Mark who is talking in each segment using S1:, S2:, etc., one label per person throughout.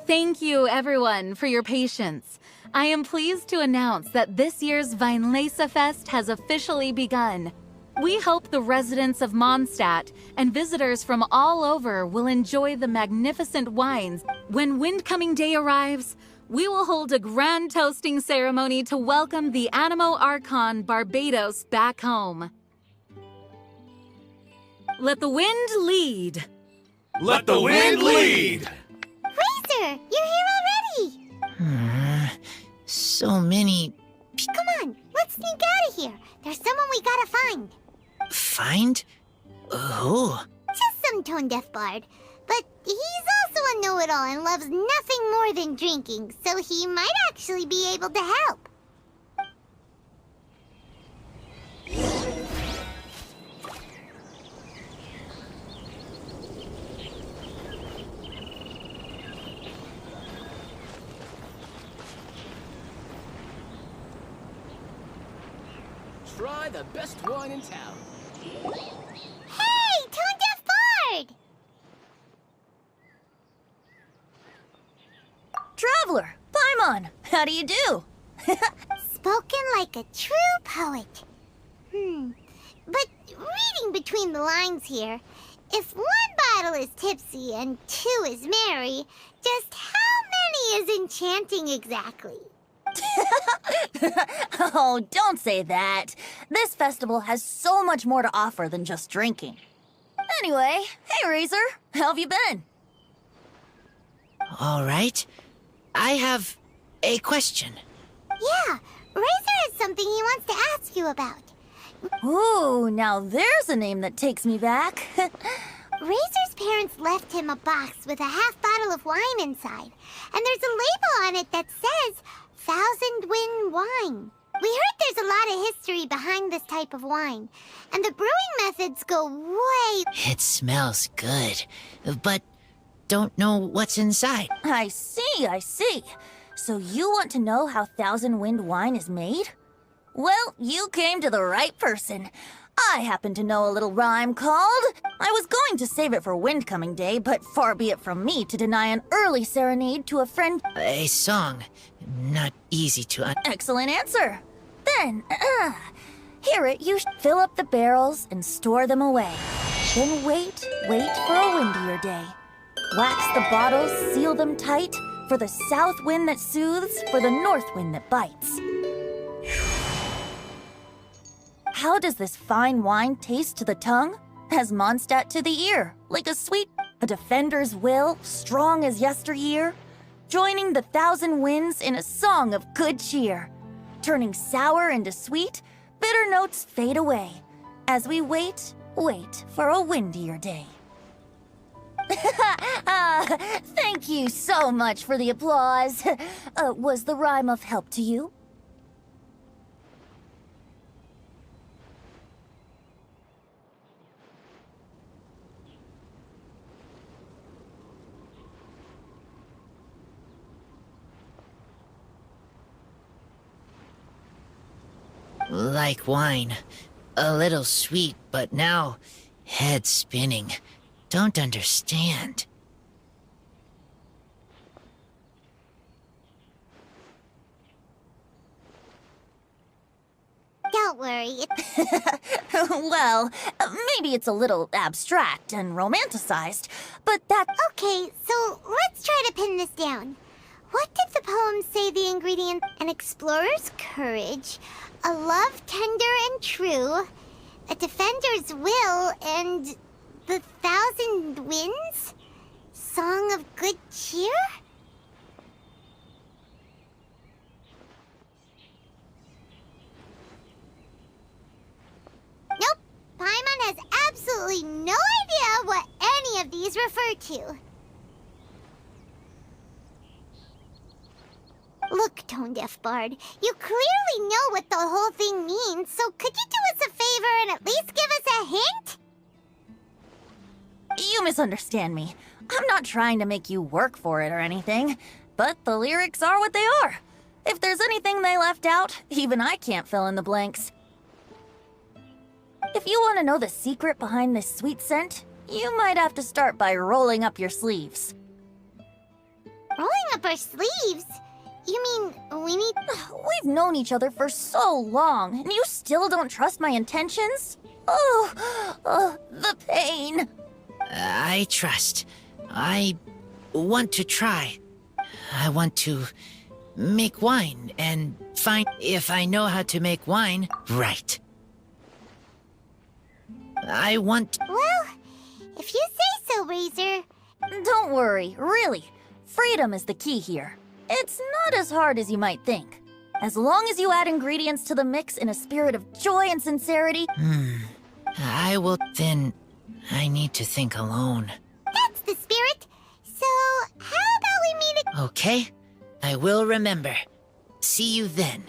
S1: Thank you, everyone, for your patience. I am pleased to announce that this year's Weinlese Fest has officially begun. We hope the residents of Mondstadt and visitors from all over will enjoy the magnificent wines. When Windcoming Day arrives, we will hold a grand toasting ceremony to welcome the Animo Archon Barbados back home. Let the wind lead.
S2: Let the wind lead!
S3: Razor, you're here already!
S4: So many...
S3: Come on, let's sneak out of here. There's someone we gotta find.
S4: Find? Who?
S3: Just some tone-deaf bard. But he's also a know-it-all and loves nothing more than drinking, so he might actually be able to help.
S5: Try the best wine in town.
S3: Hey, tone-deaf bard!
S6: Traveler, Paimon, how do you do?
S3: Spoken like a true poet. But reading between the lines here, if one bottle is tipsy and two is merry, just how many is enchanting exactly?
S6: Oh, don't say that. This festival has so much more to offer than just drinking. Anyway, hey Razor, how have you been?
S4: All right. I have a question.
S3: Yeah, Razor has something he wants to ask you about.
S6: Ooh, now there's a name that takes me back.
S3: Razor's parents left him a box with a half bottle of wine inside, and there's a label on it that says Thousand Wind Wine. We heard there's a lot of history behind this type of wine, and the brewing methods go way...
S4: It smells good, but don't know what's inside.
S6: I see. So you want to know how Thousand Wind wine is made? Well, you came to the right person. I happen to know a little rhyme called... I was going to save it for Windcoming Day, but far be it from me to deny an early serenade to a friend...
S4: A song. Not easy to
S6: Excellent answer. Then, hear it, you fill up the barrels and store them away. Then wait for a windier day. Wax the bottles, seal them tight, for the south wind that soothes, for the north wind that bites. How does this fine wine taste to the tongue? As Mondstadt to the ear, like a defender's will, strong as yesteryear, joining the thousand winds in a song of good cheer, turning sour into sweet, bitter notes fade away, as we wait for a windier day. Thank you so much for the applause. Was the rhyme of help to you?
S4: Like wine. A little sweet, but now head spinning. Don't understand.
S3: Don't worry,
S6: Well, maybe it's a little abstract and romanticized, but that...
S3: Okay, so let's try to pin this down. What did the poem say the ingredient? An explorer's courage, a love tender and true, a defender's will, and the thousand winds? Song of good cheer? Nope. Paimon has absolutely no idea what any of these refer to. Look, tone-deaf bard, you clearly know what the whole thing means, so could you do us a favor and at least give us a hint?
S6: You misunderstand me. I'm not trying to make you work for it or anything, but the lyrics are what they are. If there's anything they left out, even I can't fill in the blanks. If you want to know the secret behind this sweet scent, you might have to start by rolling up your sleeves.
S3: Rolling up our sleeves? You mean we need...
S6: We've known each other for so long, and you still don't trust my intentions? The pain.
S4: I trust. I want to try. I want to make wine and find if I know how to make wine right. I want...
S3: Well, if you say so, Razor.
S6: Don't worry, really. Freedom is the key here. It's not as hard as you might think. As long as you add ingredients to the mix in a spirit of joy and sincerity...
S4: I will then... I need to think alone.
S3: That's the spirit. So, how about we meet again?
S4: Okay, I will remember. See you then.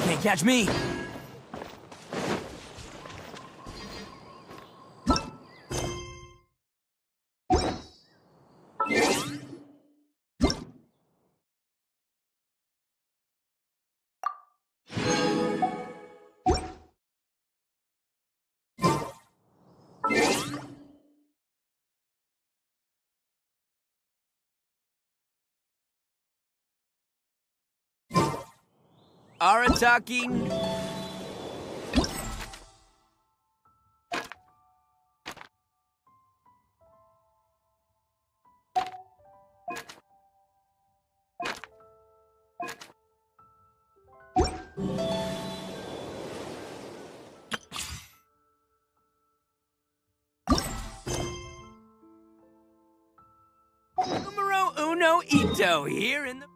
S5: Can't catch me. Arataki. Numero uno Ito here in the...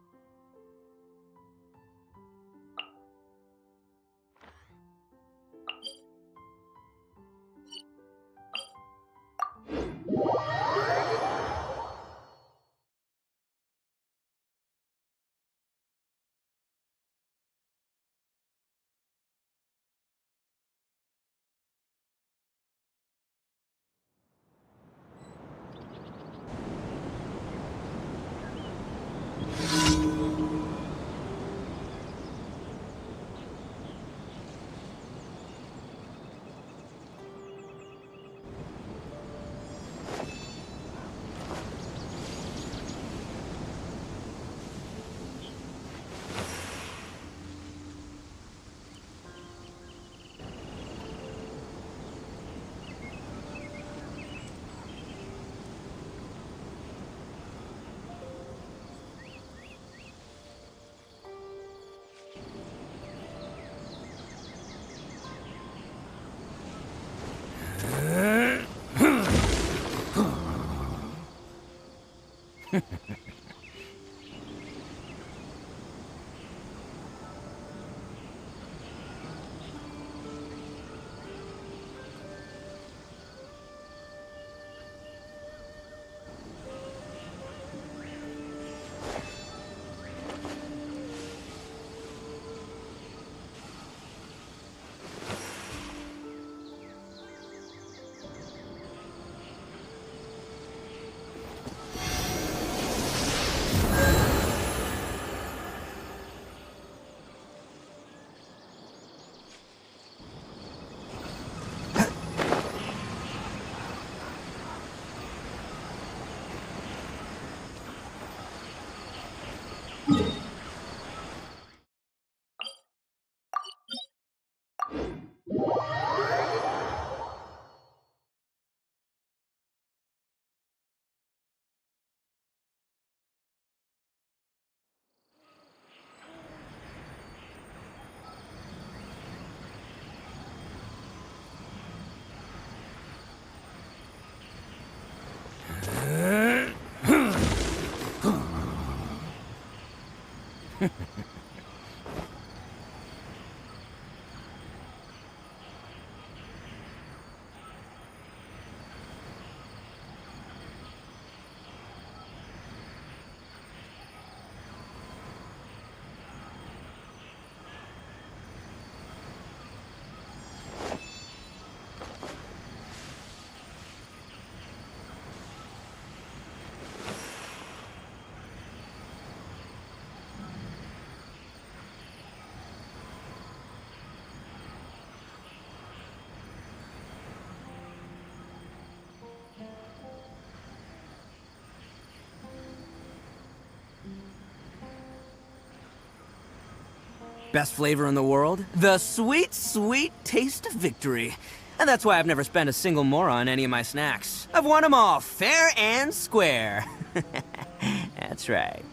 S7: Best flavor in the world? The sweet, sweet taste of victory. And that's why I've never spent a single more on any of my snacks. I've won them all, fair and square. That's right.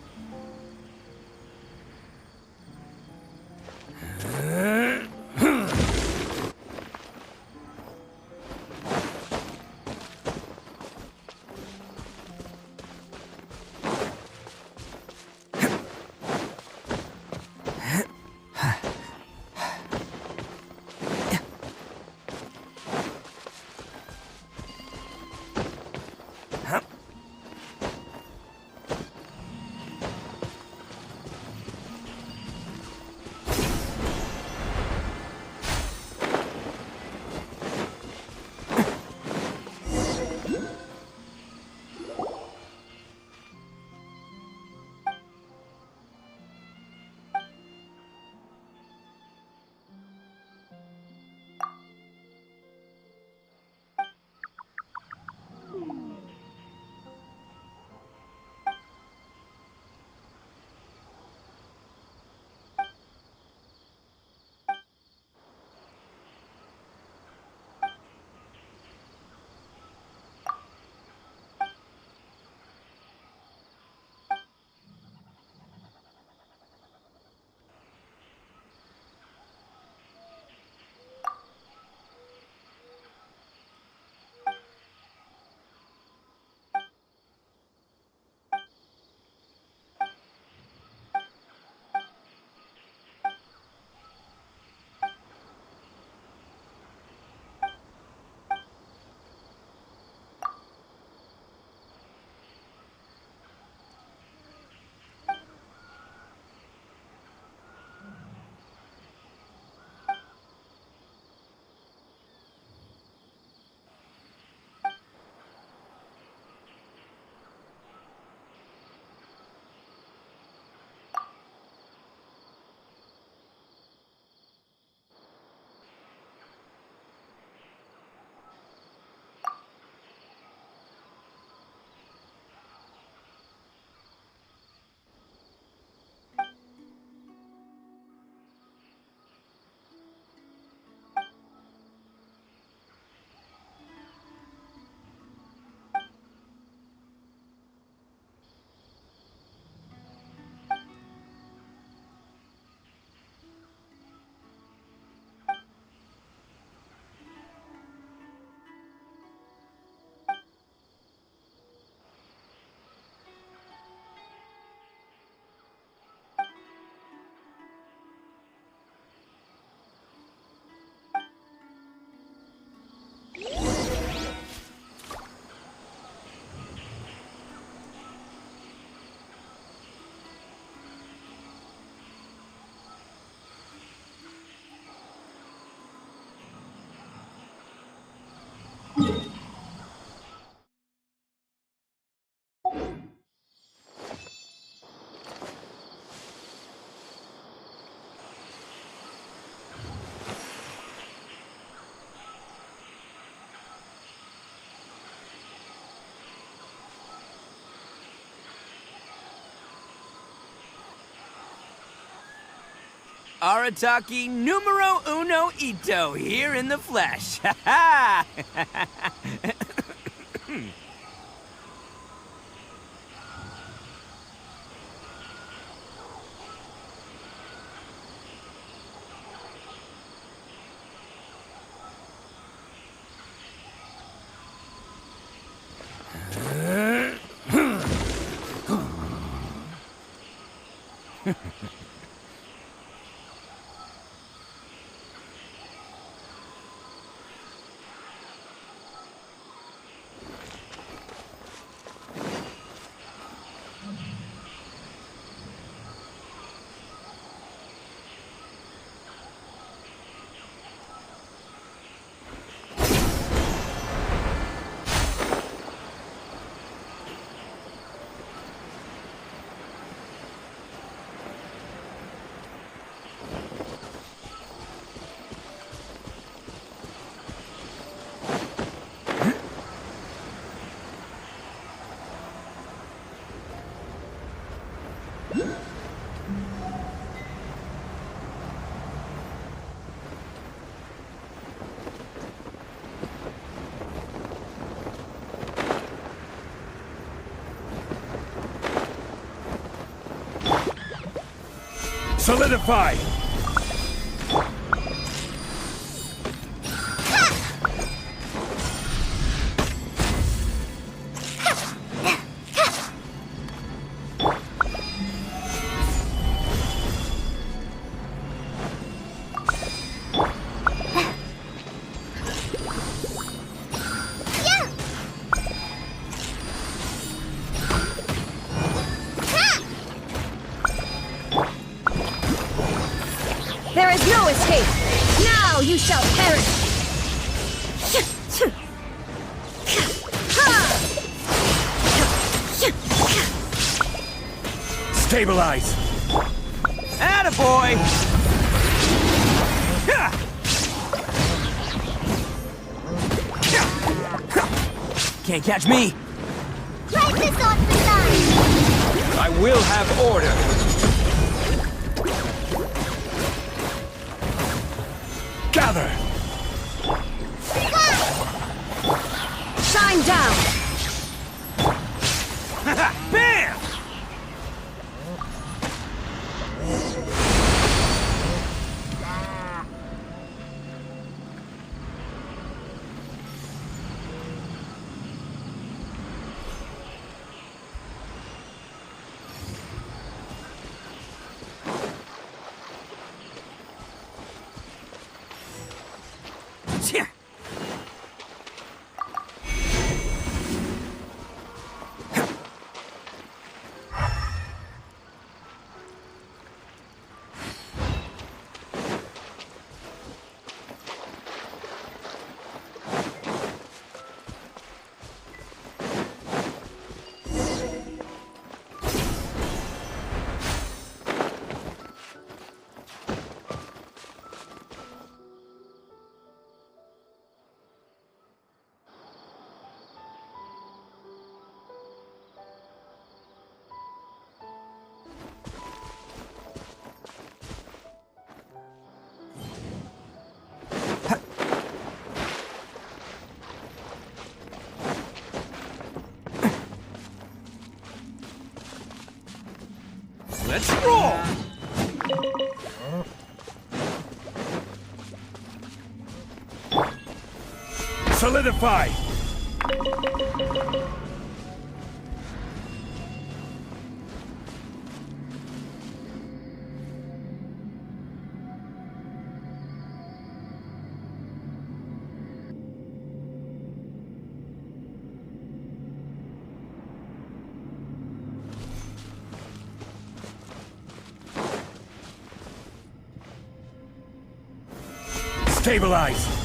S7: Arataki numero uno ito here in the flesh. Ha ha!
S2: Solidify!
S8: There is no escape! Now you shall perish!
S2: Stabilize!
S7: Attaboy! Can't catch me!
S3: Drive this off the side!
S2: I will have order! Gather!
S8: Shine down!
S2: Bam! Let's roll! Solidify! Stabilize!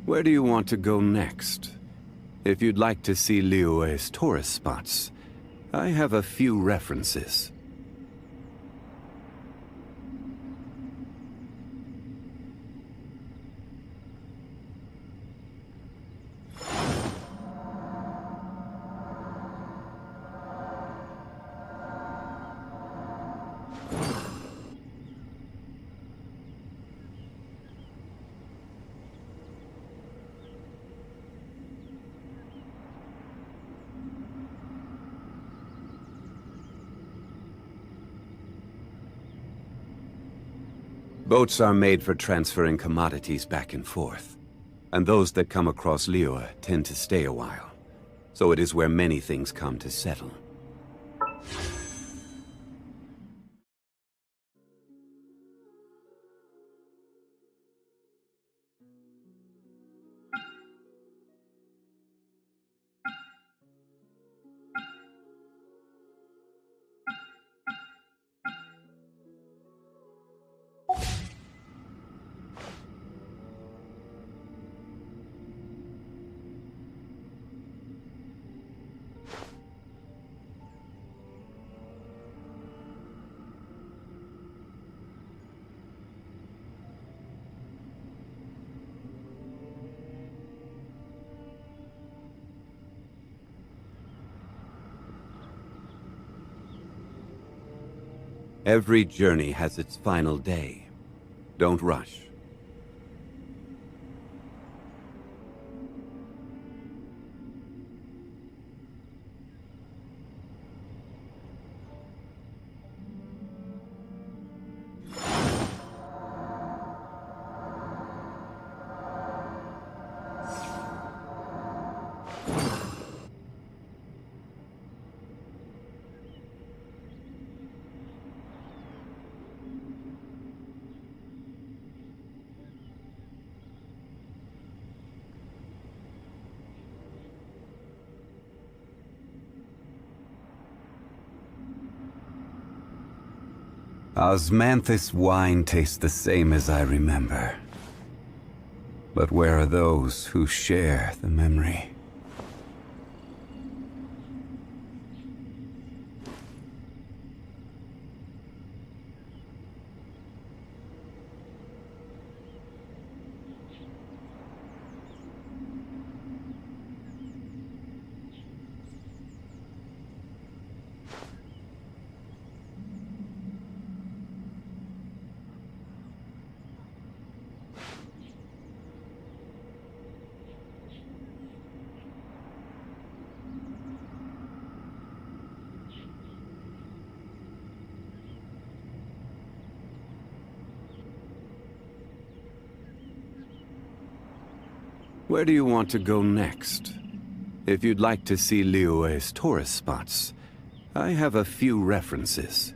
S9: Where do you want to go next? If you'd like to see Liyue's tourist spots, I have a few references. Boats are made for transferring commodities back and forth, and those that come across Liyue tend to stay a while, so it is where many things come to settle. Every journey has its final day. Don't rush. Osmanthus wine tastes the same as I remember. But where are those who share the memory? Where do you want to go next? If you'd like to see Liyue's tourist spots, I have a few references.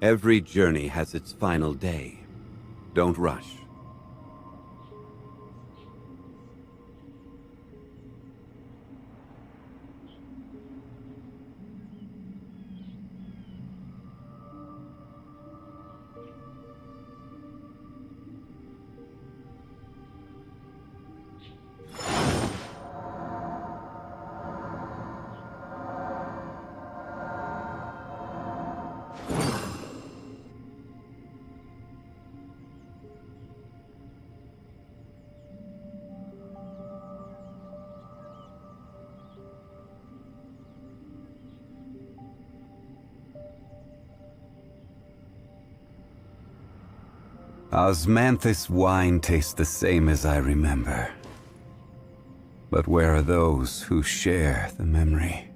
S9: Every journey has its final day. Don't rush. Osmanthus wine tastes the same as I remember. But where are those who share the memory?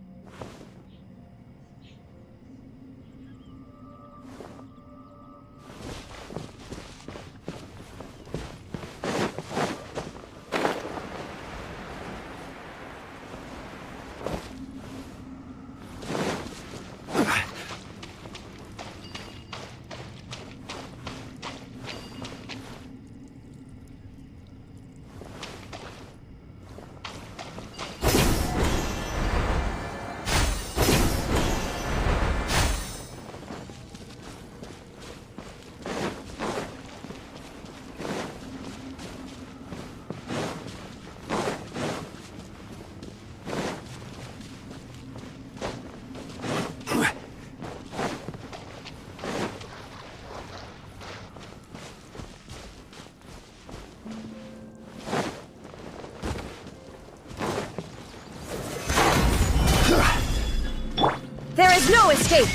S8: escape!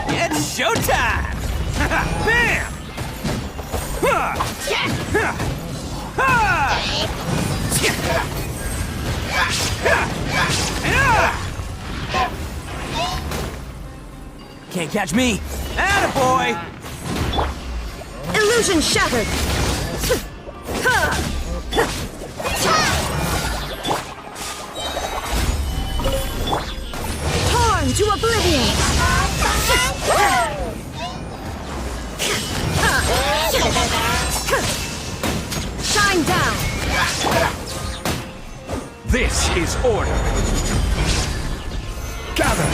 S2: It's showtime! Bam! Ha! Ha!
S7: Can't catch me. Attaboy!
S8: Illusion shattered! Torn to oblivion! Shine down!
S2: This is order. Gather!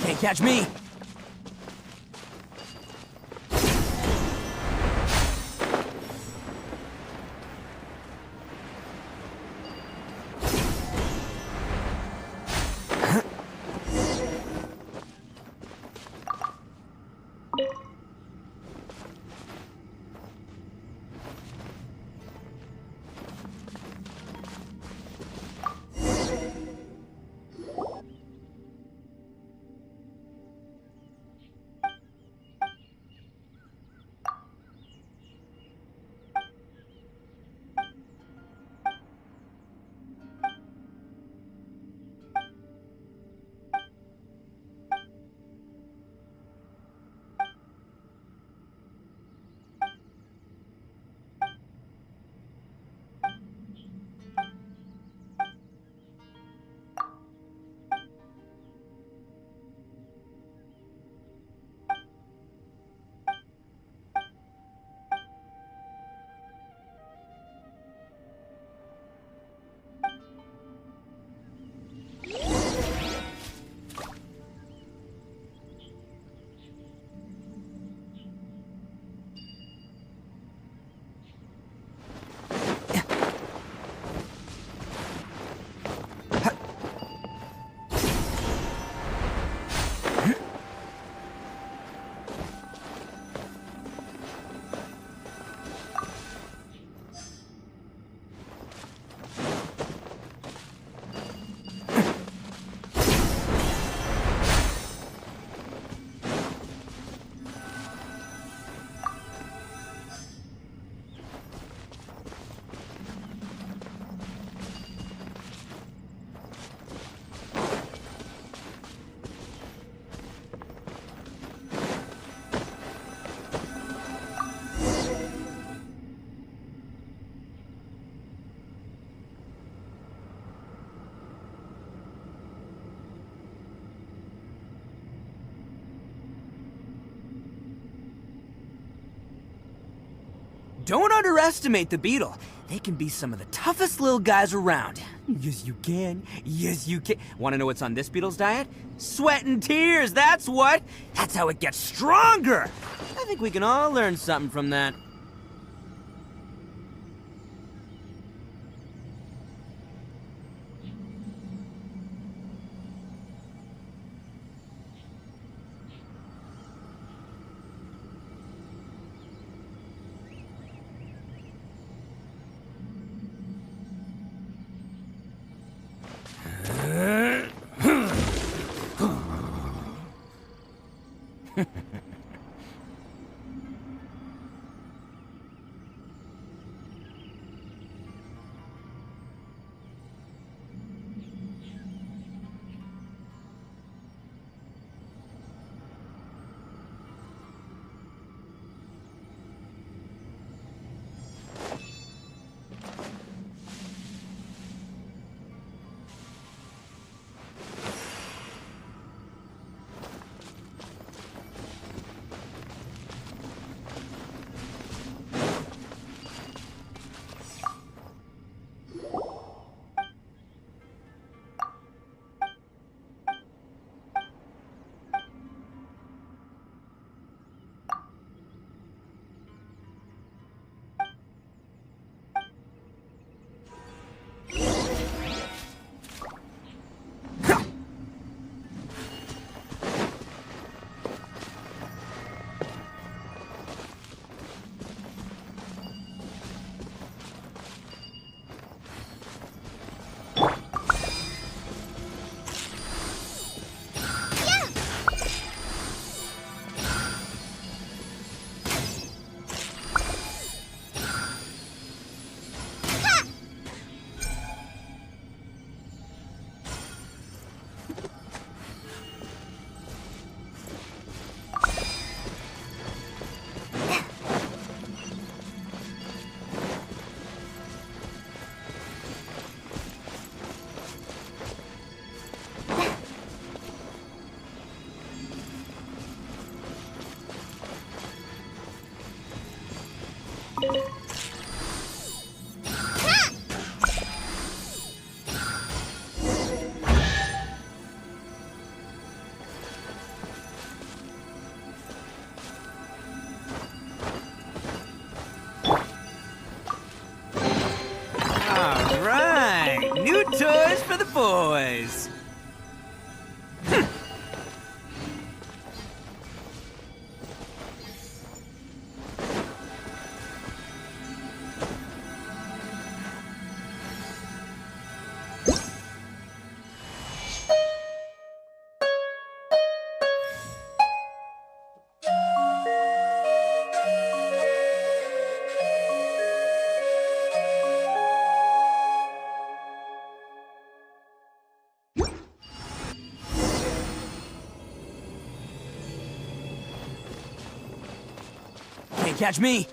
S7: Can't catch me. Don't underestimate the beetle. They can be some of the toughest little guys around. Yes, you can. Yes, you can. Want to know what's on this beetle's diet? Sweat and tears, that's what. That's how it gets stronger. I think we can all learn something from that. New toys for the boys. Can't catch me.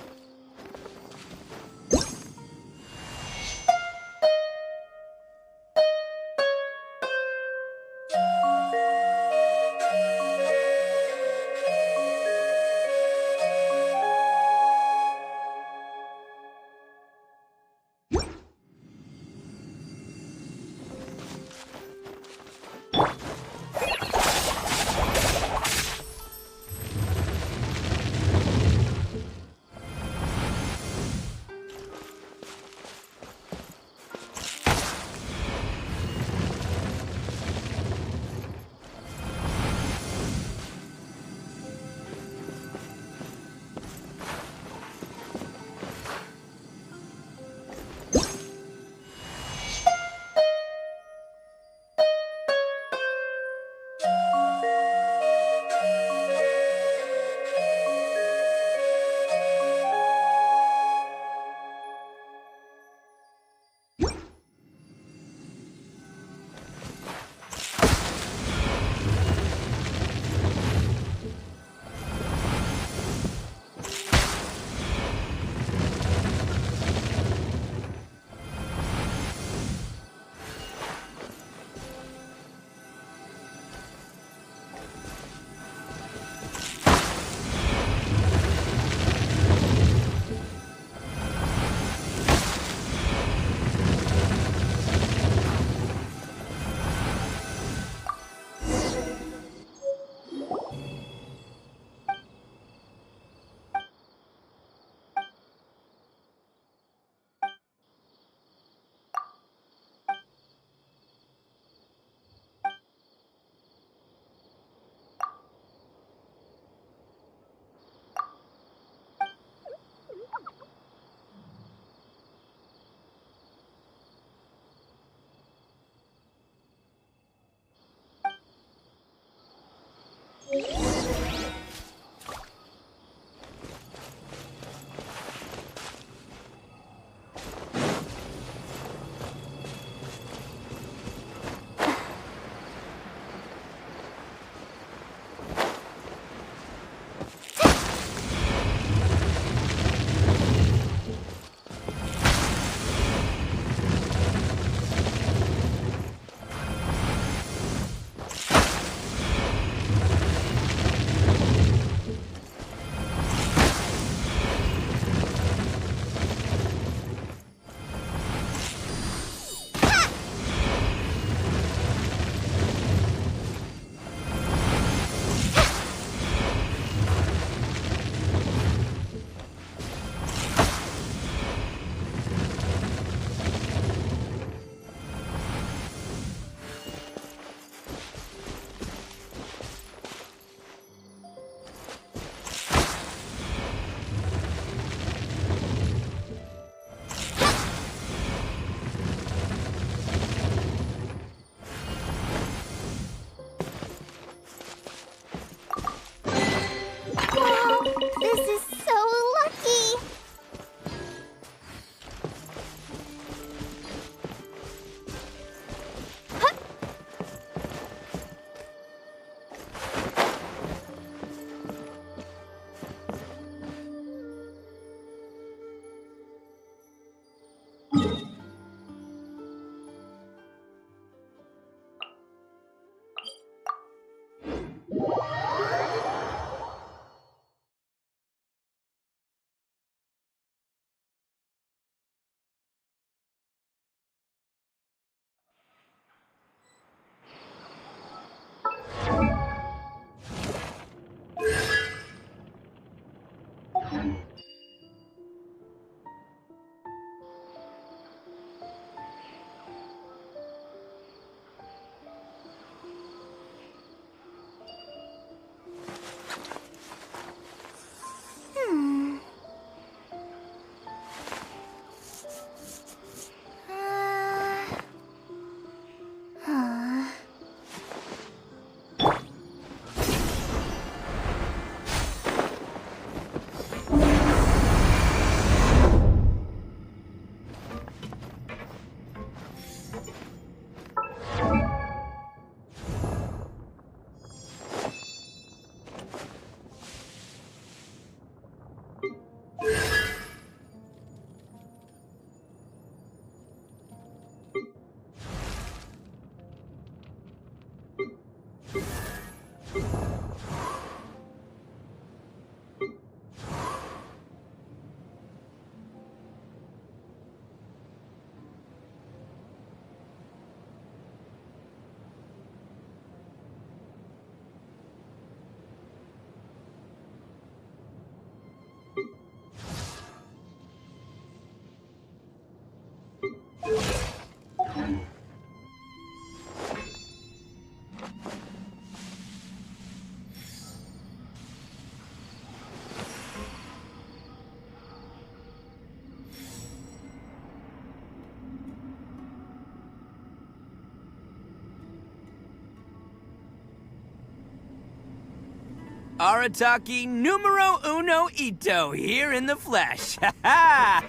S7: Arataki numero uno ito here in the flesh. Ha ha!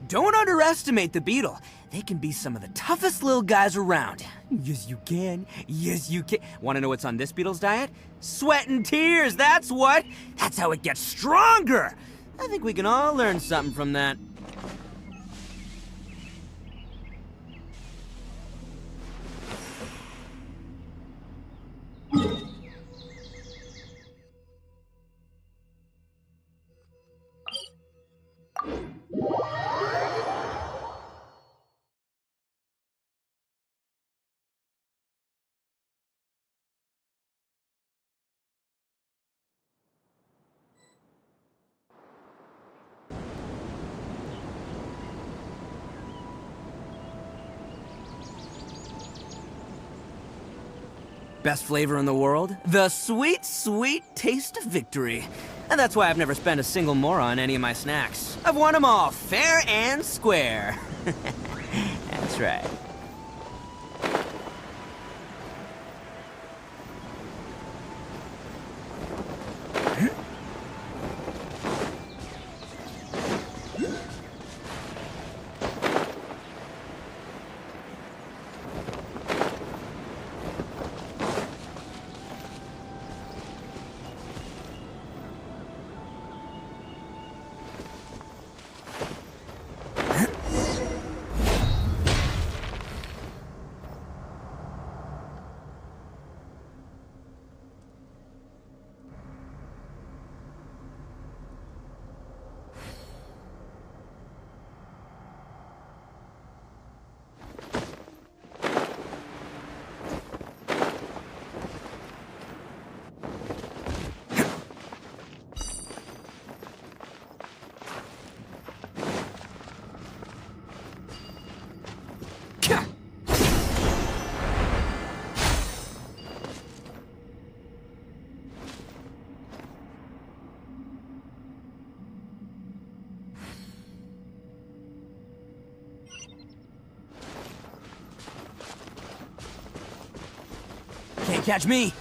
S7: Don't underestimate the beetle. They can be some of the toughest little guys around. Yes, you can. Yes, you can. Want to know what's on this beetle's diet? Sweat and tears, that's what. That's how it gets stronger. I think we can all learn something from that. Best flavor in the world? The sweet, sweet taste of victory. And that's why I've never spent a single more on any of my snacks. I've won them all, fair and square. That's right. Can't catch me.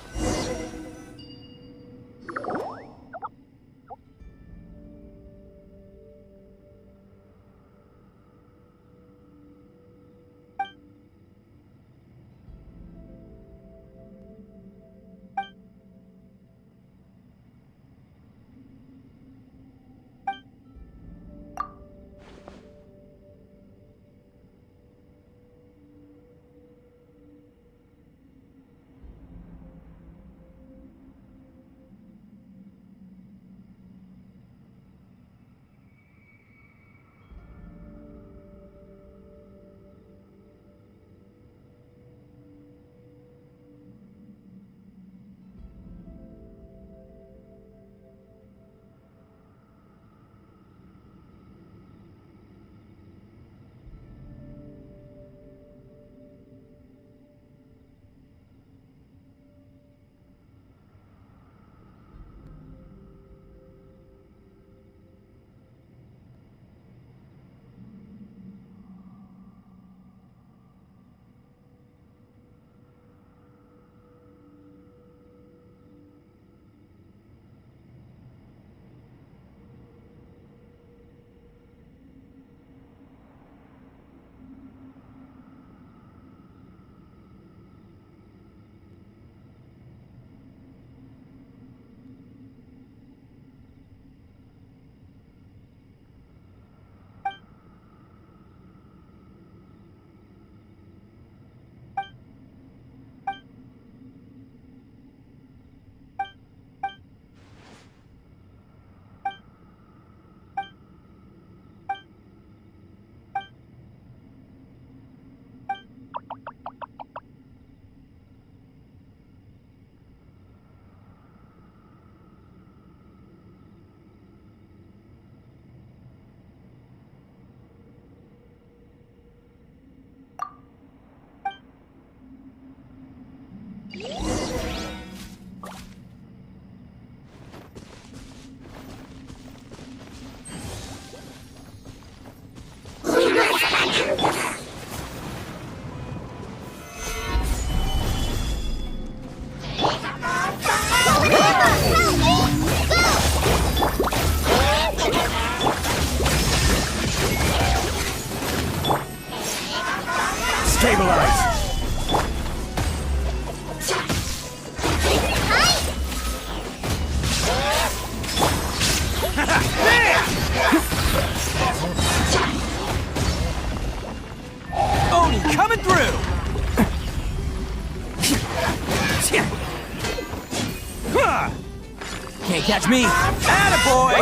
S7: Can't catch me. Attaboy!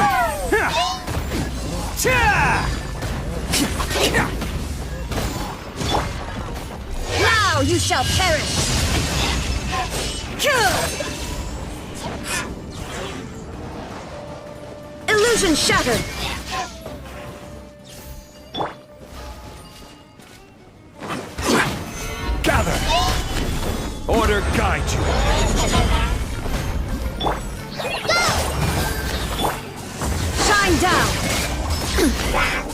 S8: Now you shall perish! Illusion shattered!
S2: Gather! Order guide you!
S8: Shine down!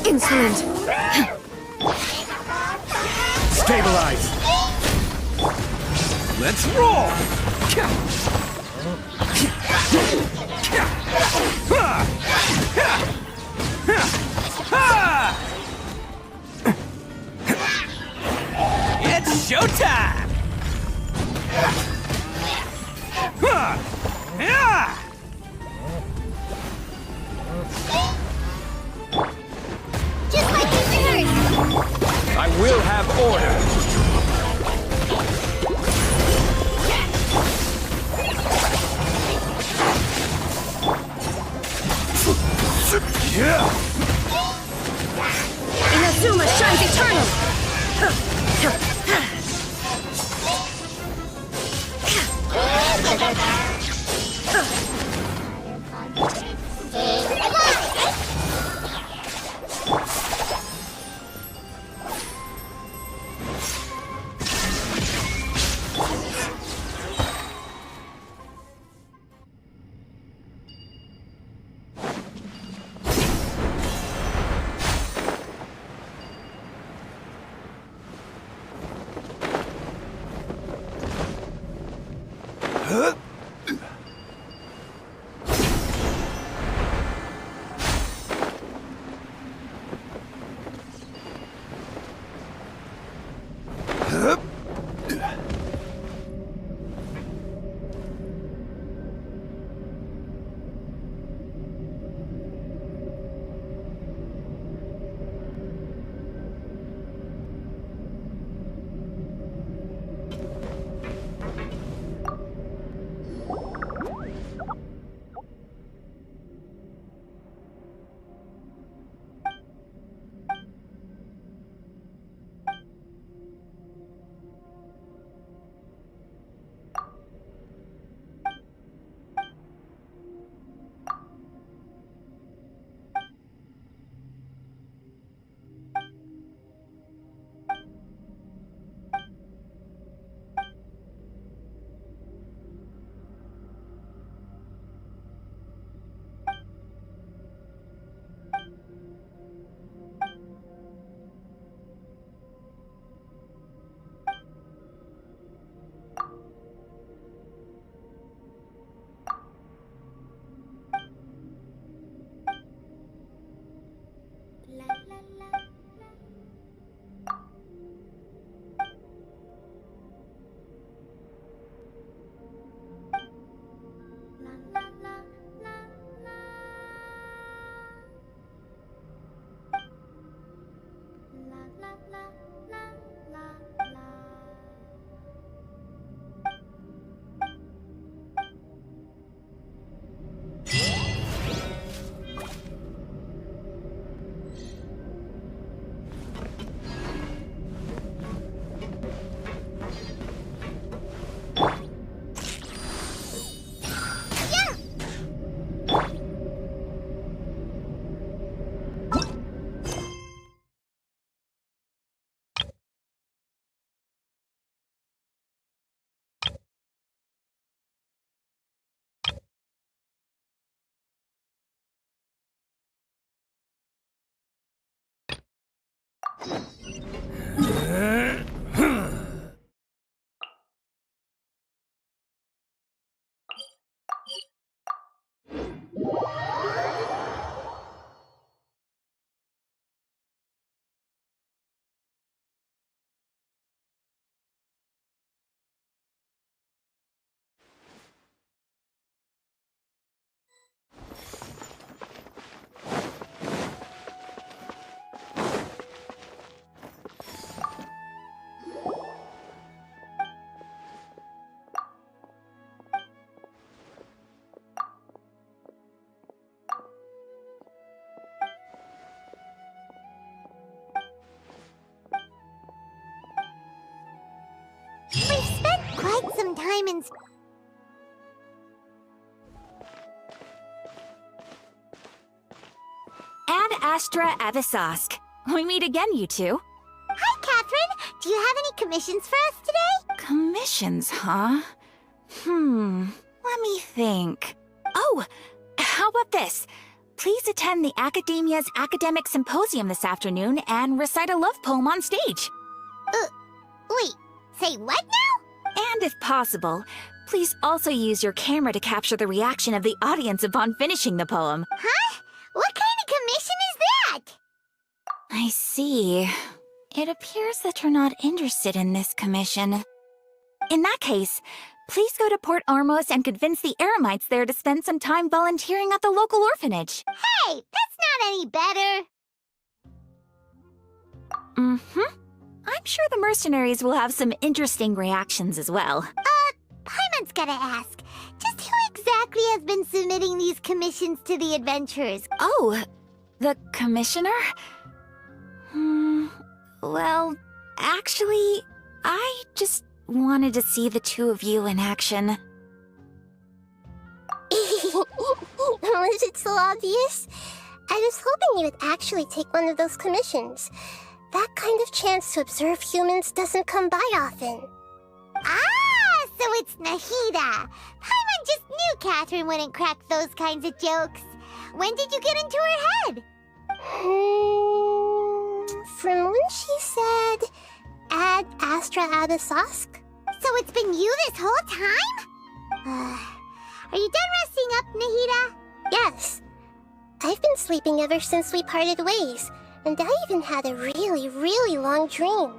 S8: Insolent!
S2: Stabilize! Let's roll!
S7: It's showtime!
S3: Just like you figured!
S2: I will have order! Yeah!
S8: Inazuma shines eternal!
S3: commissions.
S8: Ad Astra Avisask. We meet again, you two.
S3: Hi, Catherine. Do you have any commissions for us today?
S8: Commissions, huh? Let me think. Oh, how about this? Please attend the Academia's Academic Symposium this afternoon and recite a love poem on stage.
S3: Wait, say what now?
S8: And if possible, please also use your camera to capture the reaction of the audience upon finishing the poem.
S3: Huh? What kind of commission is that?
S8: I see. It appears that you're not interested in this commission. In that case, please go to Port Ormos and convince the Eremites there to spend some time volunteering at the local orphanage.
S3: Hey, that's not any better.
S8: I'm sure the mercenaries will have some interesting reactions as well.
S3: Paimon's gotta ask. Just who exactly has been submitting these commissions to the adventurers?
S8: Oh, the commissioner? Well, actually, I just wanted to see the two of you in action.
S3: Was it so obvious? I was hoping you would actually take one of those commissions. That kind of chance to observe humans doesn't come by often. Ah, so it's Nahida. Paimon just knew Catherine wouldn't crack those kinds of jokes. When did you get into her head? From when she said, Ad Astra Abisask. So it's been you this whole time? Are you done resting up, Nahida? Yes. I've been sleeping ever since we parted ways, and I even had a really long dream.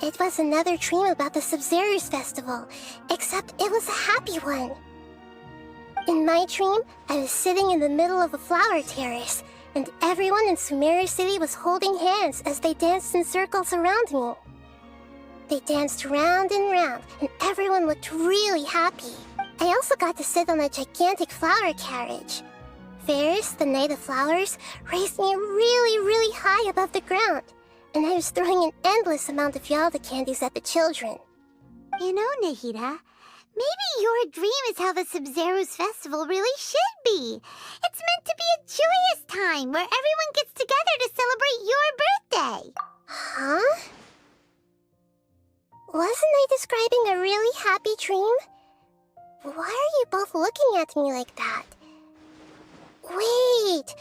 S3: It was another dream about the Sub-Zero's festival, except it was a happy one. In my dream, I was sitting in the middle of a flower terrace, and everyone in Sumeru City was holding hands as they danced in circles around me. They danced round and round, and everyone looked really happy. I also got to sit on a gigantic flower carriage. Ferris, the Knight of Flowers, raised me really high above the ground, and I was throwing an endless amount of Yalda candies at the children. You know, Nahida, maybe your dream is how the Sub-Zero's festival really should be. It's meant to be a joyous time where everyone gets together to celebrate your birthday. Huh? Wasn't I describing a really happy dream? Why are you both looking at me like that? Wait,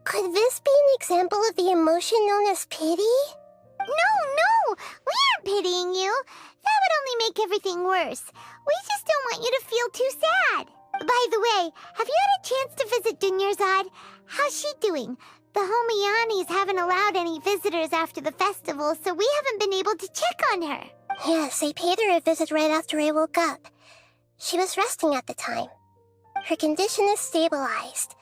S3: could this be an example of the emotion known as pity? No, we aren't pitying you. That would only make everything worse. We just don't want you to feel too sad. By the way, have you had a chance to visit Dunyarzad? How's she doing? The Homianis haven't allowed any visitors after the festival, so we haven't been able to check on her. Yes, I paid her a visit right after I woke up. She was resting at the time. Her condition is stabilized.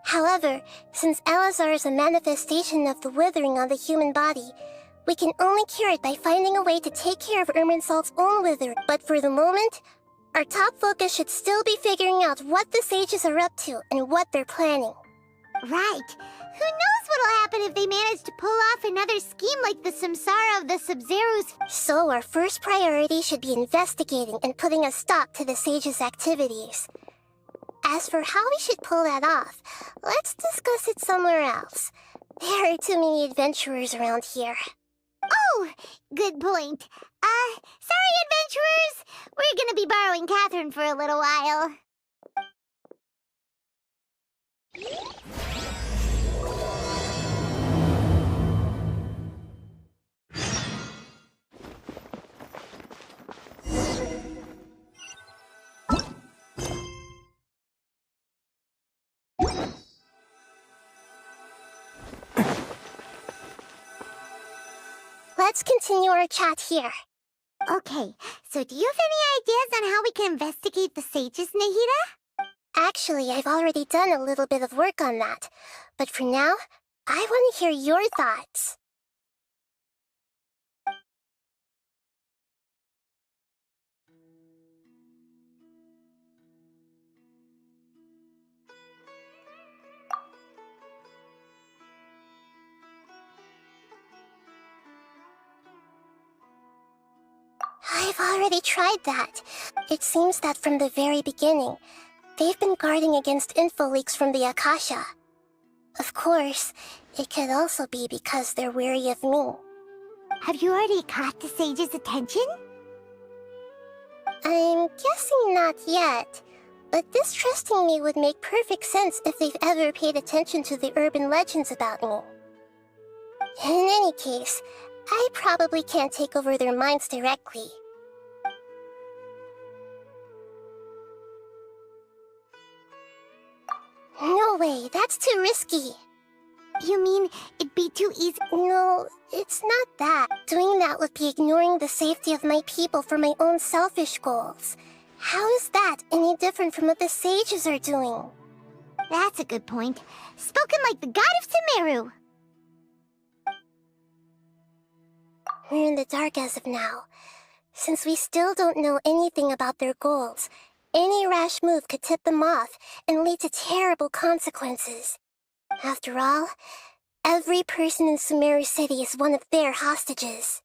S3: However, since Elazar is a manifestation of the withering on the human body, we can only cure it by finding a way to take care of Irminsol's own withering. But for the moment, our top focus should still be figuring out what the sages are up to and what they're planning. Right. Who knows what'll happen if they manage to pull off another scheme like the Samsara of the Sub-Zero's. So our first priority should be investigating and putting a stop to the sages' activities. As for how we should pull that off, let's discuss it somewhere else. There are too many adventurers around here. Oh, good point. Sorry, adventurers. We're gonna be borrowing Catherine for a little while. Let's continue our chat here. Okay, so do you have any ideas on how we can investigate the sages, Nahida? Actually, I've already done a little bit of work on that. But for now, I want to hear your thoughts.
S10: I've already tried that. It seems that from the very beginning, they've been guarding against info leaks from the Akasha. Of course, it could also be because they're wary of me.
S3: Have you already caught the sage's attention?
S10: I'm guessing not yet, but distrusting me would make perfect sense if they've ever paid attention to the urban legends about me. In any case, I probably can't take over their minds directly. No way, that's too risky.
S3: You mean it'd be too easy?
S10: No, it's not that. Doing that would be ignoring the safety of my people for my own selfish goals. How is that any different from what the sages are doing?
S3: That's a good point. Spoken like the god of Sumeru.
S10: We're in the dark as of now. Since we still don't know anything about their goals, any rash move could tip them off and lead to terrible consequences. After all, every person in Sumeru City is one of their hostages.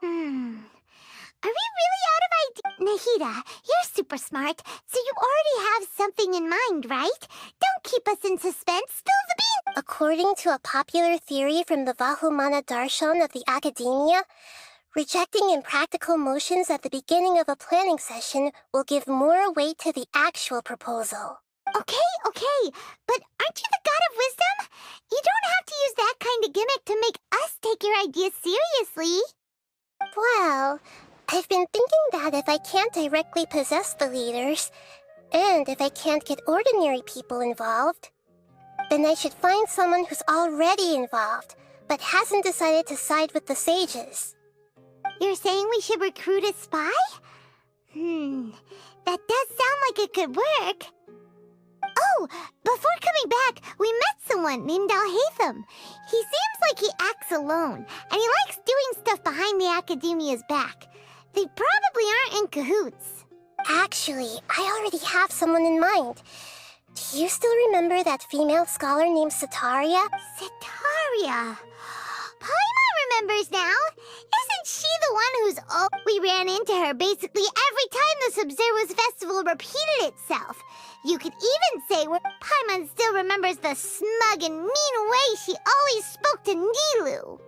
S3: Are we really out of ideas? Nahida, you're super smart, so you already have something in mind, right? Don't keep us in suspense. Spill the beans!
S10: According to a popular theory from the Vahumana Darshan of the Academia, rejecting impractical motions at the beginning of a planning session will give more weight to the actual proposal.
S3: Okay, but aren't you the god of wisdom? You don't have to use that kind of gimmick to make us take your ideas seriously.
S10: Well, I've been thinking that if I can't directly possess the leaders, and if I can't get ordinary people involved, then I should find someone who's already involved, but hasn't decided to side with the sages.
S3: You're saying we should recruit a spy? That does sound like it could work. Oh, before coming back, we met someone named Alhaitham. He seems like he acts alone, and he likes doing stuff behind the Academia's back. They probably aren't in cahoots.
S10: Actually, I already have someone in mind. Do you still remember that female scholar named Setaria?
S3: Setaria. Paimon remembers now. Isn't she the one who's... Oh, we ran into her basically every time the Sub-Zero's festival repeated itself. You could even say Paimon still remembers the smug and mean way she always spoke to Nilu.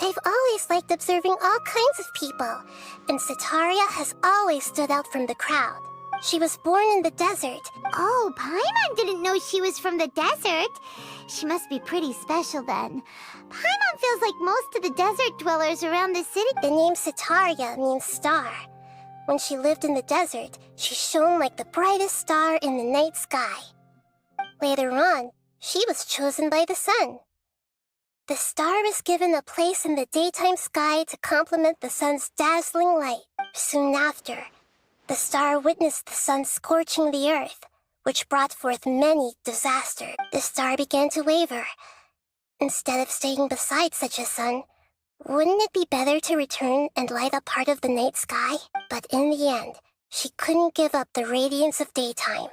S10: I've always liked observing all kinds of people, and Setaria has always stood out from the crowd. She was born in the desert.
S3: Oh, Paimon didn't know she was from the desert. She must be pretty special then. Paimon feels like most of the desert dwellers around the city.
S10: The name Setaria means star. When she lived in the desert, she shone like the brightest star in the night sky. Later on, she was chosen by the sun. The star was given a place in the daytime sky to complement the sun's dazzling light. Soon after, the star witnessed the sun scorching the earth, which brought forth many disasters. The star began to waver. Instead of staying beside such a sun, wouldn't it be better to return and light up part of the night sky? But in the end, she couldn't give up the radiance of daytime.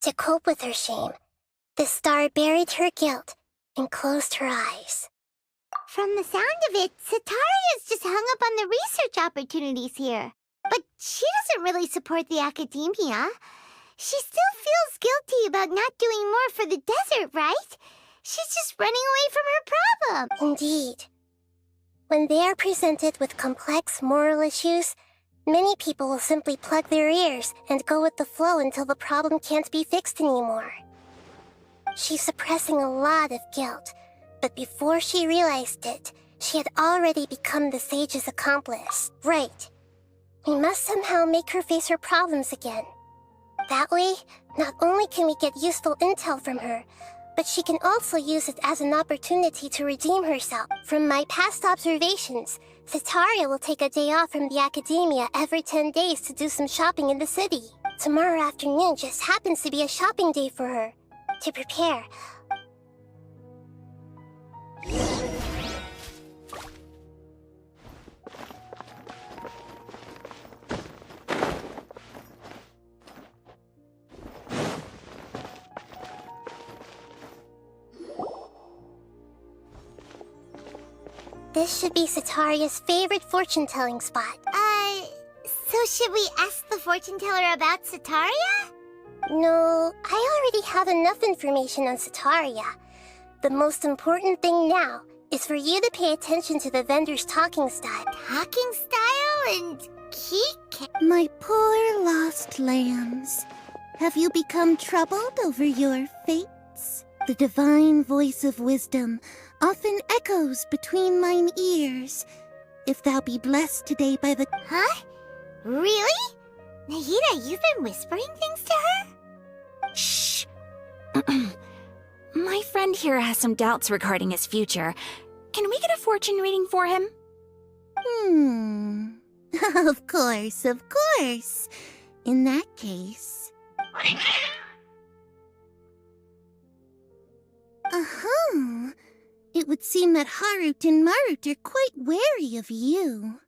S10: To cope with her shame, the star buried her guilt and closed her eyes.
S3: From the sound of it, Setaria's just hung up on the research opportunities here. But she doesn't really support the academia. She still feels guilty about not doing more for the desert, right? She's just running away from her problem.
S10: Indeed. When they are presented with complex moral issues, many people will simply plug their ears and go with the flow until the problem can't be fixed anymore. She's suppressing a lot of guilt, but before she realized it, she had already become the sage's accomplice. Right. We must somehow make her face her problems again. That way, not only can we get useful intel from her, but she can also use it as an opportunity to redeem herself. From my past observations, Setaria will take a day off from the academia every 10 days to do some shopping in the city. Tomorrow afternoon just happens to be a shopping day for her. To prepare. This should be Sataria's favorite fortune-telling spot.
S3: So should we ask the fortune teller about Sataria?
S10: No, I already have enough information on Sataria. The most important thing now is for you to pay attention to the vendor's talking style.
S3: Talking style and key.
S11: My poor lost lambs. Have you become troubled over your fates? The divine voice of wisdom often echoes between mine ears. If thou be blessed today by the...
S3: Huh? Really? Nahida, you've been whispering things to her?
S8: Shh. My friend here has some doubts regarding his future. Can we get a fortune reading for him?
S11: Of course, of course. In that case... It would seem that Harut and Marut are quite wary of you.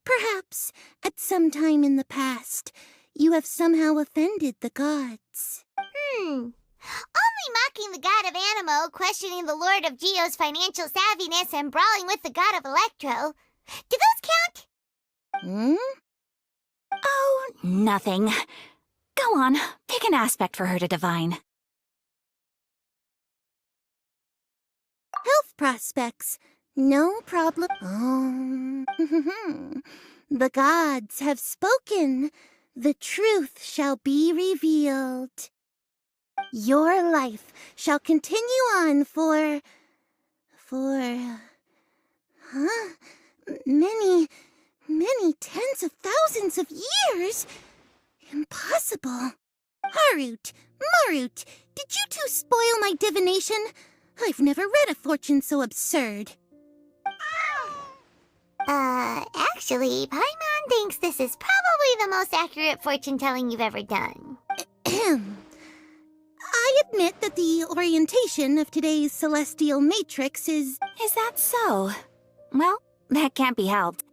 S11: Perhaps, at some time in the past, you have somehow offended the gods.
S3: Only mocking the god of Animo, questioning the lord of Geo's financial savviness, and brawling with the god of Electro. Do those count?
S8: Oh, nothing. Go on, pick an aspect for her to divine.
S11: Health prospects. No problem. The gods have spoken. The truth shall be revealed. Your life shall continue on for many tens of thousands of years. Impossible. Harut, Marut, did you two spoil my divination? I've never read a fortune so absurd.
S3: Actually, Paimon thinks this is probably the most accurate fortune-telling you've ever done.
S11: I admit that the orientation of today's celestial matrix is...
S8: Is that so? Well, that can't be helped.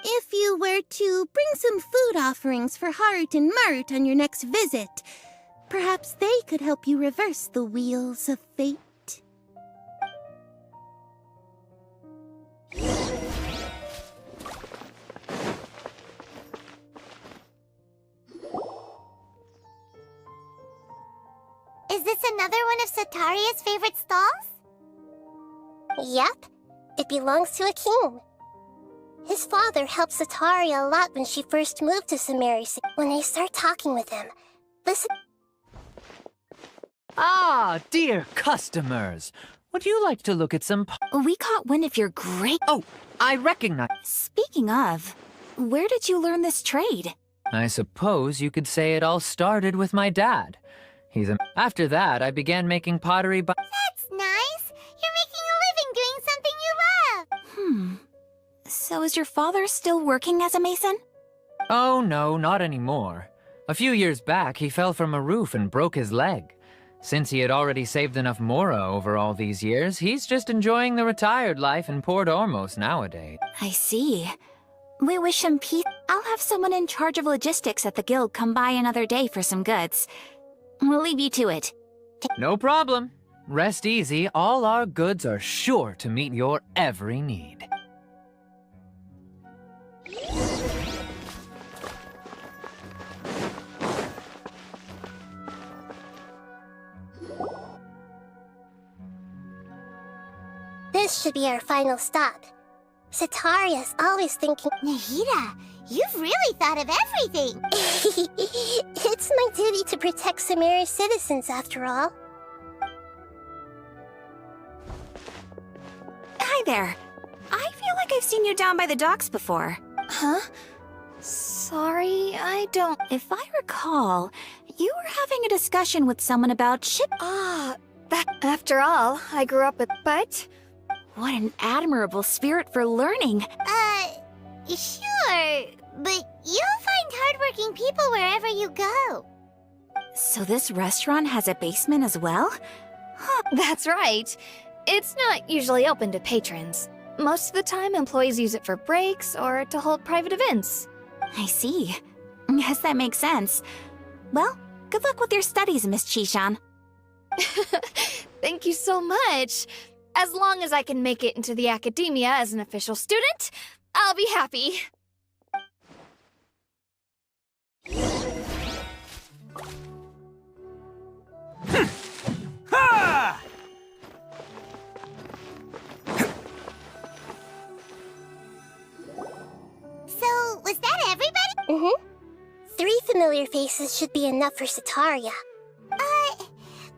S11: If you were to bring some food offerings for Harut and Marut on your next visit, perhaps they could help you reverse the wheels of fate.
S3: Is this another one of Sataria's favorite stalls?
S10: Yep. It belongs to a king. His father helped Sataria a lot when she first moved to Samaris. When I start talking with him, listen...
S12: Ah, dear customers. Would you like to look at some...
S8: We caught wind of your great...
S12: Oh, I recognize...
S8: Speaking of, where did you learn this trade?
S12: I suppose you could say it all started with my dad. After that, I began making pottery by...
S3: That's nice. You're making a living doing something you love.
S8: So is your father still working as a mason?
S12: Oh, no, not anymore. A few years back, he fell from a roof and broke his leg. Since he had already saved enough mora over all these years, he's just enjoying the retired life in Port Ormos nowadays.
S8: I see. We wish him peace. I'll have someone in charge of logistics at the guild come by another day for some goods. We'll leave you to it.
S12: No problem. Rest easy, all our goods are sure to meet your every need.
S10: This should be our final stop. Sataria's always thinking...
S3: Nahida, you've really thought of everything.
S10: It's my duty to protect Samaris citizens, after all.
S8: Hi there. I feel like I've seen you down by the docks before.
S6: Huh? Sorry, I don't...
S8: If I recall, you were having a discussion with someone about ship...
S6: After all, I grew up with... But...
S8: What an admirable spirit for learning.
S3: Sure, but you'll find hardworking people wherever you go.
S8: So this restaurant has a basement as well?
S6: Huh, that's right. It's not usually open to patrons. Most of the time, employees use it for breaks or to hold private events.
S8: I see. Yes, that makes sense. Well, good luck with your studies, Miss Chishan.
S6: Thank you so much.
S13: As long as I can make it into the academia as an official student, I'll be happy.
S2: Ha!
S3: So, was that everybody?
S10: Mm-hmm. 3 familiar faces should be enough for Sataria.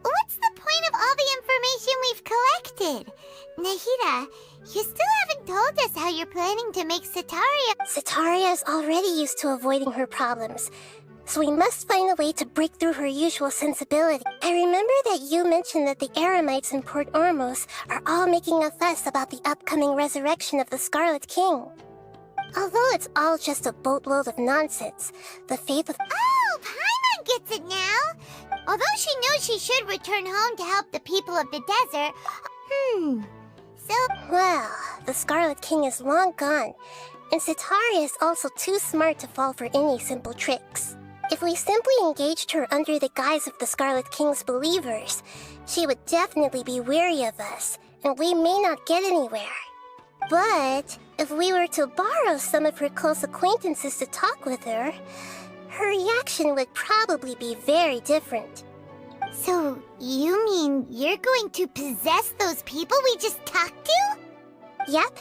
S3: What's the point of all the information we've collected? Nahida, you still haven't told us how you're planning to make Sataria...
S10: Sataria is already used to avoiding her problems, so we must find a way to break through her usual sensibility. I remember that you mentioned that the Eremites in Port Ormos are all making a fuss about the upcoming resurrection of the Scarlet King. Although it's all just a boatload of nonsense, the faith of...
S3: Oh, Paimon gets it now! Although she knows she should return home to help the people of the desert... So...
S10: Well, the Scarlet King is long gone, and Sataria is also too smart to fall for any simple tricks. If we simply engaged her under the guise of the Scarlet King's believers, she would definitely be wary of us, and we may not get anywhere. But if we were to borrow some of her close acquaintances to talk with her, her reaction would probably be very different.
S3: So, you mean you're going to possess those people we just talked to?
S10: Yep.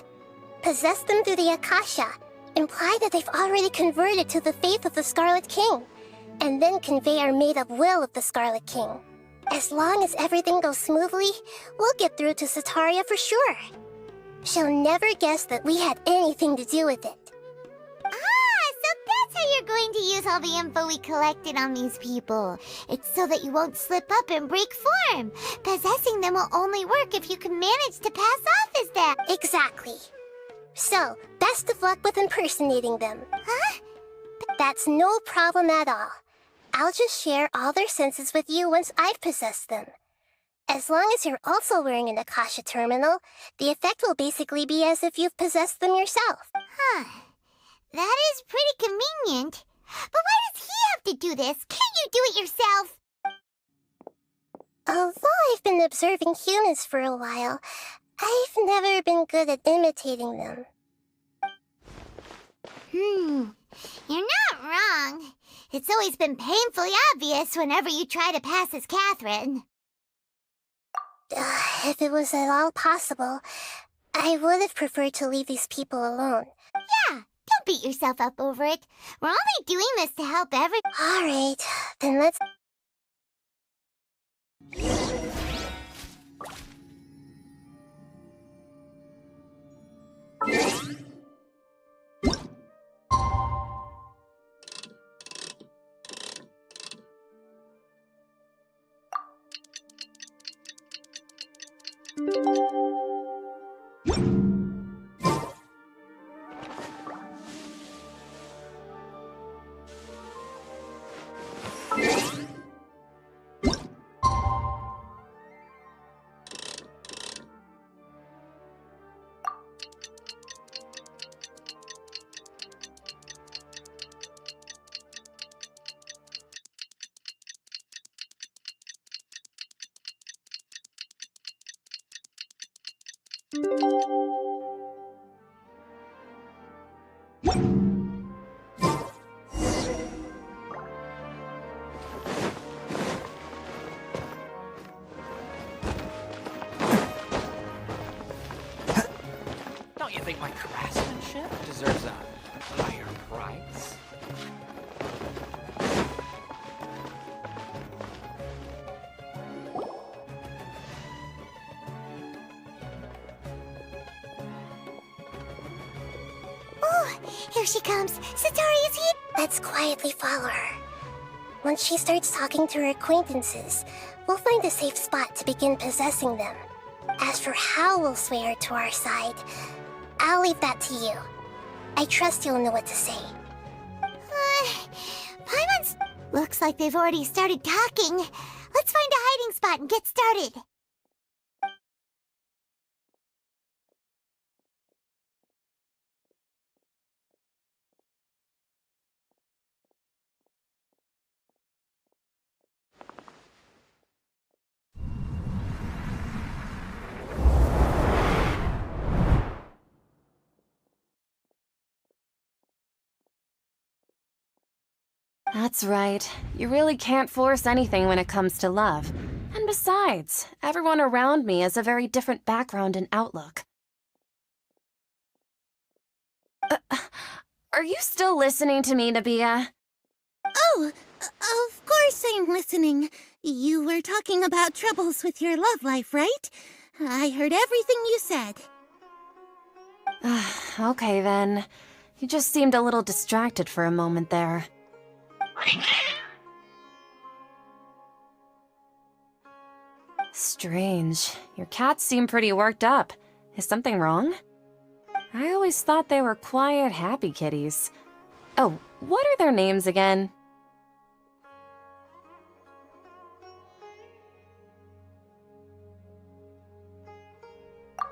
S10: Possess them through the Akasha. Imply that they've already converted to the faith of the Scarlet King. And then convey our made-up will of the Scarlet King. As long as everything goes smoothly, we'll get through to Sataria for sure. She'll never guess that we had anything to do with it.
S3: So that's how you're going to use all the info we collected on these people. It's so that you won't slip up and break form. Possessing them will only work if you can manage to pass off as them.
S10: Exactly. So, best of luck with impersonating them.
S3: Huh?
S10: That's no problem at all. I'll just share all their senses with you once I've possessed them. As long as you're also wearing an Akasha terminal, the effect will basically be as if you've possessed them yourself.
S3: Huh. That is pretty convenient. But why does he have to do this? Can't you do it yourself?
S10: Although I've been observing humans for a while, I've never been good at imitating them.
S3: You're not wrong. It's always been painfully obvious whenever you try to pass as Catherine.
S10: If it was at all possible, I would have preferred to leave these people alone.
S3: Yeah, don't beat yourself up over it. We're only doing this to help
S10: All right, then let's...
S12: Don't you think my craftsmanship deserves a higher price?
S3: Here she comes. Sataria's here.
S10: Let's quietly follow her. Once she starts talking to her acquaintances, we'll find a safe spot to begin possessing them. As for how we'll sway her to our side, I'll leave that to you. I trust you'll know what to say.
S3: Paimon's... Looks like they've already started talking. Let's find a hiding spot and get started.
S14: That's right. You really can't force anything when it comes to love. And besides, everyone around me has a very different background and outlook. Are you still listening to me, Nabia?
S11: Oh, of course I'm listening. You were talking about troubles with your love life, right? I heard everything you said.
S14: Okay then. You just seemed a little distracted for a moment there. Strange. Your cats seem pretty worked up. Is something wrong? I always thought they were quiet, happy kitties. Oh, what are their names again?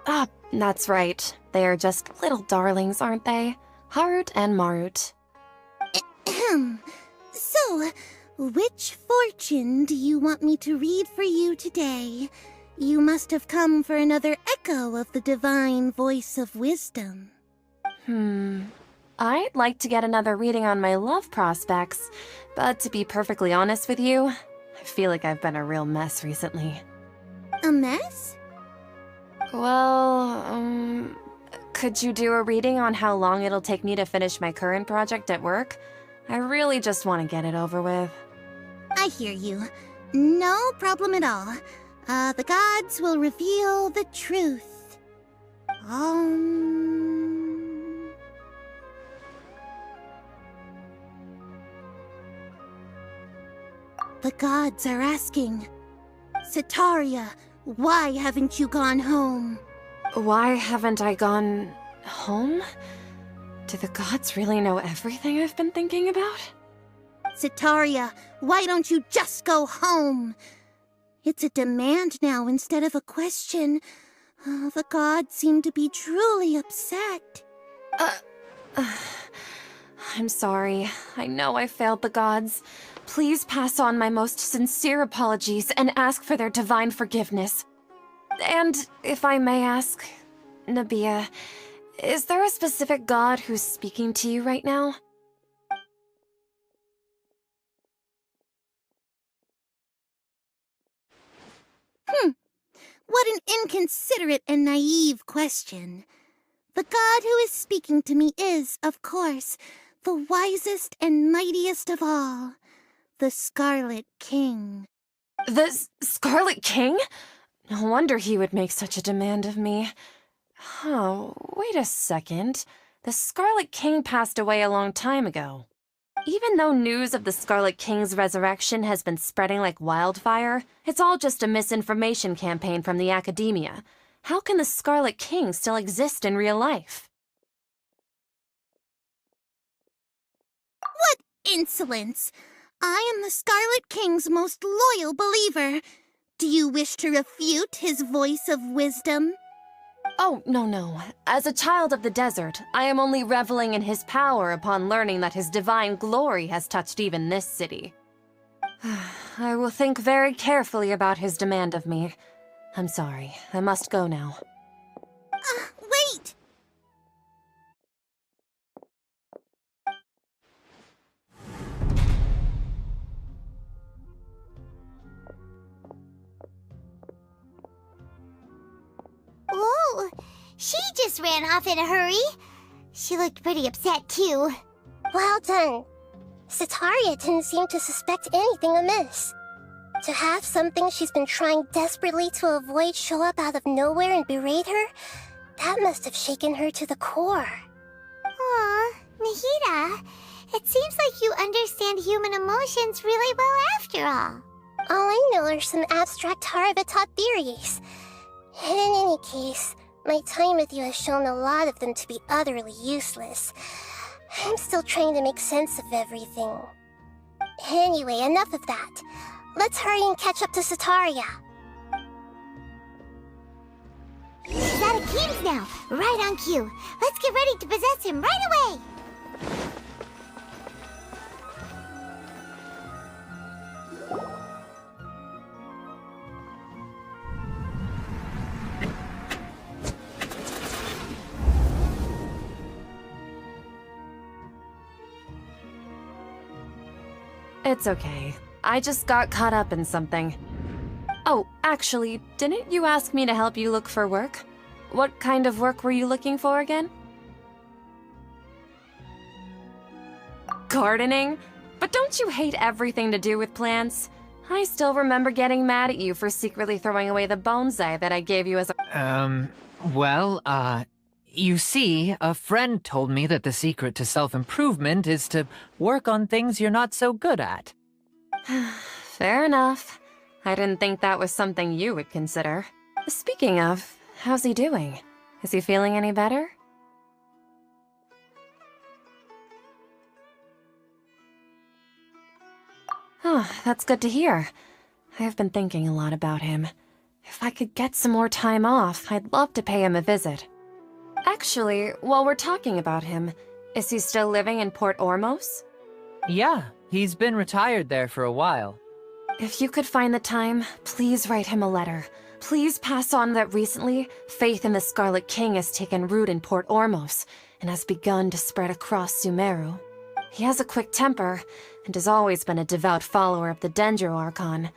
S14: Ah, that's right. They are just little darlings, aren't they? Harut and Marut.
S11: So, which fortune do you want me to read for you today? You must have come for another echo of the divine voice of wisdom.
S14: I'd like to get another reading on my love prospects, but to be perfectly honest with you, I feel like I've been a real mess recently.
S11: A mess?
S14: Well, could you do a reading on how long it'll take me to finish my current project at work? I really just want to get it over with.
S11: I hear you. No problem at all. The gods will reveal the truth. The gods are asking, Setaria, why haven't you gone home?
S14: Why haven't I gone home? Do the gods really know everything I've been thinking about?
S11: Setaria, why don't you just go home? It's a demand now instead of a question. The gods seem to be truly upset.
S14: I'm sorry. I know I failed the gods. Please pass on my most sincere apologies and ask for their divine forgiveness. And if I may ask, Nabia, is there a specific god who's speaking to you right now?
S11: What an inconsiderate and naive question. The god who is speaking to me is, of course, the wisest and mightiest of all, the Scarlet King.
S14: The Scarlet King? No wonder he would make such a demand of me. Oh, wait a second. The Scarlet King passed away a long time ago. Even though news of the Scarlet King's resurrection has been spreading like wildfire, it's all just a misinformation campaign from the academia. How can the Scarlet King still exist in real life?
S11: What insolence! I am the Scarlet King's most loyal believer. Do you wish to refute his voice of wisdom?
S14: Oh, no. As a child of the desert, I am only reveling in his power upon learning that his divine glory has touched even this city. I will think very carefully about his demand of me. I'm sorry. I must go now.
S11: Wait!
S3: Oh, she just ran off in a hurry. She looked pretty upset, too.
S10: Well done. Setaria didn't seem to suspect anything amiss. To have something she's been trying desperately to avoid show up out of nowhere and berate her, that must have shaken her to the core.
S3: Aw, Nahida, it seems like you understand human emotions really well after all.
S10: All I know are some abstract Harava-taught theories. And in any case, my time with you has shown a lot of them to be utterly useless. I'm still trying to make sense of everything. Anyway, enough of that. Let's hurry and catch up to Setaria.
S3: He's out of Keem's now, right on cue. Let's get ready to possess him right away!
S14: It's okay. I just got caught up in something. Oh, actually, didn't you ask me to help you look for work? What kind of work were you looking for again? Gardening? But don't you hate everything to do with plants? I still remember getting mad at you for secretly throwing away the bonsai that I gave you as a—
S12: You see, a friend told me that the secret to self-improvement is to work on things you're not so good at.
S14: Fair enough. I didn't think that was something you would consider. Speaking of, how's he doing? Is he feeling any better? Oh, that's good to hear. I have been thinking a lot about him. If I could get some more time off, I'd love to pay him a visit. Actually, while we're talking about him, is he still living in Port Ormos?
S12: Yeah, he's been retired there for a while.
S14: If you could find the time, please write him a letter. Please pass on that recently, faith in the Scarlet King has taken root in Port Ormos and has begun to spread across Sumeru. He has a quick temper and has always been a devout follower of the Dendro Archon.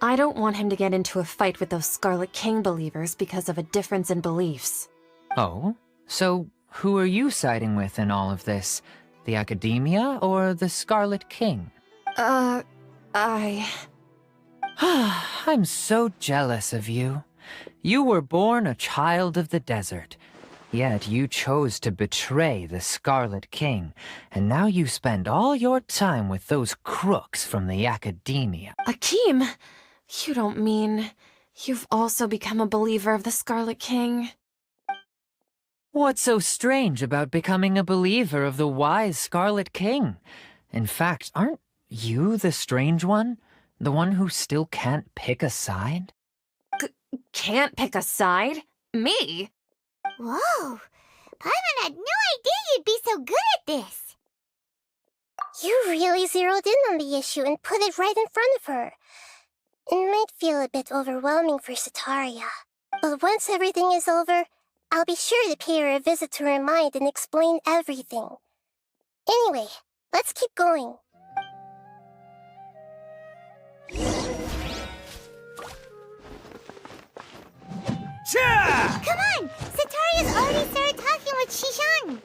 S14: I don't want him to get into a fight with those Scarlet King believers because of a difference in beliefs.
S12: Oh? So, who are you siding with in all of this? The Academia or the Scarlet King? I'm so jealous of you. You were born a child of the desert, yet you chose to betray the Scarlet King, and now you spend all your time with those crooks from the Academia.
S14: Akeem, you don't mean you've also become a believer of the Scarlet King?
S12: What's so strange about becoming a believer of the wise Scarlet King? In fact, aren't you the strange one? The one who still can't pick a side?
S14: Can't pick a side? Me?
S3: Whoa! Paimon had no idea you'd be so good at this!
S10: You really zeroed in on the issue and put it right in front of her. It might feel a bit overwhelming for Sataria, but once everything is over, I'll be sure to pay her a visit to her mind and explain everything. Anyway, let's keep going.
S3: Come on! Sataria's already started talking with Shishan!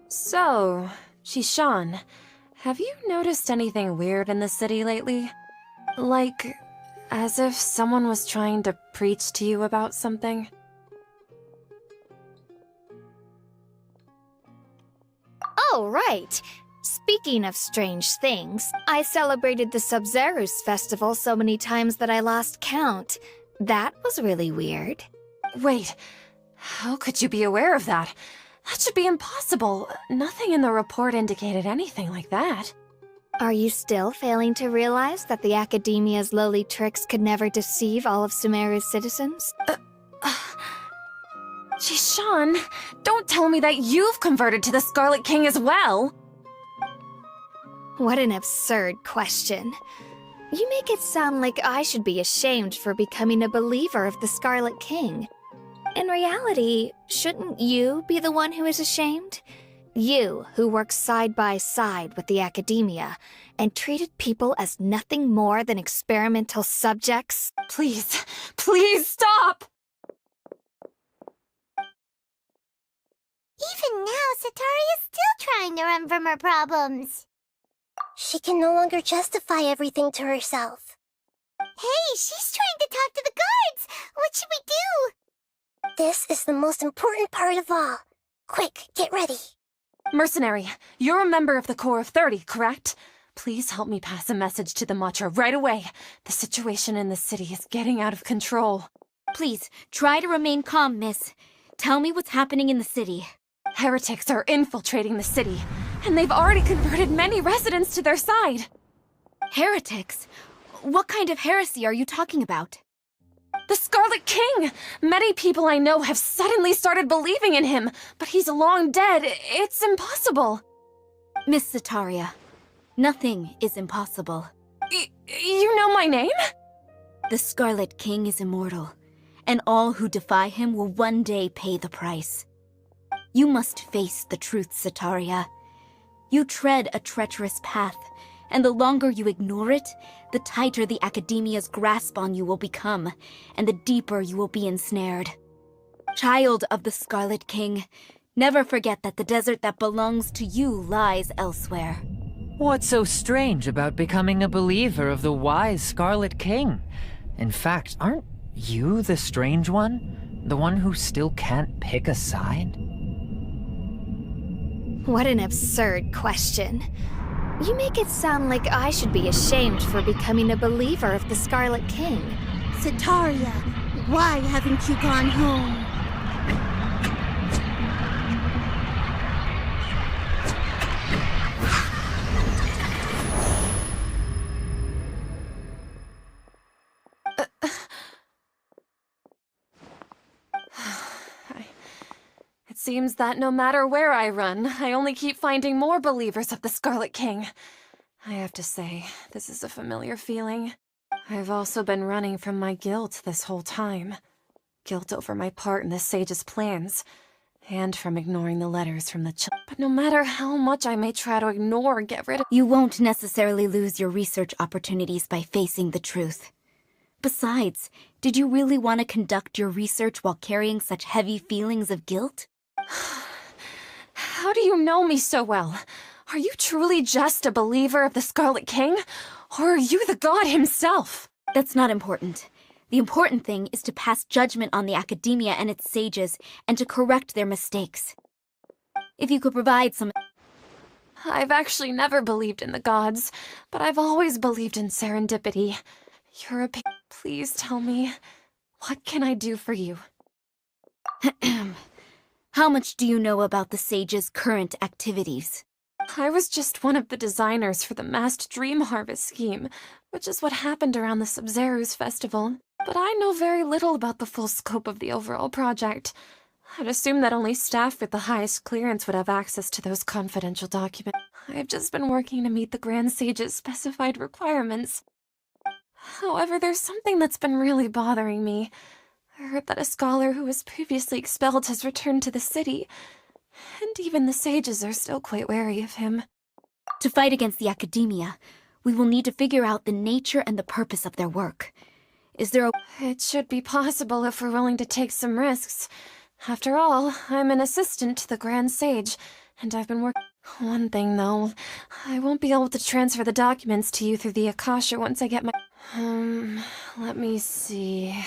S14: So, Shishan, have you noticed anything weird in the city lately? Like, as if someone was trying to preach to you about something?
S13: Oh, right. Speaking of strange things, I celebrated the Sub-Zerus festival so many times that I lost count. That was really weird.
S14: Wait, how could you be aware of that? That should be impossible. Nothing in the report indicated anything like that.
S13: Are you still failing to realize that the Academia's lowly tricks could never deceive all of Sumeru's citizens?
S14: Jishan, don't tell me that you've converted to the Scarlet King as well!
S13: What an absurd question. You make it sound like I should be ashamed for becoming a believer of the Scarlet King. In reality, shouldn't you be the one who is ashamed? You, who works side by side with the Academia and treated people as nothing more than experimental subjects?
S14: Please, please stop!
S3: Even now, Sataria's still trying to run from her problems.
S10: She can no longer justify everything to herself.
S3: Hey, she's trying to talk to the guards! What should we do?
S10: This is the most important part of all. Quick, get ready.
S14: Mercenary, you're a member of the Corps of 30, correct? Please help me pass a message to the Matcha right away. The situation in the city is getting out of control.
S6: Please, try to remain calm, miss. Tell me what's happening in the city.
S14: Heretics are infiltrating the city, and they've already converted many residents to their side.
S6: Heretics? What kind of heresy are you talking about?
S14: The Scarlet King! Many people I know have suddenly started believing in him, but he's long dead. It's impossible.
S6: Miss Sataria, nothing is impossible.
S14: You know my name?
S6: The Scarlet King is immortal, and all who defy him will one day pay the price.
S15: You must face the truth, Sataria. You tread a treacherous path, and the longer you ignore it, the tighter the Academia's grasp on you will become, and the deeper you will be ensnared. Child of the Scarlet King, never forget that the desert that belongs to you lies elsewhere.
S12: What's so strange about becoming a believer of the wise Scarlet King? In fact, aren't you the strange one? The one who still can't pick a side?
S13: What an absurd question. You make it sound like I should be ashamed for becoming a believer of the Scarlet King.
S11: Sataria, why haven't you gone home?
S14: It seems that no matter where I run, I only keep finding more believers of the Scarlet King. I have to say, this is a familiar feeling. I've also been running from my guilt this whole time. Guilt over my part in the Sage's plans, and from ignoring the letters from the children. But no matter how much I may try to ignore or get rid of—
S15: You won't necessarily lose your research opportunities by facing the truth. Besides, did you really want to conduct your research while carrying such heavy feelings of guilt?
S14: How do you know me so well? Are you truly just a believer of the Scarlet King? Or are you the god himself?
S15: That's not important. The important thing is to pass judgment on the Academia and its sages, and to correct their mistakes. If you could provide some—
S14: I've actually never believed in the gods, but I've always believed in serendipity. Please tell me, what can I do for you?
S15: How much do you know about the sage's current activities?
S14: I was just one of the designers for the masked dream harvest scheme, which is what happened around the Sub-Zero's festival. But I know very little about the full scope of the overall project. I'd assume that only staff with the highest clearance would have access to those confidential documents. I've just been working to meet the Grand Sage's specified requirements. However, there's something that's been really bothering me. I heard that a scholar who was previously expelled has returned to the city, and even the sages are still quite wary of him.
S15: To fight against the Academia, we will need to figure out the nature and the purpose of their work. Is there a—
S14: It should be possible if we're willing to take some risks. After all, I'm an assistant to the Grand Sage, and I've been working— One thing, though, I won't be able to transfer the documents to you through the Akasha once I get my— let me see—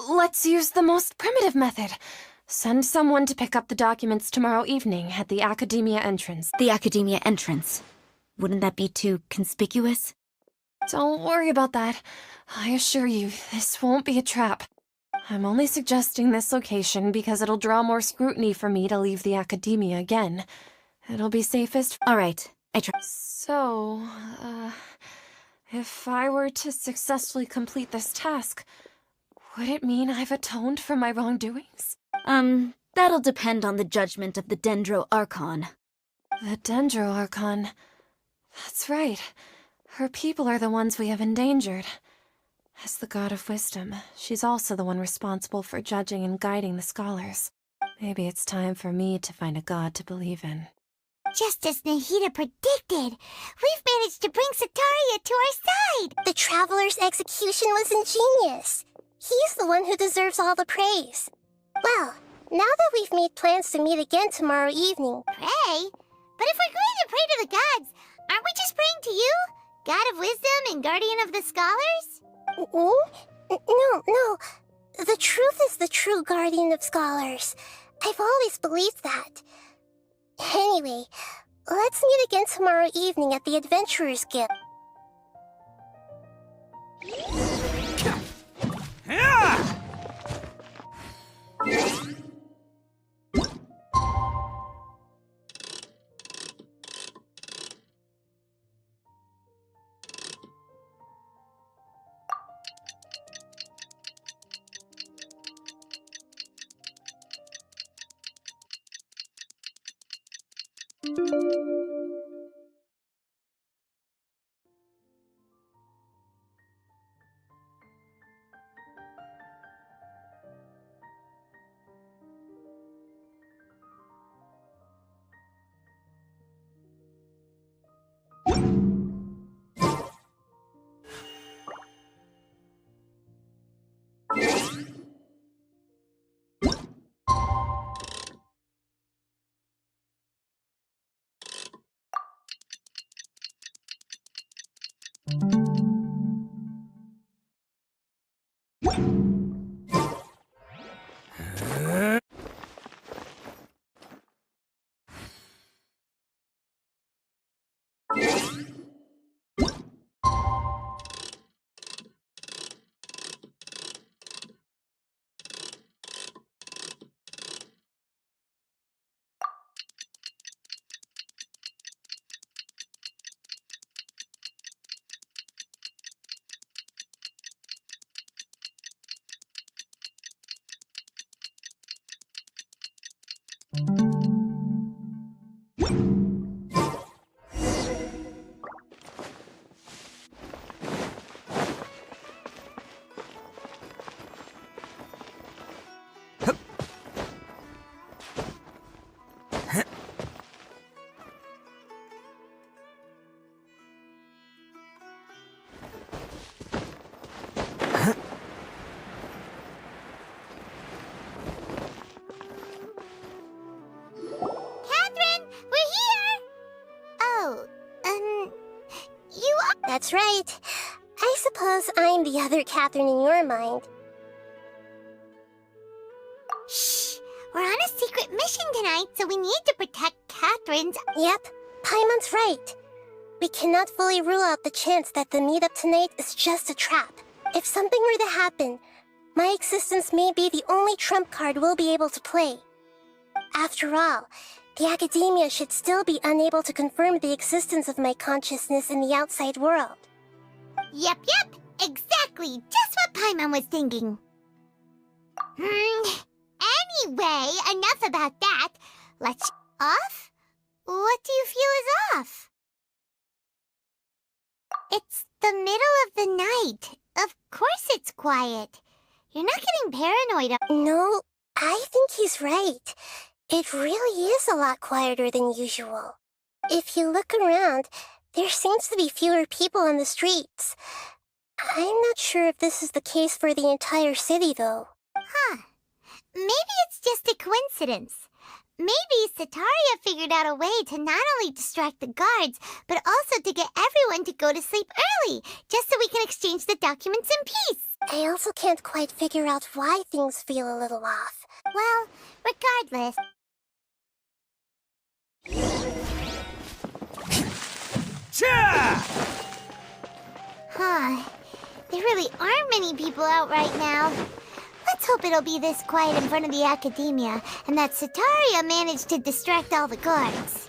S14: let's use the most primitive method. Send someone to pick up the documents tomorrow evening at the Academia entrance.
S15: The Academia entrance? Wouldn't that be too conspicuous?
S14: Don't worry about that. I assure you, this won't be a trap. I'm only suggesting this location because it'll draw more scrutiny for me to leave the Academia again. It'll be safest—
S15: All right, I try.
S14: So, if I were to successfully complete this task, would it mean I've atoned for my wrongdoings?
S15: That'll depend on the judgment of the Dendro Archon.
S14: The Dendro Archon. That's right. Her people are the ones we have endangered. As the god of wisdom, she's also the one responsible for judging and guiding the scholars. Maybe it's time for me to find a god to believe in.
S3: Just as Nahida predicted, we've managed to bring Sataria to our side!
S10: The Traveler's execution was ingenious. He's the one who deserves all the praise. Well, now that we've made plans to meet again tomorrow evening—
S3: Pray? But if we're going to pray to the gods, aren't we just praying to you? God of wisdom and guardian of the scholars?
S10: No. The truth is the true guardian of scholars. I've always believed that. Anyway, let's meet again tomorrow evening at the Adventurer's Guild.
S3: Catherine, we're here! Oh, you are...
S10: That's right. I suppose I'm the other Catherine in your mind.
S3: Shh! We're on a secret mission tonight, so we need to protect Catherine's...
S10: Yep, Paimon's right. We cannot fully rule out the chance that the meetup tonight is just a trap. If something were to happen, my existence may be the only trump card we'll be able to play. After all, the academia should still be unable to confirm the existence of my consciousness in the outside world.
S3: Yep, exactly, just what Paimon was thinking. Anyway, enough about that. Let's... Off? What do you feel is off? It's the middle of the night. Of course it's quiet. You're not getting paranoid.
S10: No, I think he's right. It really is a lot quieter than usual. If you look around, there seems to be fewer people on the streets. I'm not sure if this is the case for the entire city, though.
S3: Huh. Maybe it's just a coincidence. Maybe Sataria figured out a way to not only distract the guards, but also to get everyone to go to sleep early, just so we can exchange the documents in peace.
S10: I also can't quite figure out why things feel a little off.
S3: Well, regardless... Huh. There really aren't many people out right now. Let's hope it'll be this quiet in front of the academia, and that Sataria managed to distract all the guards.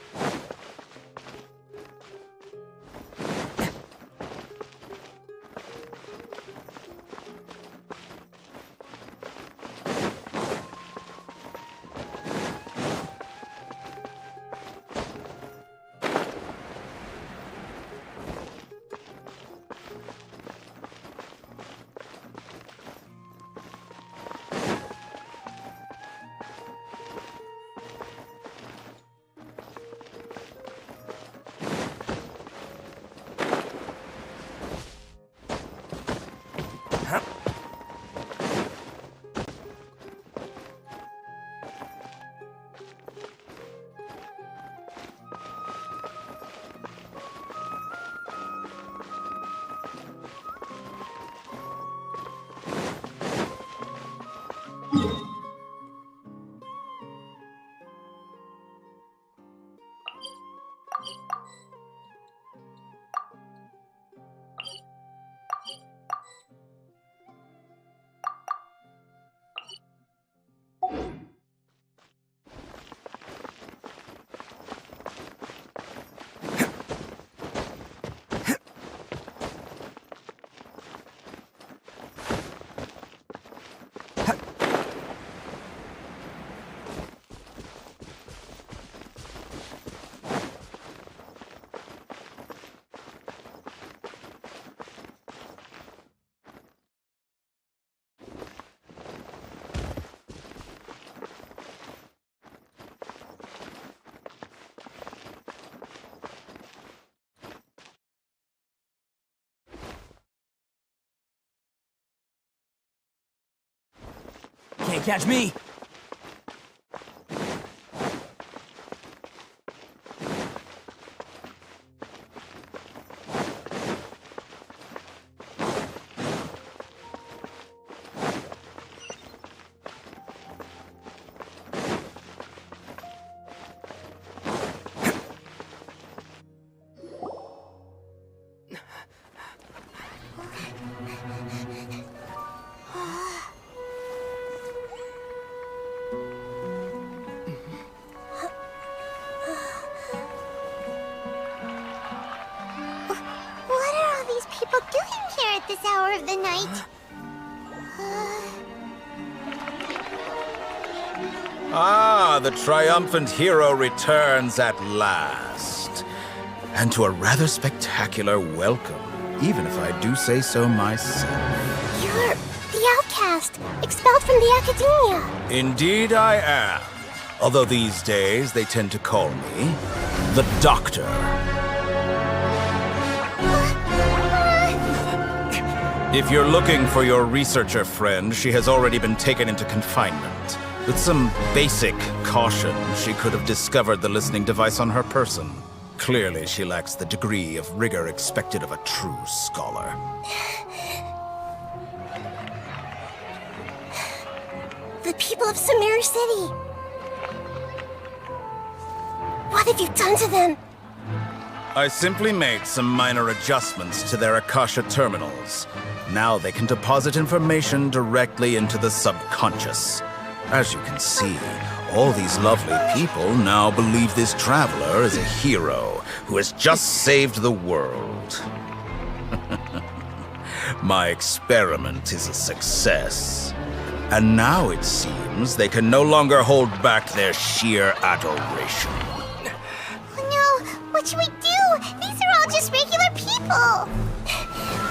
S7: Can't catch me!
S3: this hour of the night.
S16: Ah, the triumphant hero returns at last. And to a rather spectacular welcome, even if I do say so myself.
S10: You're the outcast, expelled from the academia.
S16: Indeed I am. Although these days they tend to call me the Doctor. If you're looking for your researcher friend, she has already been taken into confinement. With some basic caution, she could have discovered the listening device on her person. Clearly, she lacks the degree of rigor expected of a true scholar.
S10: The people of Sumeru City. What have you done to them?
S16: I simply made some minor adjustments to their Akasha terminals. Now they can deposit information directly into the subconscious. As you can see, all these lovely people now believe this traveler is a hero who has just saved the world. My experiment is a success. And now it seems they can no longer hold back their sheer adoration.
S3: Oh no, what should we do? These are all just regular people.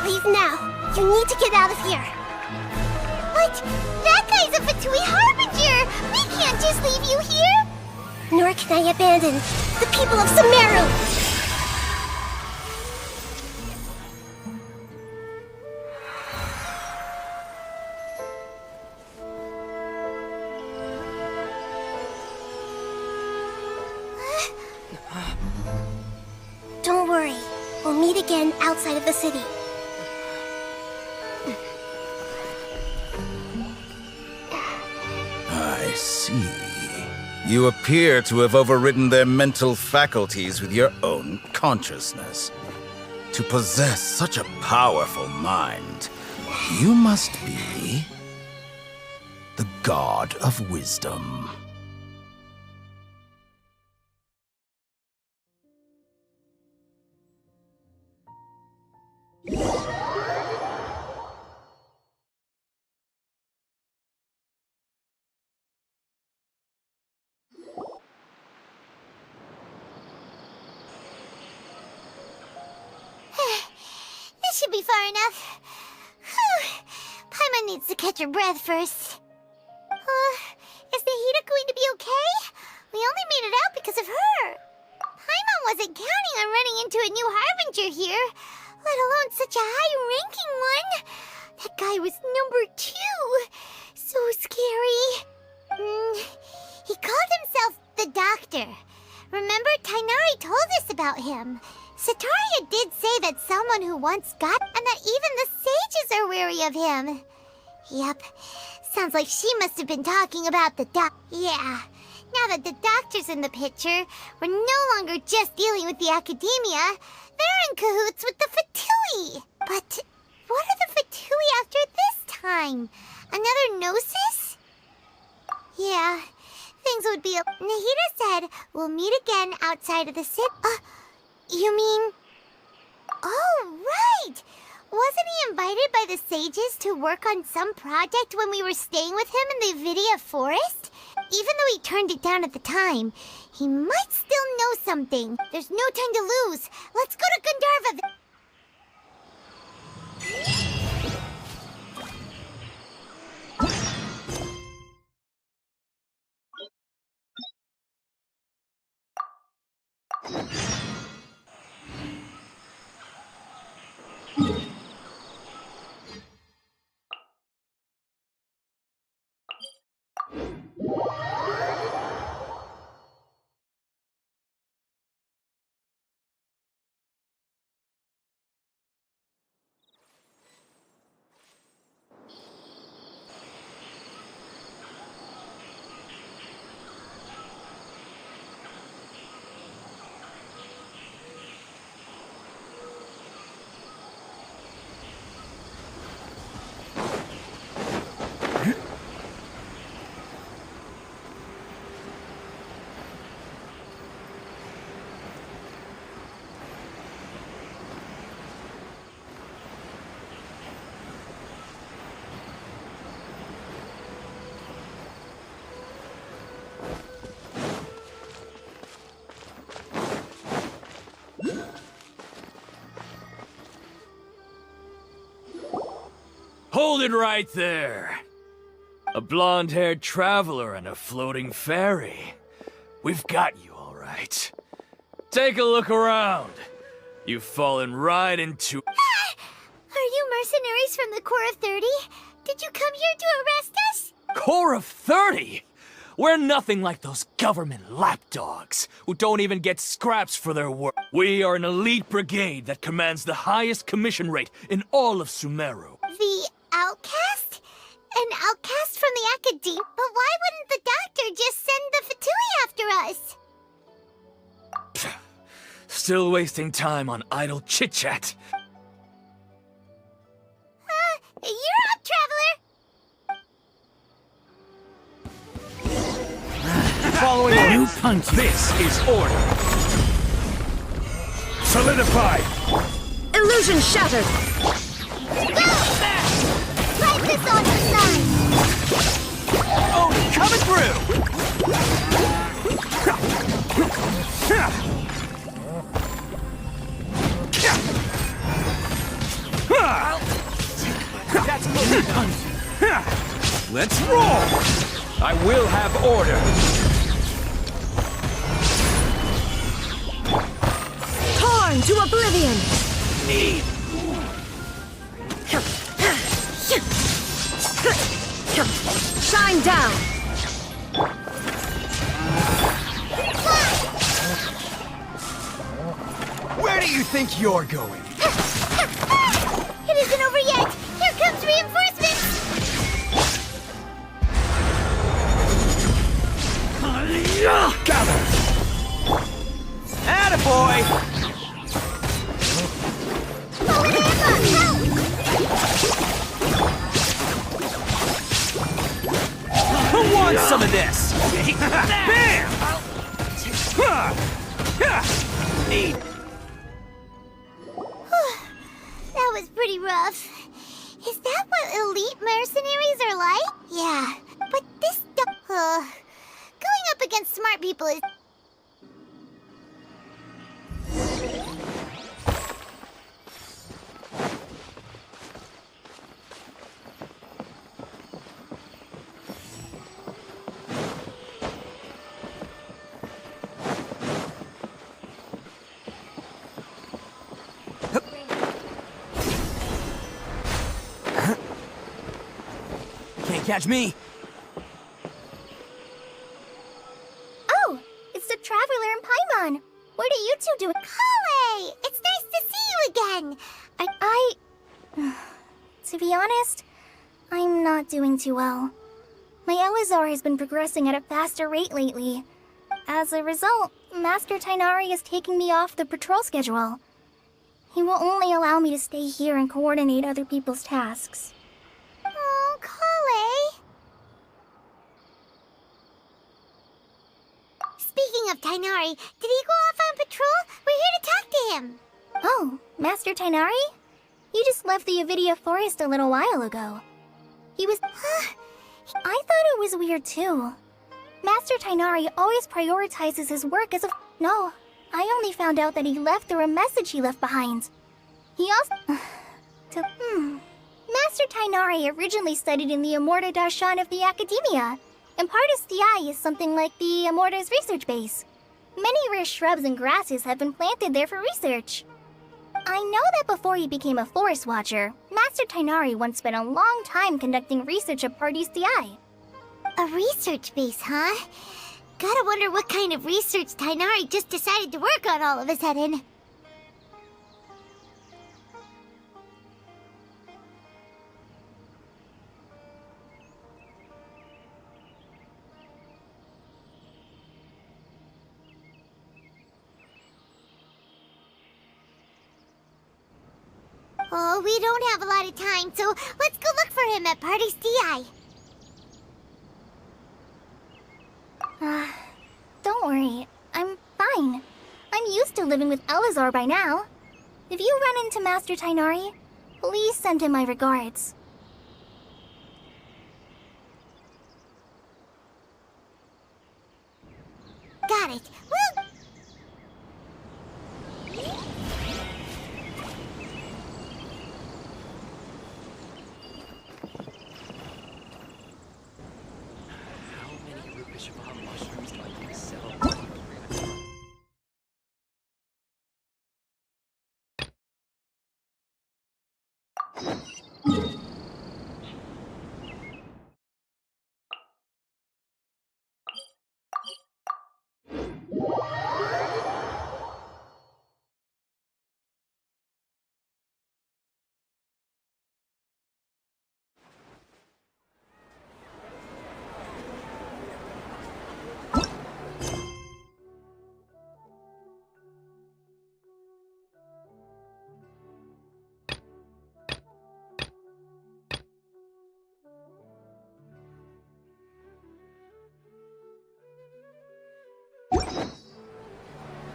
S10: Leave now. You need to get out of here.
S3: But that guy's a Fatui Harbinger. We can't just leave you here.
S10: Nor can I abandon the people of Sumeru. Don't worry. We'll meet again outside of the city.
S16: I see. You appear to have overridden their mental faculties with your own consciousness. To possess such a powerful mind, you must be the God of Wisdom.
S3: This should be far enough. Whew. Paimon needs to catch her breath first. Is Nahida going to be okay? We only made it out because of her. Paimon wasn't counting on running into a new Harbinger here, let alone such a high-ranking one. That guy was number 2. So scary. He called himself the Doctor. Remember, Tainari told us about him. Sataria did say that someone who once got, and that even the sages are wary of him. Yep, sounds like she must have been talking about the Yeah, now that the Doctor's in the picture, we're no longer just dealing with the academia. They're in cahoots with the Fatui. But what are the Fatui after this time? Another Gnosis? Yeah, things would be... Nahida said we'll meet again outside of the city. You mean... Oh, right! Wasn't he invited by the sages to work on some project when we were staying with him in the Vidia forest? Even though he turned it down at the time, he might still know something. There's no time to lose. Let's go to Gandharva.
S2: Hold it right there. A blonde-haired traveler and a floating fairy. We've got you, all right. Take a look around. You've fallen right into...
S3: Are you mercenaries from the Corps of 30? Did you come here to arrest us?
S2: Corps of 30? We're nothing like those government lapdogs who don't even get scraps for their work. We are an elite brigade that commands the highest commission rate in all of Sumeru.
S3: The outcast? An outcast from the academy? But why wouldn't the doctor just send the Fatui after us?
S2: Still wasting time on idle chit-chat.
S3: You're up, traveler!
S2: Following
S4: New
S2: orders.
S4: punch.
S2: This is order. Solidify.
S17: Illusion shattered.
S3: Go! Light this on your side!
S7: Oh, coming through!
S2: That's Let's roll! I will have order.
S17: Torn to oblivion. Shine down.
S2: Where do you think you're going?
S3: It isn't over yet! Here comes reinforcements!
S2: Gather!
S7: Attaboy! Who wants some of this? Bam!
S3: That was pretty rough. Is that what elite mercenaries are like? Yeah, but this going up against smart people is...
S7: Can't catch me.
S3: Oh, it's the Traveler and Paimon. What are you two doing? Kale! It's nice to see you again!
S10: To be honest, I'm not doing too well. My Elazar has been progressing at a faster rate lately. As a result, Master Tighnari is taking me off the patrol schedule. He will only allow me to stay here and coordinate other people's tasks.
S3: Oh, Kale! Speaking of Tighnari, did he go off on patrol? We're here to talk to him!
S10: Oh, Master Tighnari? You just left the Avidia Forest a little while ago. He was... I thought it was weird too. Master Tighnari always prioritizes his work as a... No, I only found out that he left through a message he left behind. He also... Master Tighnari originally studied in the Amorta Darshan of the Academia, and Pardis Di is something like the Amorta's research base. Many rare shrubs and grasses have been planted there for research. I know that before he became a forest watcher, Master Tighnari once spent a long time conducting research at Pardis Di.
S3: A research base, huh? Gotta wonder what kind of research Tighnari just decided to work on all of a sudden. Oh, we don't have a lot of time, so let's go look for him at Pardis Di.
S10: Don't worry, I'm fine. I'm used to living with Elazar by now. If you run into Master Tighnari, please send him my regards.
S3: Got it.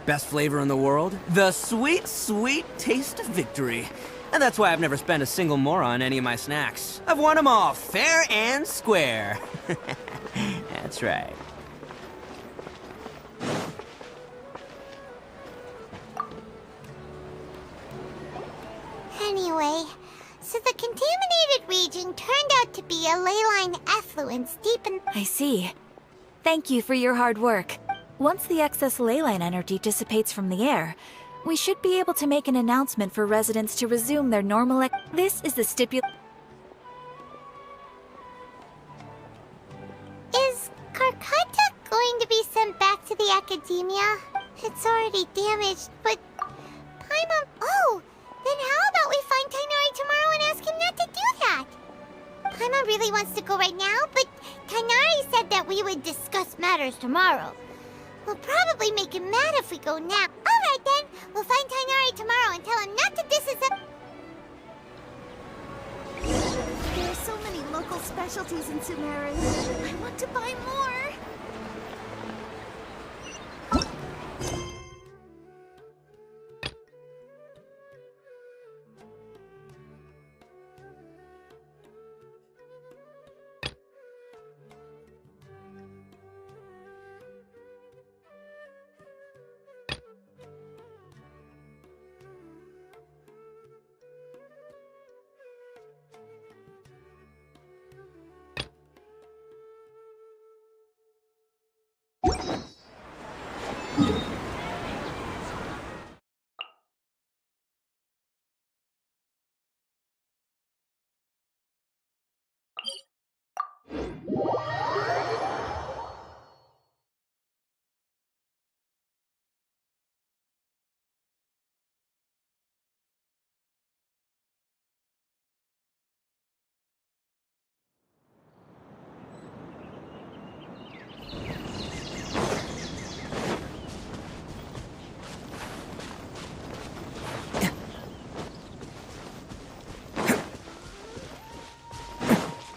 S7: Best flavor in the world? The sweet, sweet taste of victory. And that's why I've never spent a single more on any of my snacks. I've won them all fair and square. That's right.
S3: Anyway, so the contaminated region turned out to be a ley line effluence deep in...
S8: I see. Thank you for your hard work. Once the excess ley line energy dissipates from the air, we should be able to make an announcement for residents to resume their normal This is the
S3: Is Karkata going to be sent back to the academia? It's already damaged, but... Paimon... Oh! Then how about we find Tainari tomorrow and ask him not to do that? Paimon really wants to go right now, but Tainari said that we would discuss matters tomorrow. We'll probably make him mad if we go now. Alright then, we'll find Tainari tomorrow and tell him not to disassemble.
S11: There are so many local specialties in Sumeru. I want to buy more.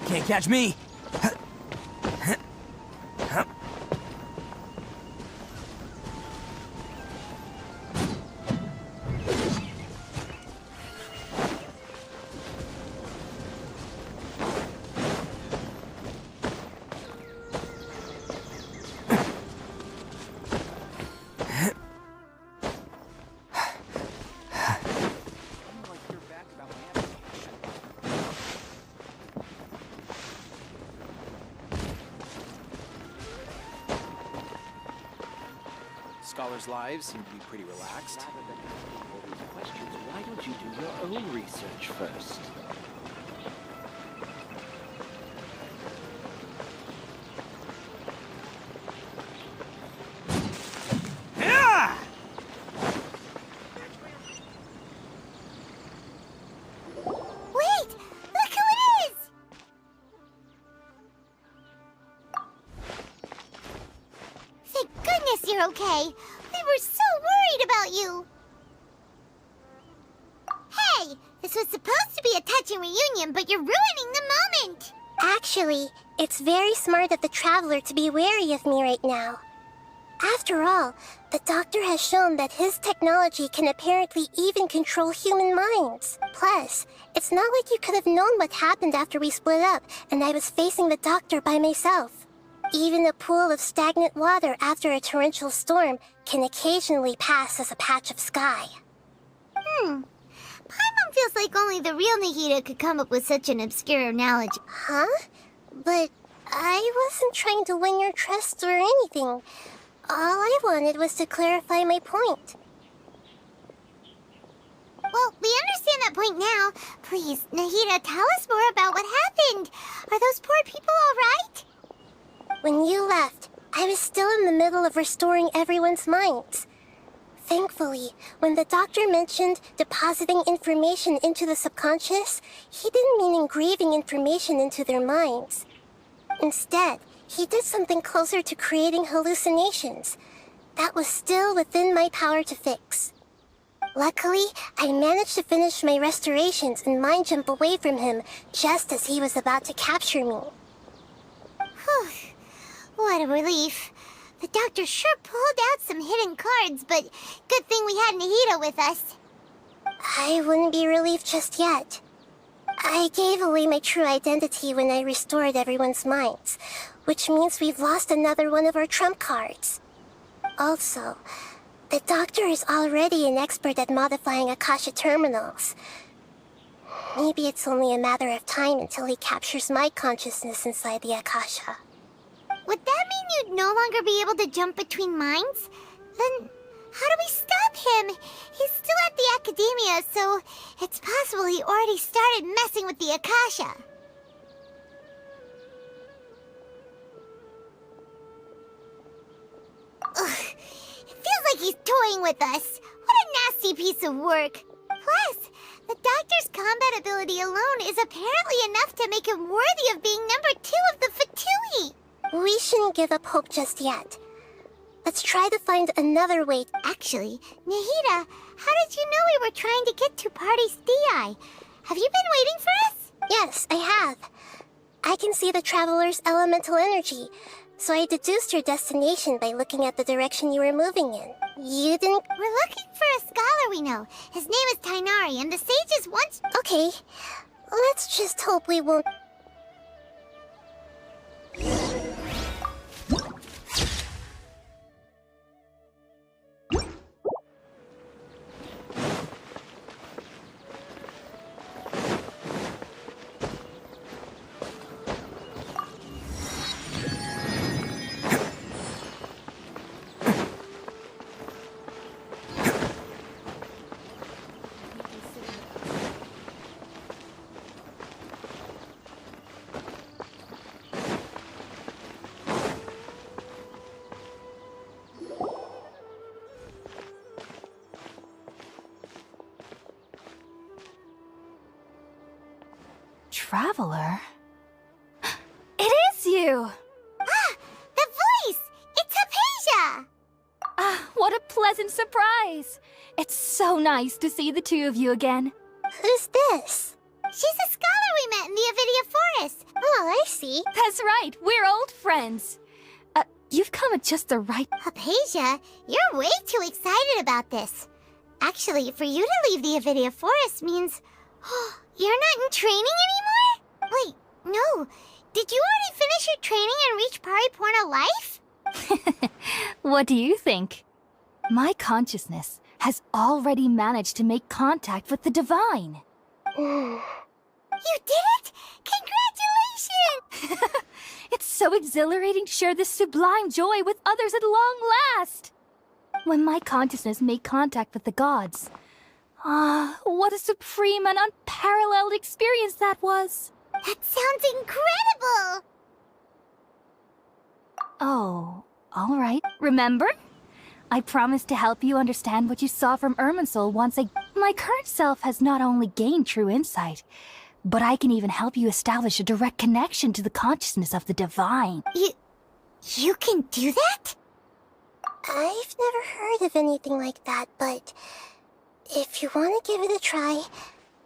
S7: Can't catch me.
S5: Scholars' lives seem to be pretty relaxed. Rather than asking all these questions, why don't you do your own research first?
S3: Wait! Look who it is! Thank goodness you're okay. We were so worried about you. Hey! This was supposed to be a touching reunion, but you're ruining the moment!
S10: Actually, it's very smart of the traveler to be wary of me right now. After all, the doctor has shown that his technology can apparently even control human minds. Plus, it's not like you could have known what happened after we split up and I was facing the doctor by myself. Even a pool of stagnant water after a torrential storm can occasionally pass as a patch of sky.
S3: Paimon feels like only the real Nahida could come up with such an obscure analogy.
S10: Huh? But I wasn't trying to win your trust or anything. All I wanted was to clarify my point.
S3: Well, we understand that point now. Please, Nahida, tell us more about what happened. Are those poor people all right?
S10: When you left, I was still in the middle of restoring everyone's minds. Thankfully, when the doctor mentioned depositing information into the subconscious, he didn't mean engraving information into their minds. Instead, he did something closer to creating hallucinations. That was still within my power to fix. Luckily, I managed to finish my restorations and mind jump away from him just as he was about to capture me.
S3: What a relief. The doctor sure pulled out some hidden cards, but good thing we had Nahida with us.
S10: I wouldn't be relieved just yet. I gave away my true identity when I restored everyone's minds, which means we've lost another one of our trump cards. Also, the doctor is already an expert at modifying Akasha terminals. Maybe it's only a matter of time until he captures my consciousness inside the Akasha.
S3: Would that mean you'd no longer be able to jump between minds? Then how do we stop him? He's still at the Academia, so it's possible he already started messing with the Akasha. Ugh, it feels like he's toying with us. What a nasty piece of work. Plus, the doctor's combat ability alone is apparently enough to make him worthy of being number 2 of the Fatui.
S10: We shouldn't give up hope just yet. Let's try to find another way.
S3: Actually, Nahida, how did you know we were trying to get to Party's DI? Have you been waiting for us?
S10: Yes, I have. I can see the traveler's elemental energy, so I deduced your destination by looking at the direction you were moving in. You didn't...
S3: We're looking for a scholar we know. His name is Tainari, and the sages once...
S10: Okay, let's just hope we won't...
S6: Traveler? It is you!
S3: Ah! The voice! It's Hypatia!
S6: Ah, what a pleasant surprise! It's so nice to see the two of you again.
S10: Who's this?
S3: She's a scholar we met in the Avidia Forest.
S10: Oh, I see.
S6: That's right, we're old friends. You've come at just the right...
S3: Hypatia, you're way too excited about this. Actually, for you to leave the Avidia Forest means... you're not in training anymore? Wait, no. Did you already finish your training and reach Pariporna life?
S6: What do you think? My consciousness has already managed to make contact with the divine.
S3: You did it? Congratulations!
S6: It's so exhilarating to share this sublime joy with others at long last. When my consciousness made contact with the gods... what a supreme and unparalleled experience that was!
S3: That sounds incredible!
S6: Oh, all right. Remember? I promised to help you understand what you saw from Irminsul once My current self has not only gained true insight, but I can even help you establish a direct connection to the consciousness of the divine.
S3: You can do that?
S10: I've never heard of anything like that, but... if you want to give it a try,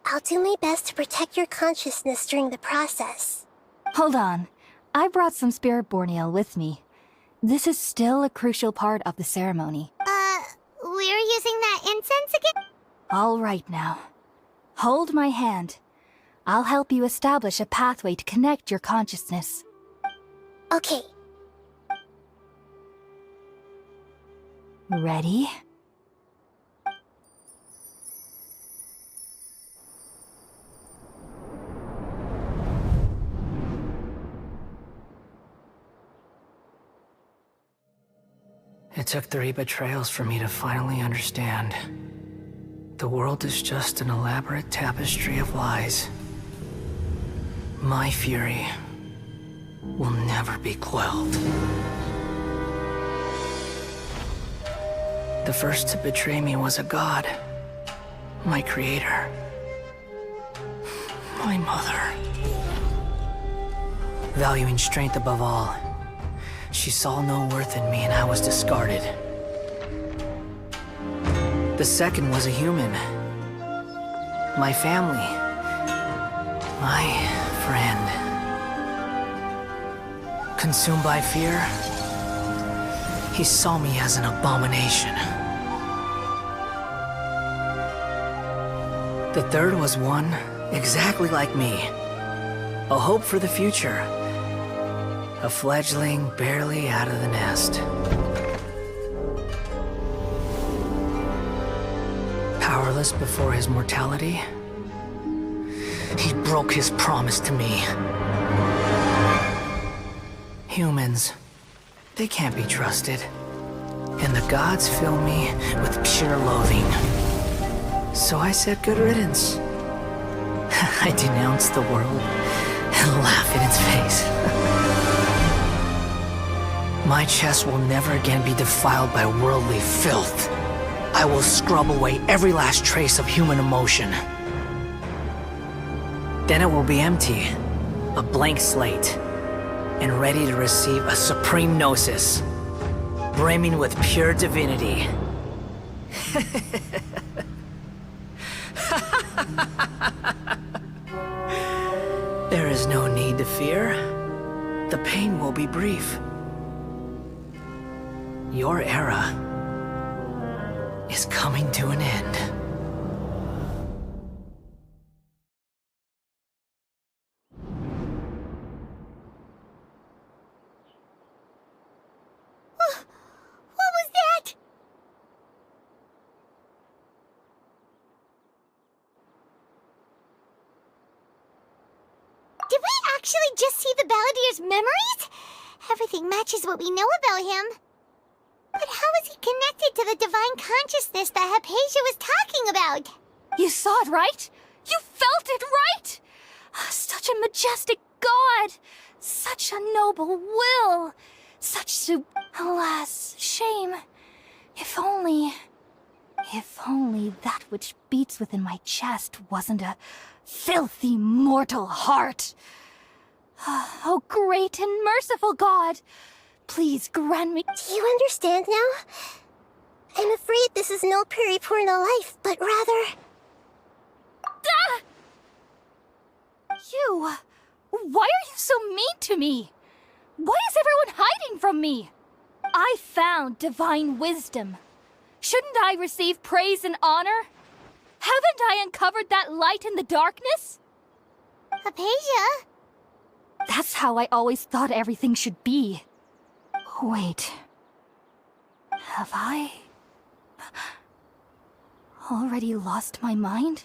S10: I'll do my best to protect your consciousness during the process.
S6: Hold on. I brought some spirit borneal with me. This is still a crucial part of the ceremony.
S3: We're using that incense again?
S6: All right now. Hold my hand. I'll help you establish a pathway to connect your consciousness.
S10: Okay.
S6: Ready?
S12: It took 3 betrayals for me to finally understand. The world is just an elaborate tapestry of lies. My fury will never be quelled. The first to betray me was a god. My creator. My mother. Valuing strength above all, she saw no worth in me and I was discarded. The second was a human. My family. My friend. Consumed by fear,
S4: He saw me as an abomination. The third was one exactly like me. A hope for the future. A fledgling barely out of the nest. Powerless before his mortality, he broke his promise to me. Humans, they can't be trusted. And the gods fill me with pure loathing. So I said good riddance. I denounced the world and laughed in its face. My chest will never again be defiled by worldly filth. I will scrub away every last trace of human emotion. Then it will be empty, a blank slate, and ready to receive a supreme gnosis, brimming with pure divinity. There is no need to fear. The pain will be brief. Your era is coming to an end.
S3: What was that? Did we actually just see the Balladier's memories? Everything matches what we know about him. But how is he connected to the divine consciousness that Hypatia was talking about?
S6: You saw it, right? You felt it, right? Such a majestic god! Such a noble will! Alas, shame. If only that which beats within my chest wasn't a filthy mortal heart. Oh, great and merciful God! Please grant me—
S10: Do you understand now? I'm afraid this is no periporno life, but rather...
S6: Ah! You! Why are you so mean to me? Why is everyone hiding from me? I found divine wisdom. Shouldn't I receive praise and honor? Haven't I uncovered that light in the darkness?
S3: Hypatia?
S6: That's how I always thought everything should be. Wait. Have I already lost my mind?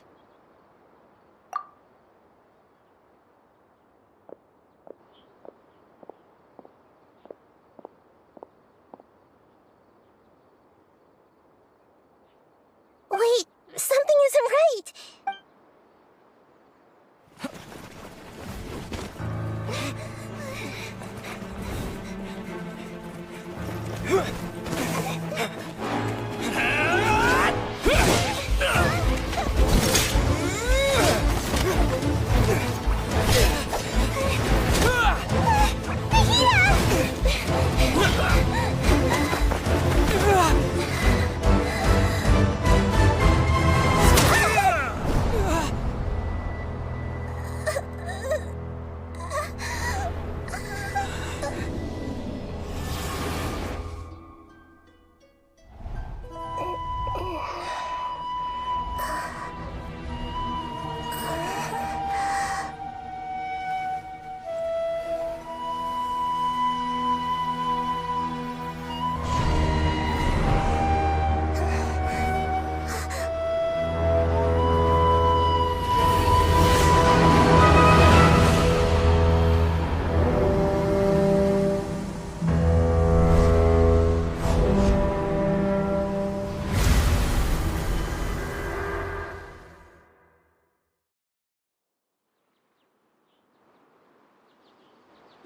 S10: Wait, something isn't right.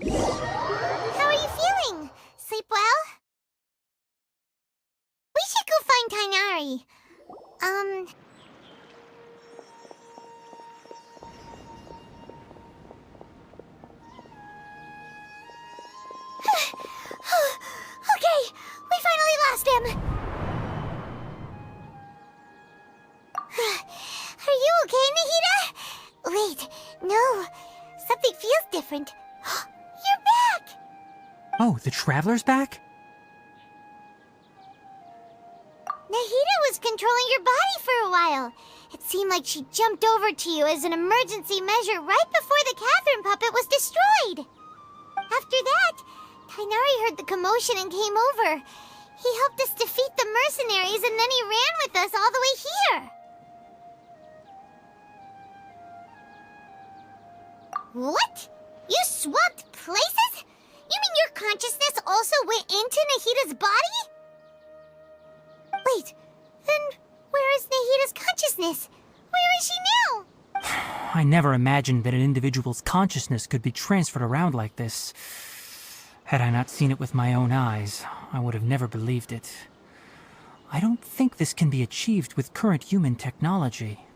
S3: How are you feeling? Sleep well? We should go find Tainari. Okay, we finally lost him. Are you okay, Nahida? Wait, no. Something feels different. You're back!
S18: Oh, the Traveler's back?
S3: controlling your body for a while. It seemed like she jumped over to you as an emergency measure right before the Catherine puppet was destroyed. After that, Tighnari heard the commotion and came over. He helped us defeat the mercenaries and then he ran with us all the way here. What? You swapped places? You mean your consciousness also went into Nahida's body? Wait, then where is Nahida's consciousness? Where is she now?
S18: I never imagined that an individual's consciousness could be transferred around like this. Had I not seen it with my own eyes, I would have never believed it. I don't think this can be achieved with current human technology.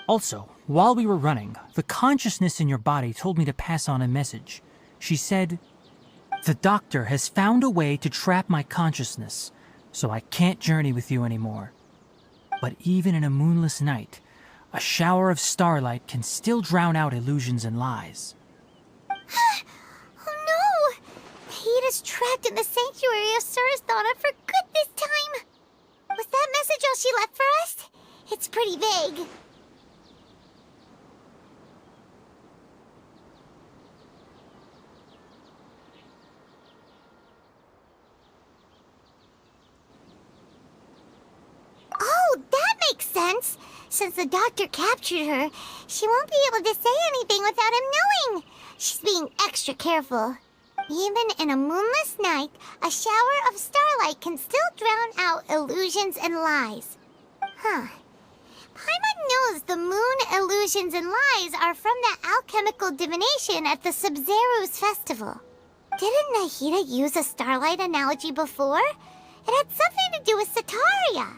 S18: Also, while we were running, the consciousness in your body told me to pass on a message. She said, "The doctor has found a way to trap my consciousness, so I can't journey with you anymore. But even in a moonless night, a shower of starlight can still drown out illusions and lies."
S3: Oh no! Nahida's trapped in the sanctuary of Surasthana for good this time. Was that message all she left for us? It's pretty vague. Oh, that makes sense. Since the doctor captured her, she won't be able to say anything without him knowing. She's being extra careful. Even in a moonless night, a shower of starlight can still drown out illusions and lies. Huh. Paimon knows the moon illusions and lies are from the alchemical divination at the Sub-Zero's festival. Didn't Nahida use a starlight analogy before? It had something to do with Sataria.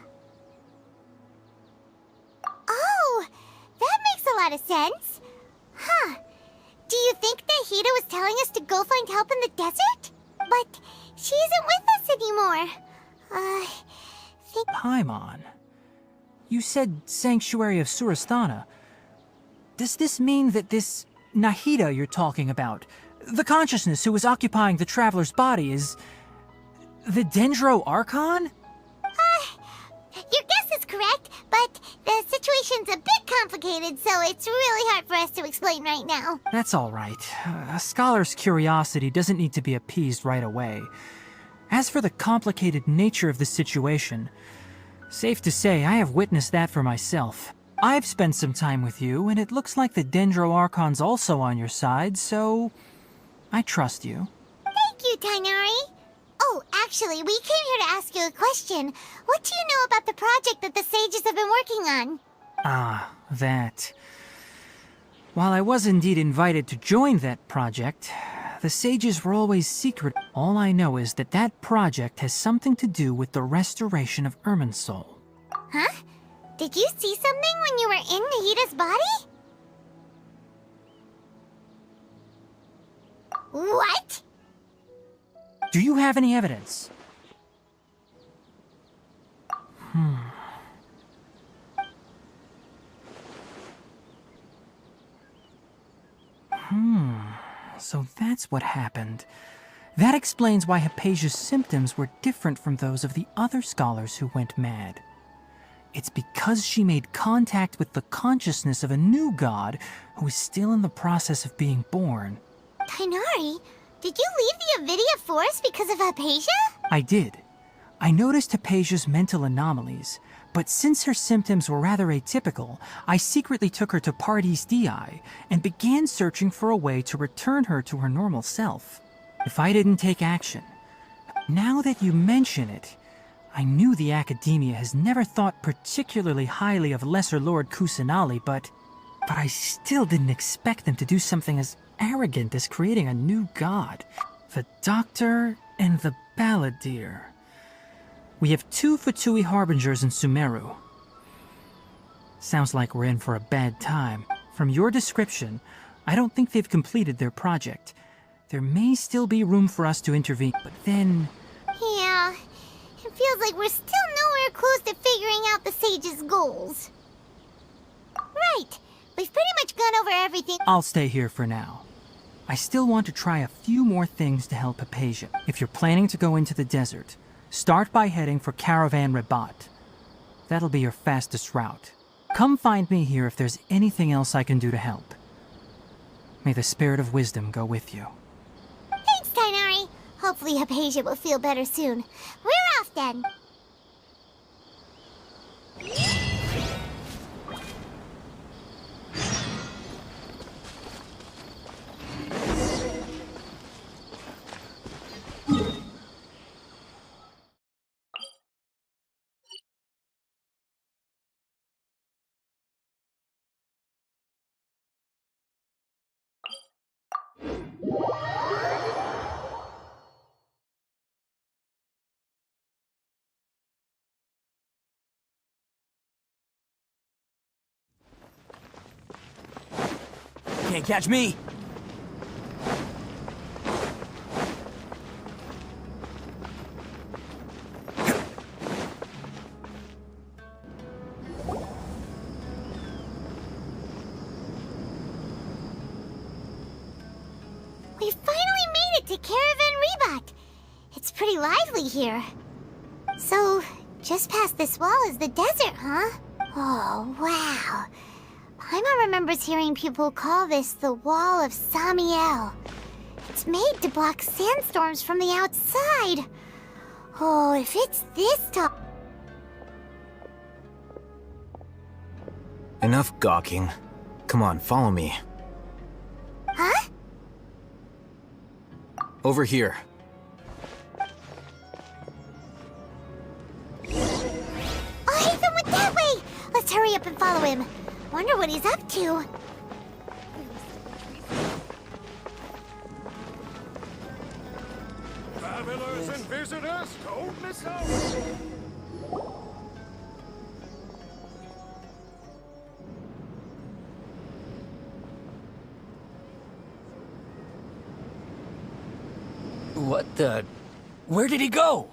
S3: Oh, that makes a lot of sense. Huh. Do you think Nahida was telling us to go find help in the desert? But she isn't with us anymore.
S18: Paimon, you said Sanctuary of Surasthana. Does this mean that this Nahida you're talking about, the consciousness who was occupying the traveler's body, is the Dendro Archon?
S3: Your guess is correct, but the situation's a bit complicated, so it's really hard for us to explain right now.
S18: That's all right. A scholar's curiosity doesn't need to be appeased right away. As for the complicated nature of the situation, safe to say I have witnessed that for myself. I've spent some time with you, and it looks like the Dendro Archon's also on your side, so I trust you.
S3: Thank you, Tighnari. Oh, actually, we came here to ask you a question. What do you know about the project that the sages have been working on?
S18: Ah, that. While I was indeed invited to join that project, the sages were always secret. All I know is that that project has something to do with the restoration of Irminsul.
S3: Huh? Did you see something when you were in Nahida's body? What?
S18: Do you have any evidence? So that's what happened. That explains why Hypatia's symptoms were different from those of the other scholars who went mad. It's because she made contact with the consciousness of a new god who is still in the process of being born.
S3: Tighnari, did you leave the Avidia Forest because of Hypatia?
S18: I did. I noticed Hypatia's mental anomalies, but since her symptoms were rather atypical, I secretly took her to Pardis Dii and began searching for a way to return her to her normal self. If I didn't take action, now that you mention it, I knew the Academia has never thought particularly highly of Lesser Lord Kusanali, but I still didn't expect them to do something as arrogant as creating a new god. The Doctor and the Balladeer. We have 2 Fatui Harbingers in Sumeru. Sounds like we're in for a bad time. From your description, I don't think they've completed their project. There may still be room for us to intervene, but then...
S3: Yeah, it feels like we're still nowhere close to figuring out the sage's goals. Right, we've pretty much gone over everything.
S18: I'll stay here for now. I still want to try a few more things to help Hypatia. If you're planning to go into the desert, start by heading for Caravan Rabat. That'll be your fastest route. Come find me here if there's anything else I can do to help. May the spirit of wisdom go with you.
S3: Thanks, Tighnari. Hopefully Hypatia will feel better soon. We're off then.
S7: Can't catch me!
S3: We finally made it to Caravan Reebok. It's pretty lively here. So, just past this wall is the desert, huh? Oh, wow. Paimon remembers hearing people call this the Wall of Samiel. It's made to block sandstorms from the outside. Oh, if it's this tall...
S19: Enough gawking. Come on, follow me.
S3: Huh?
S19: Over here.
S3: Oh, Haytham went that way! Let's hurry up and follow him. Wonder what he's up to.
S20: Travelers and visitors, don't miss out!
S21: What the... Where did he go?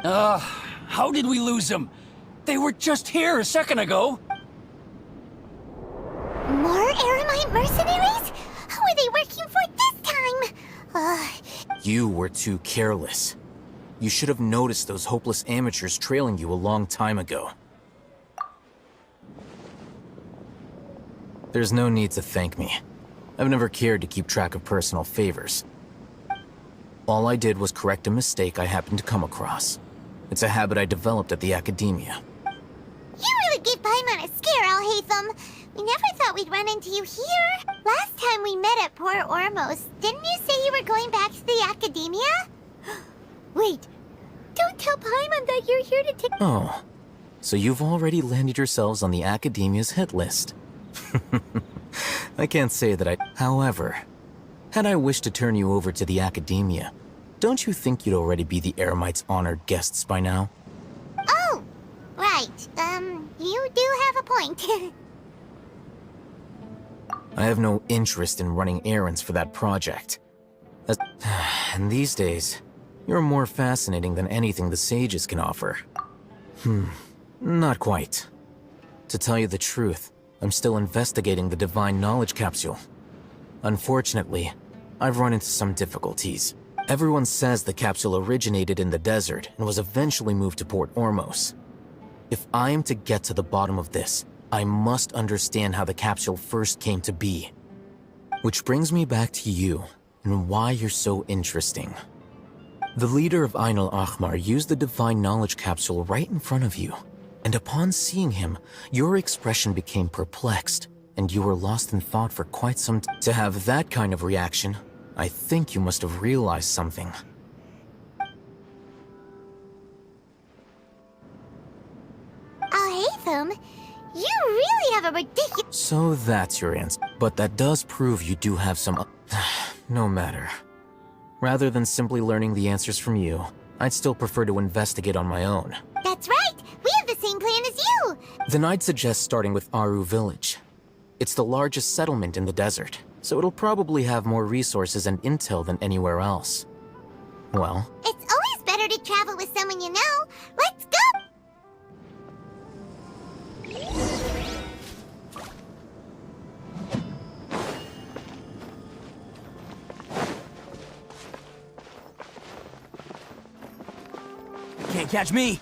S21: How did we lose him? They were just here a second ago.
S3: More Eremite mercenaries? Who are they working for this time?
S19: You were too careless. You should have noticed those hopeless amateurs trailing you a long time ago. There's no need to thank me. I've never cared to keep track of personal favors. All I did was correct a mistake I happened to come across. It's a habit I developed at the academia.
S3: You really gave Paimon a scare, Al-Haytham. We never thought we'd run into you here. Last time we met at Port Ormos, didn't you say you were going back to the academia? Wait, don't tell Paimon that you're here to take...
S19: Oh, so you've already landed yourselves on the academia's hit list. I can't say that I... However, had I wished to turn you over to the academia, don't you think you'd already be the Eremites' honored guests by now?
S3: Oh, right. You do have a point.
S19: I have no interest in running errands for that project. And these days, you're more fascinating than anything the sages can offer. Not quite. To tell you the truth, I'm still investigating the Divine Knowledge Capsule. Unfortunately, I've run into some difficulties. Everyone says the capsule originated in the desert and was eventually moved to Port Ormos. If I am to get to the bottom of this, I must understand how the capsule first came to be. Which brings me back to you, and why you're so interesting. The leader of Ain al-Ahmar used the Divine Knowledge Capsule right in front of you, and upon seeing him, your expression became perplexed, and you were lost in thought for quite some time. To have that kind of reaction, I think you must have realized something.
S3: Al-Haytham, you really have a ridiculous...
S19: So that's your answer. But that does prove you do have some... No matter. Rather than simply learning the answers from you, I'd still prefer to investigate on my own.
S3: That's right! We have the same plan as you!
S19: Then I'd suggest starting with Aru Village. It's the largest settlement in the desert, so it'll probably have more resources and intel than anywhere else. Well...
S3: It's always better to travel with someone you know. Let's go!
S7: Can't catch me!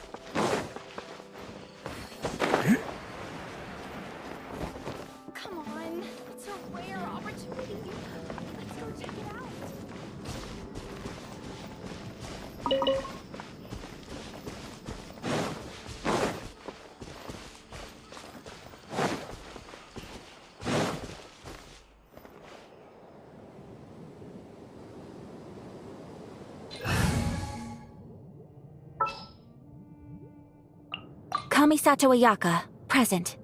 S8: Kamisato Ayaka, present.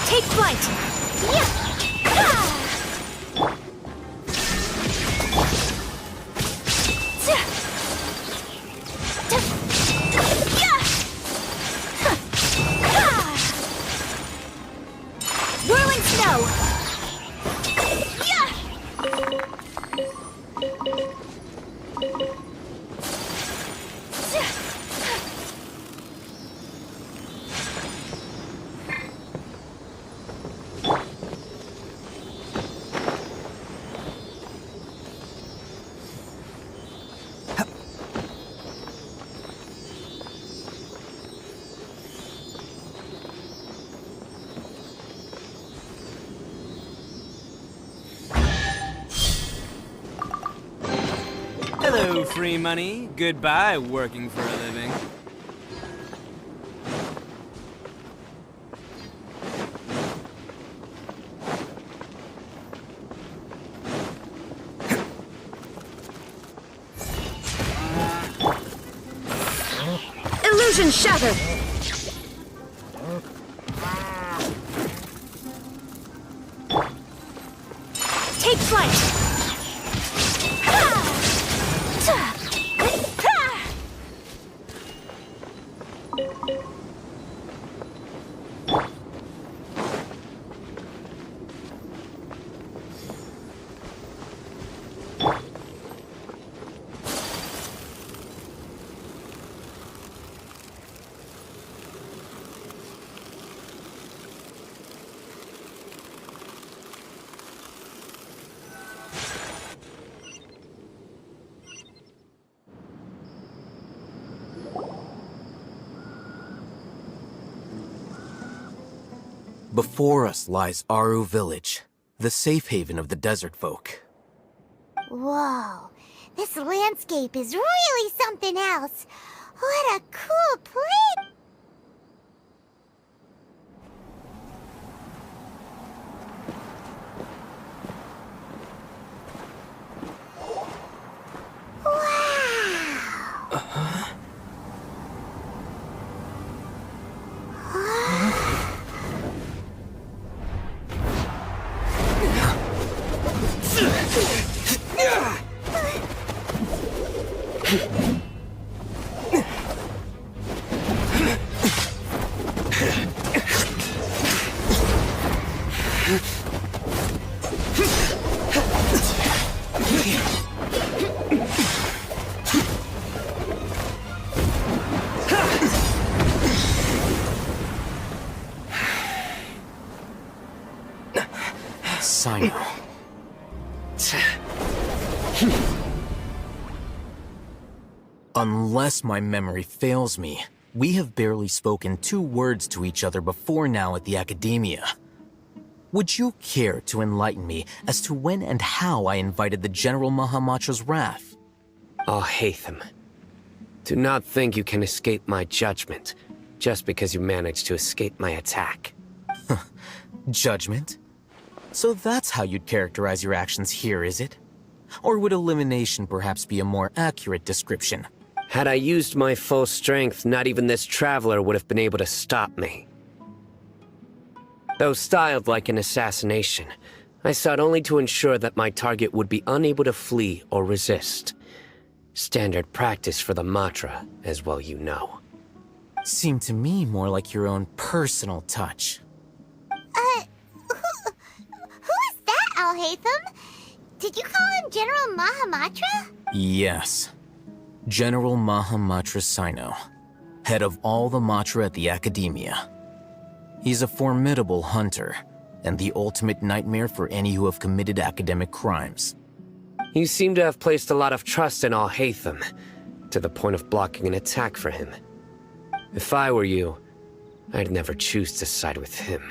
S17: Take flight!
S8: Whirling snow!
S7: Hello, free money. Goodbye, working for a living.
S17: Illusion shattered! Take flight!
S19: Before us lies Aru Village, the safe haven of the desert folk.
S3: Whoa, this landscape is really something else. What a cool place!
S19: Cyno. Unless my memory fails me, we have barely spoken 2 words to each other before now at the Academia. Would you care to enlighten me as to when and how I invited the General Mahamatra's wrath?
S1: Oh, Haytham. Do not think you can escape my judgment, just because you managed to escape my attack.
S19: Judgment? So that's how you'd characterize your actions here, is it? Or would elimination perhaps be a more accurate description?
S1: Had I used my full strength, not even this traveler would have been able to stop me. Though styled like an assassination, I sought only to ensure that my target would be unable to flee or resist. Standard practice for the Matra, as well you know.
S19: Seemed to me more like your own personal touch.
S3: Who is that, Al-Haytham? Did you call him General Mahamatra?
S19: Yes. General Mahamatra Cyno, head of all the Matra at the Academia. He's a formidable hunter, and the ultimate nightmare for any who have committed academic crimes.
S1: You seem to have placed a lot of trust in Alhaitham, to the point of blocking an attack for him. If I were you, I'd never choose to side with him.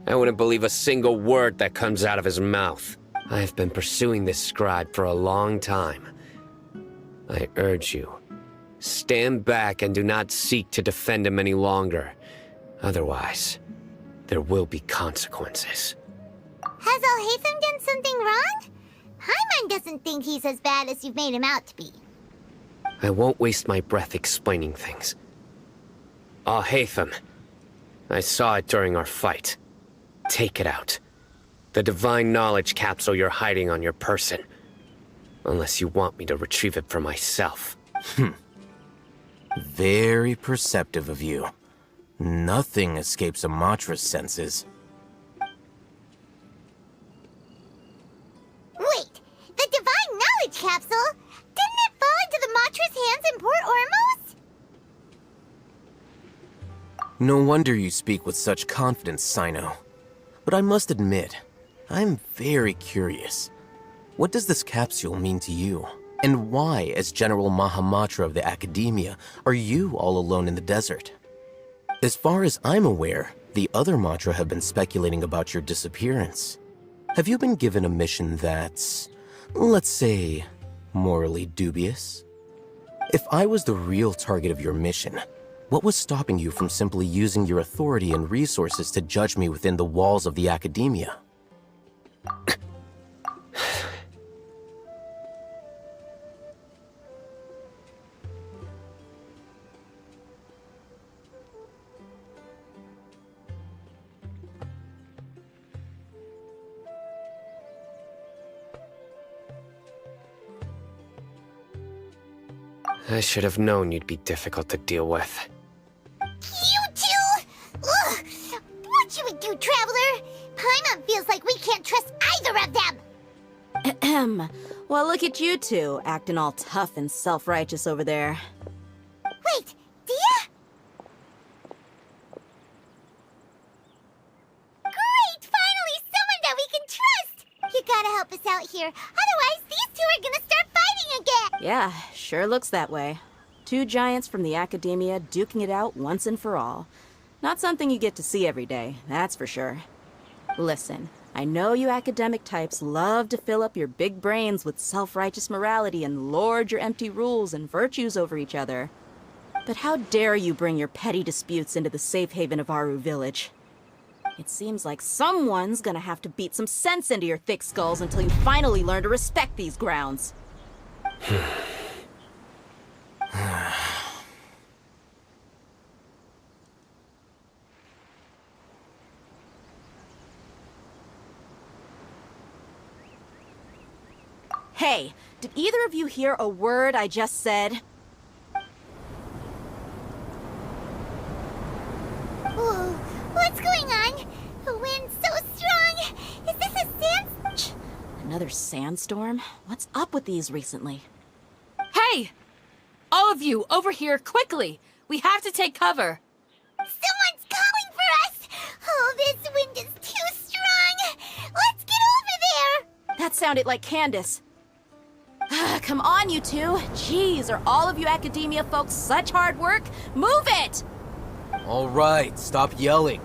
S1: I wouldn't believe a single word that comes out of his mouth. I have been pursuing this scribe for a long time. I urge you, stand back and do not seek to defend him any longer. Otherwise, there will be consequences.
S3: Has Alhaitham done something wrong? Paimon doesn't think he's as bad as you've made him out to be.
S1: I won't waste my breath explaining things. Alhaitham, I saw it during our fight. Take it out. The divine knowledge capsule you're hiding on your person. Unless you want me to retrieve it for myself.
S19: Very perceptive of you. Nothing escapes a Matra's senses.
S3: Wait, the divine knowledge capsule? Didn't it fall into the Matra's hands in Port Ormos?
S19: No wonder you speak with such confidence, Cyno. But I must admit, I'm very curious. What does this capsule mean to you? And why, as General Mahamatra of the Academia, are you all alone in the desert? As far as I'm aware, the other Matra have been speculating about your disappearance. Have you been given a mission that's, let's say, morally dubious? If I was the real target of your mission, what was stopping you from simply using your authority and resources to judge me within the walls of the Academia?
S1: I should have known you'd be difficult to deal with.
S3: You two! Ugh! What should we do, Traveler? Paimon feels like we can't trust either of them!
S9: Ahem. Well, look at you two, acting all tough and self-righteous over there.
S3: Wait, Dia? Great! Finally, someone that we can trust! You gotta help us out here, otherwise these two are gonna start fighting again!
S9: Yeah, sure looks that way. Two giants from the Academia duking it out once and for all. Not something you get to see every day, that's for sure. Listen, I know you academic types love to fill up your big brains with self-righteous morality and lord your empty rules and virtues over each other. But how dare you bring your petty disputes into the safe haven of Aru Village? It seems like someone's gonna have to beat some sense into your thick skulls until you finally learn to respect these grounds. Hey, did either of you hear a word I just said?
S3: Whoa, what's going on? The wind's so strong! Is this a sand...
S9: Another sandstorm? What's up with these recently?
S17: Hey! All of you, over here, quickly! We have to take cover!
S3: Someone's calling for us! Oh, this wind is too strong! Let's get over there!
S9: That sounded like Candace. Come on, you two! Jeez, are all of you Academia folks such hard work? Move it!
S19: All right, stop yelling.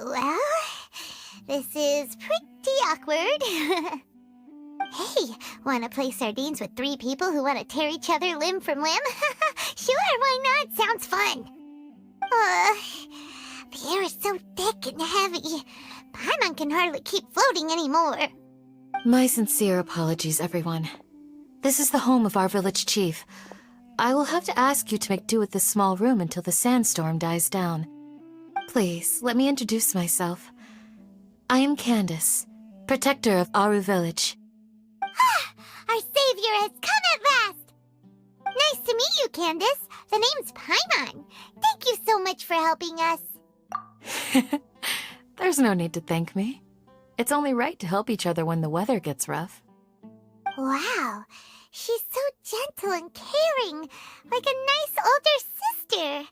S3: Well, this is pretty awkward. Hey, wanna play sardines with three people who wanna tear each other limb from limb? Sure, why not? Sounds fun. The air is so thick and heavy. Paimon can hardly keep floating anymore.
S22: My sincere apologies, everyone. This is the home of our village chief.
S14: I will have to ask you to make do with this small room until the sandstorm dies down. Please, let me introduce myself. I am Candace, protector of Aru Village.
S3: Our savior has come at last! Nice to meet you, Candace. The name's Paimon. Thank you so much for helping us.
S14: There's no need to thank me. It's only right to help each other when the weather gets rough.
S3: Wow, she's so gentle and caring, like a nice older sister.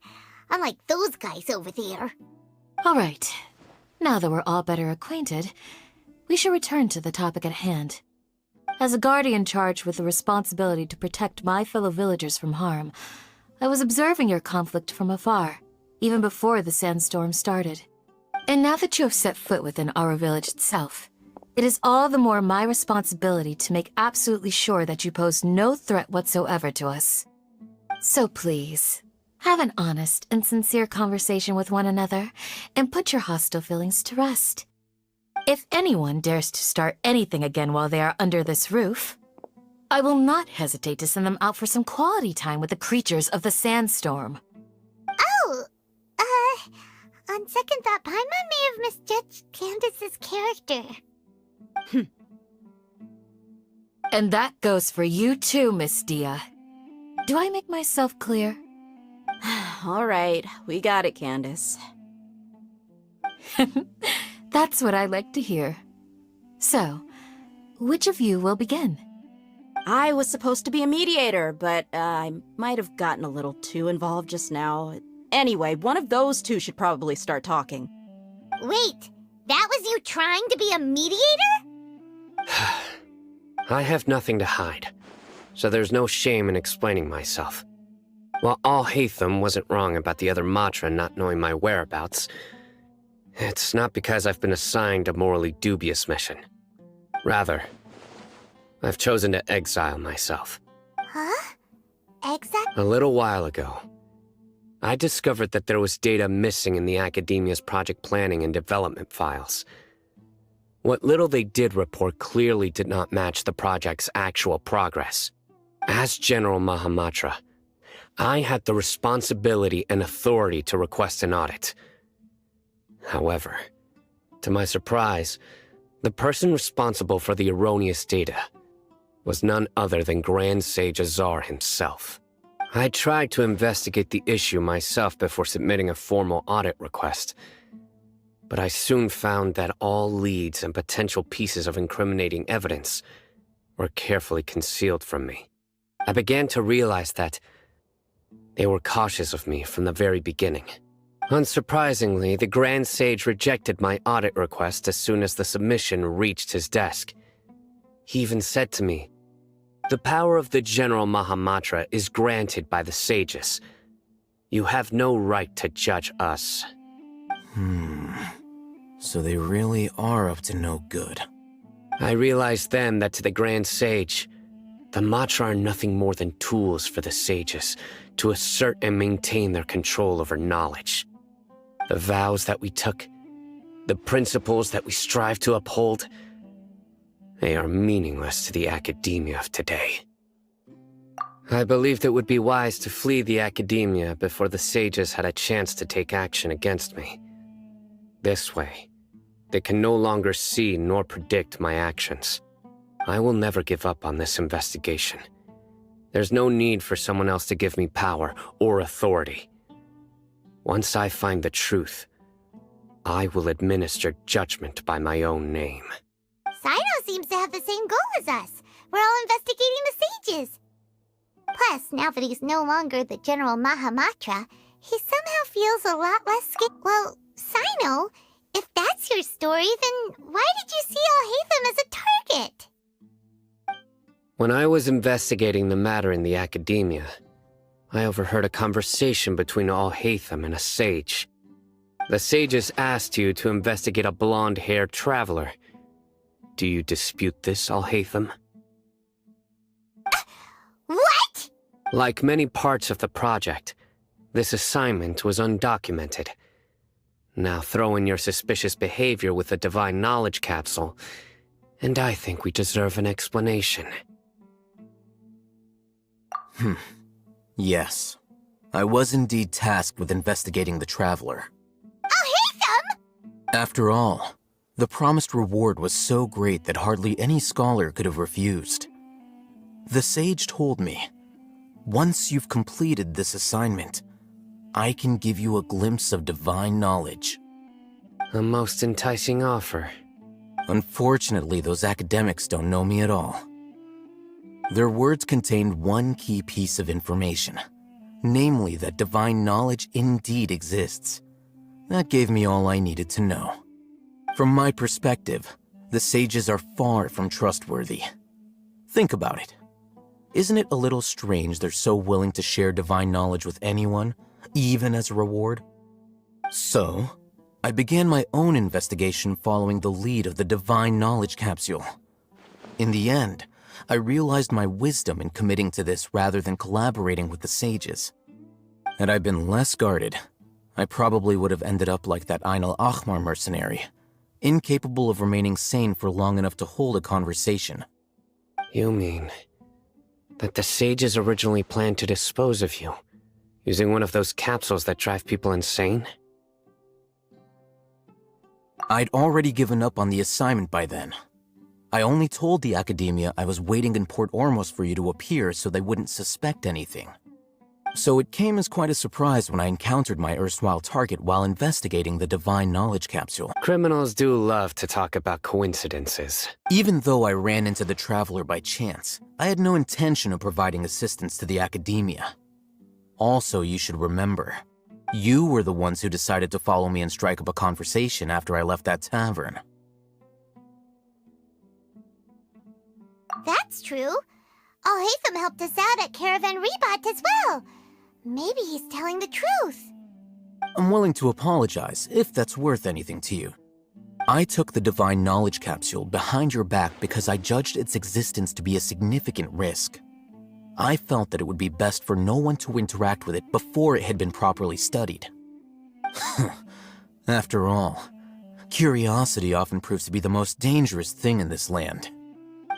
S3: Unlike those guys over there.
S14: All right. Now that we're all better acquainted, we should return to the topic at hand. As a guardian charged with the responsibility to protect my fellow villagers from harm, I was observing your conflict from afar, even before the sandstorm started. And now that you have set foot within our village itself, it is all the more my responsibility to make absolutely sure that you pose no threat whatsoever to us. So please, have an honest and sincere conversation with one another, and put your hostile feelings to rest. If anyone dares to start anything again while they are under this roof, I will not hesitate to send them out for some quality time with the creatures of the sandstorm.
S3: Oh, on second thought, Paimon may have misjudged Candace's character.
S14: And that goes for you too, Miss Dia. Do I make myself clear?
S9: All right, we got it, Candace.
S14: That's what I like to hear. So, which of you will begin?
S9: I was supposed to be a mediator, but I might have gotten a little too involved just now. Anyway, one of those two should probably start talking.
S3: Wait, that was you trying to be a mediator?
S1: I have nothing to hide, so there's no shame in explaining myself. While Al-Haytham wasn't wrong about the other Matra not knowing my whereabouts, it's not because I've been assigned a morally dubious mission. Rather, I've chosen to exile myself.
S3: Huh? Exile?
S1: A little while ago, I discovered that there was data missing in the Academia's project planning and development files. What little they did report clearly did not match the project's actual progress. As General Mahamatra, I had the responsibility and authority to request an audit. However, to my surprise, the person responsible for the erroneous data was none other than Grand Sage Azar himself. I tried to investigate the issue myself before submitting a formal audit request, but I soon found that all leads and potential pieces of incriminating evidence were carefully concealed from me. I began to realize that they were cautious of me from the very beginning. Unsurprisingly, the Grand Sage rejected my audit request as soon as the submission reached his desk. He even said to me, "The power of the General Mahamatra is granted by the sages. You have no right to judge us."
S19: So they really are up to no good.
S1: I realized then that to the Grand Sage, the Matra are nothing more than tools for the sages to assert and maintain their control over knowledge. The vows that we took, the principles that we strive to uphold, they are meaningless to the academia of today. I believed it would be wise to flee the academia before the sages had a chance to take action against me. This way, they can no longer see nor predict my actions. I will never give up on this investigation. There's no need for someone else to give me power or authority. Once I find the truth, I will administer judgment by my own name.
S3: Cyno seems to have the same goal as us. We're all investigating the sages. Plus, now that he's no longer the General Mahamatra, he somehow feels a lot less scared. Well, Cyno, if that's your story, then why did you see Al-Haytham as a target?
S1: When I was investigating the matter in the academia, I overheard a conversation between Al-Haytham and a sage. The sages asked you to investigate a blonde-haired traveler. Do you dispute this, Al-Haytham?
S3: What?
S1: Like many parts of the project, this assignment was undocumented. Now throw in your suspicious behavior with the Divine Knowledge Capsule, and I think we deserve an explanation.
S19: Yes. I was indeed tasked with investigating the Traveler. After all, the promised reward was so great that hardly any scholar could have refused. The sage told me, once you've completed this assignment, I can give you a glimpse of divine knowledge.
S1: A most enticing offer.
S19: Unfortunately, those academics don't know me at all. Their words contained one key piece of information, namely that divine knowledge indeed exists. That gave me all I needed to know. From my perspective, the sages are far from trustworthy. Think about it. Isn't it a little strange they're so willing to share divine knowledge with anyone, even as a reward? So, I began my own investigation following the lead of the divine knowledge capsule. In the end, I realized my wisdom in committing to this rather than collaborating with the sages. Had I been less guarded, I probably would have ended up like that Ain al-Ahmar mercenary, incapable of remaining sane for long enough to hold a conversation.
S1: You mean that the sages originally planned to dispose of you, using one of those capsules that drive people insane?
S19: I'd already given up on the assignment by then. I only told the Academia I was waiting in Port Ormos for you to appear so they wouldn't suspect anything. So it came as quite a surprise when I encountered my erstwhile target while investigating the Divine Knowledge Capsule.
S1: Criminals do love to talk about coincidences.
S19: Even though I ran into the Traveler by chance, I had no intention of providing assistance to the Academia. Also, you should remember, you were the ones who decided to follow me and strike up a conversation after I left that tavern.
S3: That's true. Al-Haytham helped us out at Caravan Rebat as well. Maybe he's telling the truth.
S19: I'm willing to apologize, if that's worth anything to you. I took the Divine Knowledge Capsule behind your back because I judged its existence to be a significant risk. I felt that it would be best for no one to interact with it before it had been properly studied. After all, curiosity often proves to be the most dangerous thing in this land.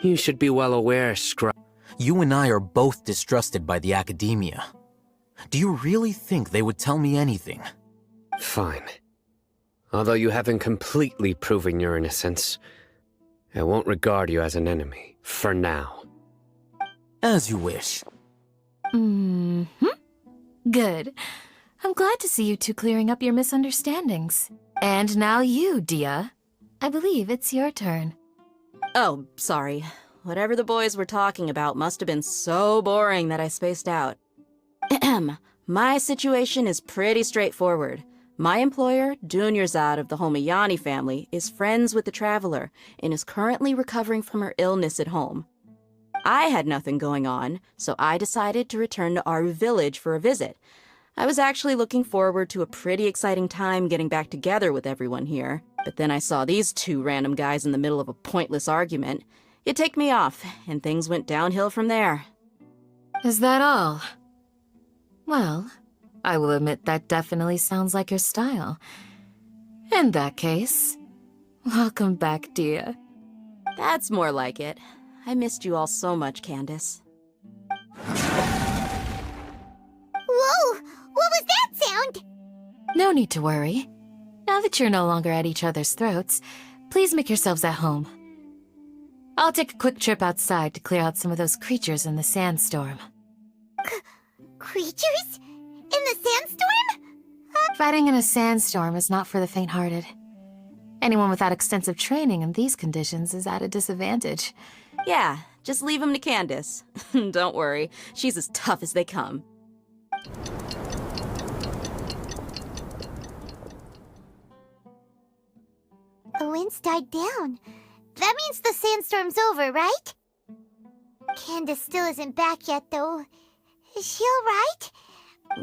S1: You should be well aware, Scrub.
S19: You and I are both distrusted by the Academia. Do you really think they would tell me anything?
S1: Fine. Although you haven't completely proven your innocence, I won't regard you as an enemy, for now.
S19: As you wish.
S14: Good. I'm glad to see you two clearing up your misunderstandings. And now you, Dia. I believe it's your turn.
S9: Oh, sorry. Whatever the boys were talking about must have been so boring that I spaced out. My situation is pretty straightforward. My employer, Dunyarzad of the Homayani family, is friends with the Traveler and is currently recovering from her illness at home. I had nothing going on, so I decided to return to Aru village for a visit. I was actually looking forward to a pretty exciting time getting back together with everyone here, but then I saw these two random guys in the middle of a pointless argument. It ticked me off, and things went downhill from there.
S14: Is that all? Well, I will admit that definitely sounds like your style. In that case, welcome back, Dia.
S9: That's more like it. I missed you all so much, Candace.
S3: Whoa! What was that sound?
S14: No need to worry. Now that you're no longer at each other's throats, please make yourselves at home. I'll take a quick trip outside to clear out some of those creatures in the sandstorm.
S3: Creatures? In the sandstorm?
S14: Fighting in a sandstorm is not for the faint-hearted. Anyone without extensive training in these conditions is at a disadvantage.
S9: Yeah, just leave them to Candace. Don't worry, she's as tough as they come.
S3: The winds died down. That means the sandstorm's over, right? Candace still isn't back yet, though. Is she alright?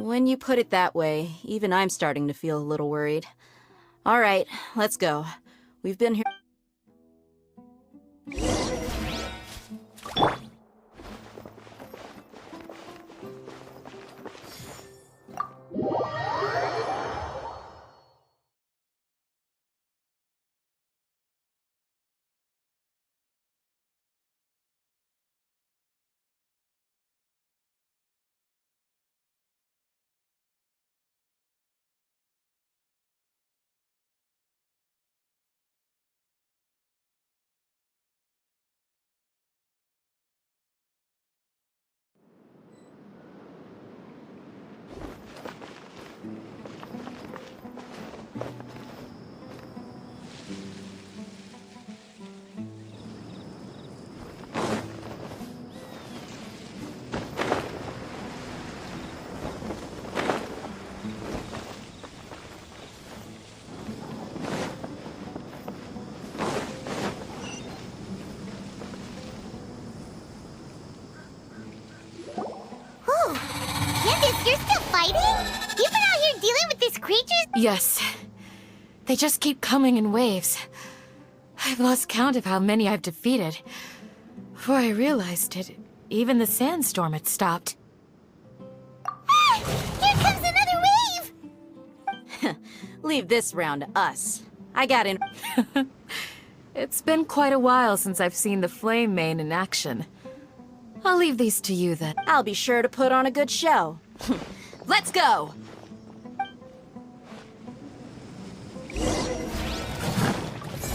S9: When you put it that way, even I'm starting to feel a little worried. All right, let's go. We've been here...
S17: Yes. They just keep coming in waves. I've lost count of how many I've defeated. Before I realized it, even the sandstorm had stopped.
S3: Ah! Here comes another wave!
S9: Leave this round to us. I got in.
S17: It's been quite a while since I've seen the Flame Main in action. I'll leave these to you then.
S9: I'll be sure to put on a good show. Let's go!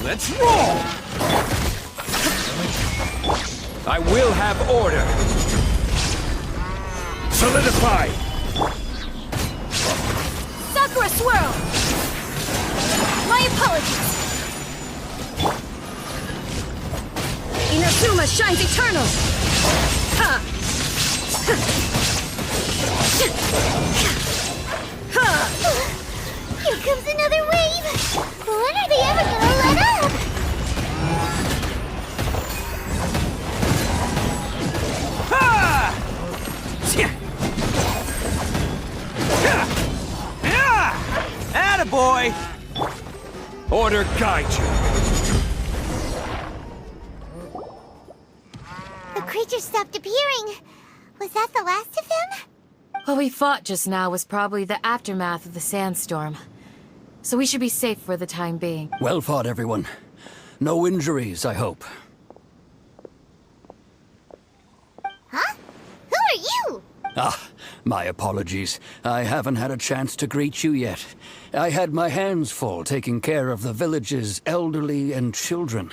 S21: Let's roll! I will have order. Solidify!
S17: Sakura Swirl! My apologies! Inazuma shines eternal! Ha!
S3: Here comes another wave! When are they ever gonna let up?
S21: Attaboy! Order guide you.
S3: The creature stopped appearing. Was that the last of them?
S17: What we fought just now was probably the aftermath of the sandstorm. So we should be safe for the time being.
S21: Well fought, everyone. No injuries, I hope.
S3: Huh? Who are you?
S21: Ah, my apologies. I haven't had a chance to greet you yet. I had my hands full taking care of the village's elderly and children.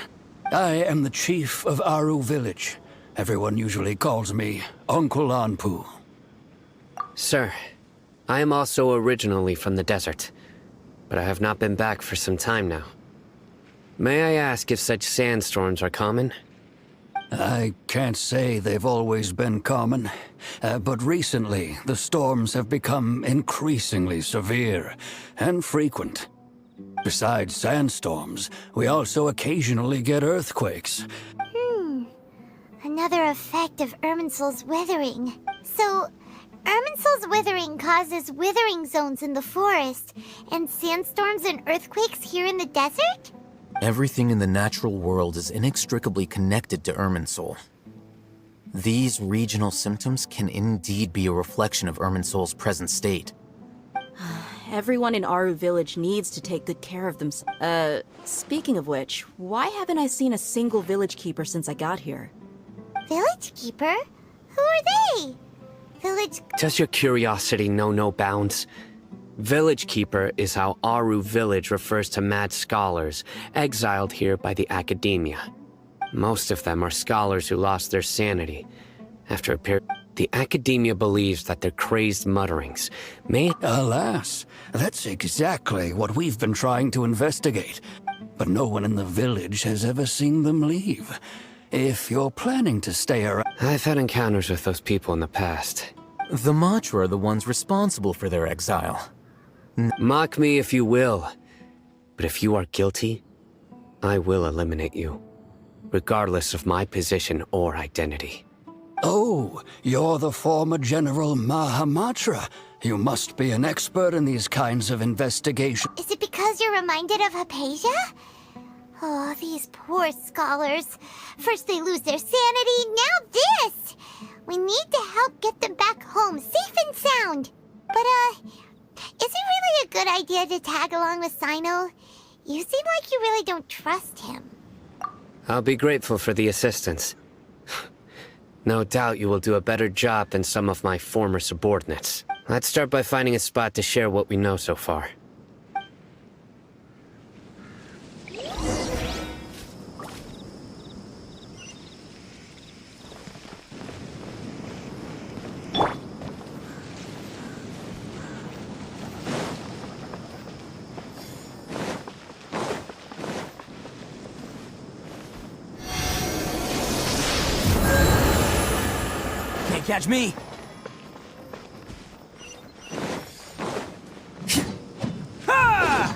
S21: I am the chief of Aru Village. Everyone usually calls me Uncle Anpu.
S1: Sir, I am also originally from the desert, but I have not been back for some time now. May I ask if such sandstorms are common?
S21: I can't say they've always been common, but recently the storms have become increasingly severe and frequent. Besides sandstorms, we also occasionally get earthquakes.
S3: Another effect of Irminsul's withering. So, Irminsul's withering causes withering zones in the forest, and sandstorms and earthquakes here in the desert?
S19: Everything in the natural world is inextricably connected to Irminsul. These regional symptoms can indeed be a reflection of Irminsul's present state.
S9: Everyone in Aru Village needs to take good care of themselves. Speaking of which, why haven't I seen a single village keeper since I got here?
S3: Village keeper? Who are they? Village...
S1: Does your curiosity know no bounds? Village Keeper is how Aru Village refers to mad scholars exiled here by the Academia. Most of them are scholars who lost their sanity. After a period, the Academia believes that their crazed mutterings may...
S21: Alas, that's exactly what we've been trying to investigate. But no one in the village has ever seen them leave. If you're planning to stay around...
S1: I've had encounters with those people in the past.
S19: The Matra are the ones responsible for their exile.
S1: Mock me if you will, but if you are guilty, I will eliminate you, regardless of my position or identity.
S21: Oh, you're the former General Mahamatra. You must be an expert in these kinds of investigations.
S3: Is it because you're reminded of Hypatia? Oh, these poor scholars. First they lose their sanity, now this! We need to help get them back home, safe and sound. But, is it really a good idea to tag along with Cyno? You seem like you really don't trust him.
S1: I'll be grateful for the assistance. No doubt you will do a better job than some of my former subordinates. Let's start by finding a spot to share what we know so far.
S21: Catch me! Ha!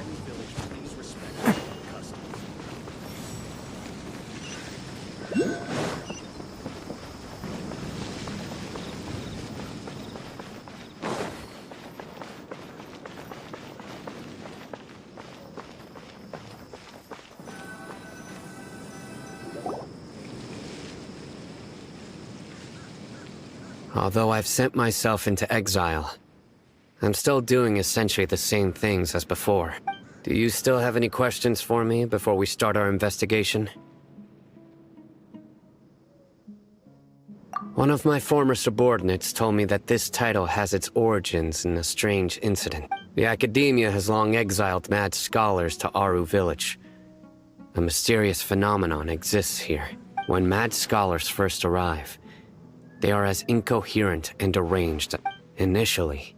S1: Although I've sent myself into exile, I'm still doing essentially the same things as before. Do you still have any questions for me before we start our investigation? One of my former subordinates told me that this title has its origins in a strange incident. The Academia has long exiled mad scholars to Aru Village. A mysterious phenomenon exists here. When mad scholars first arrive, they are as incoherent and deranged. Initially,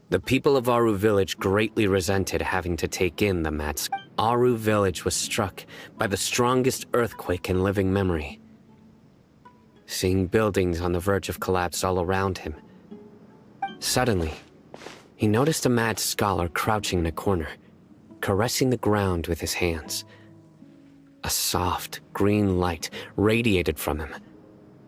S1: the people of Aru Village greatly resented having to take in the mad scholars. Aru Village was struck by the strongest earthquake in living memory. Seeing buildings on the verge of collapse all around him. Suddenly, he noticed a mad scholar crouching in a corner, caressing the ground with his hands. A soft, green light radiated from him,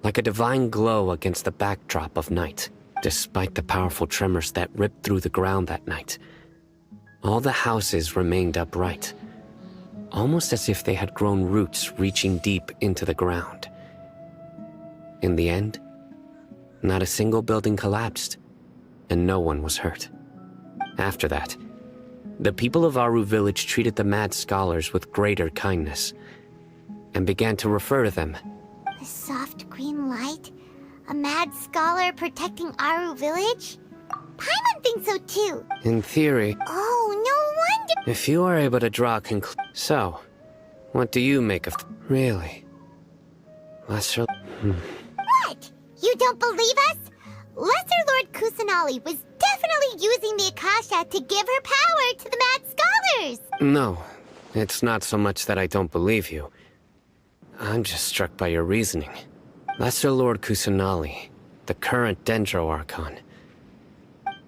S1: like a divine glow against the backdrop of night. Despite the powerful tremors that ripped through the ground that night, all the houses remained upright, almost as if they had grown roots reaching deep into the ground. In the end, not a single building collapsed, and no one was hurt. After that, the people of Aru Village treated the mad scholars with greater kindness, and began to refer to them.
S3: A soft green light? A mad scholar protecting Aru Village? Paimon thinks so too.
S1: In theory,
S3: Oh, no wonder.
S1: if you are able to draw So, what do you make of Really? Lesser...
S3: What? You don't believe us? Lesser Lord Kusanali was definitely using the Akasha to give her power to the mad scholars!
S1: No, it's not so much that I don't believe you. I'm just struck by your reasoning. Lesser Lord Kusanali, the current Dendro Archon.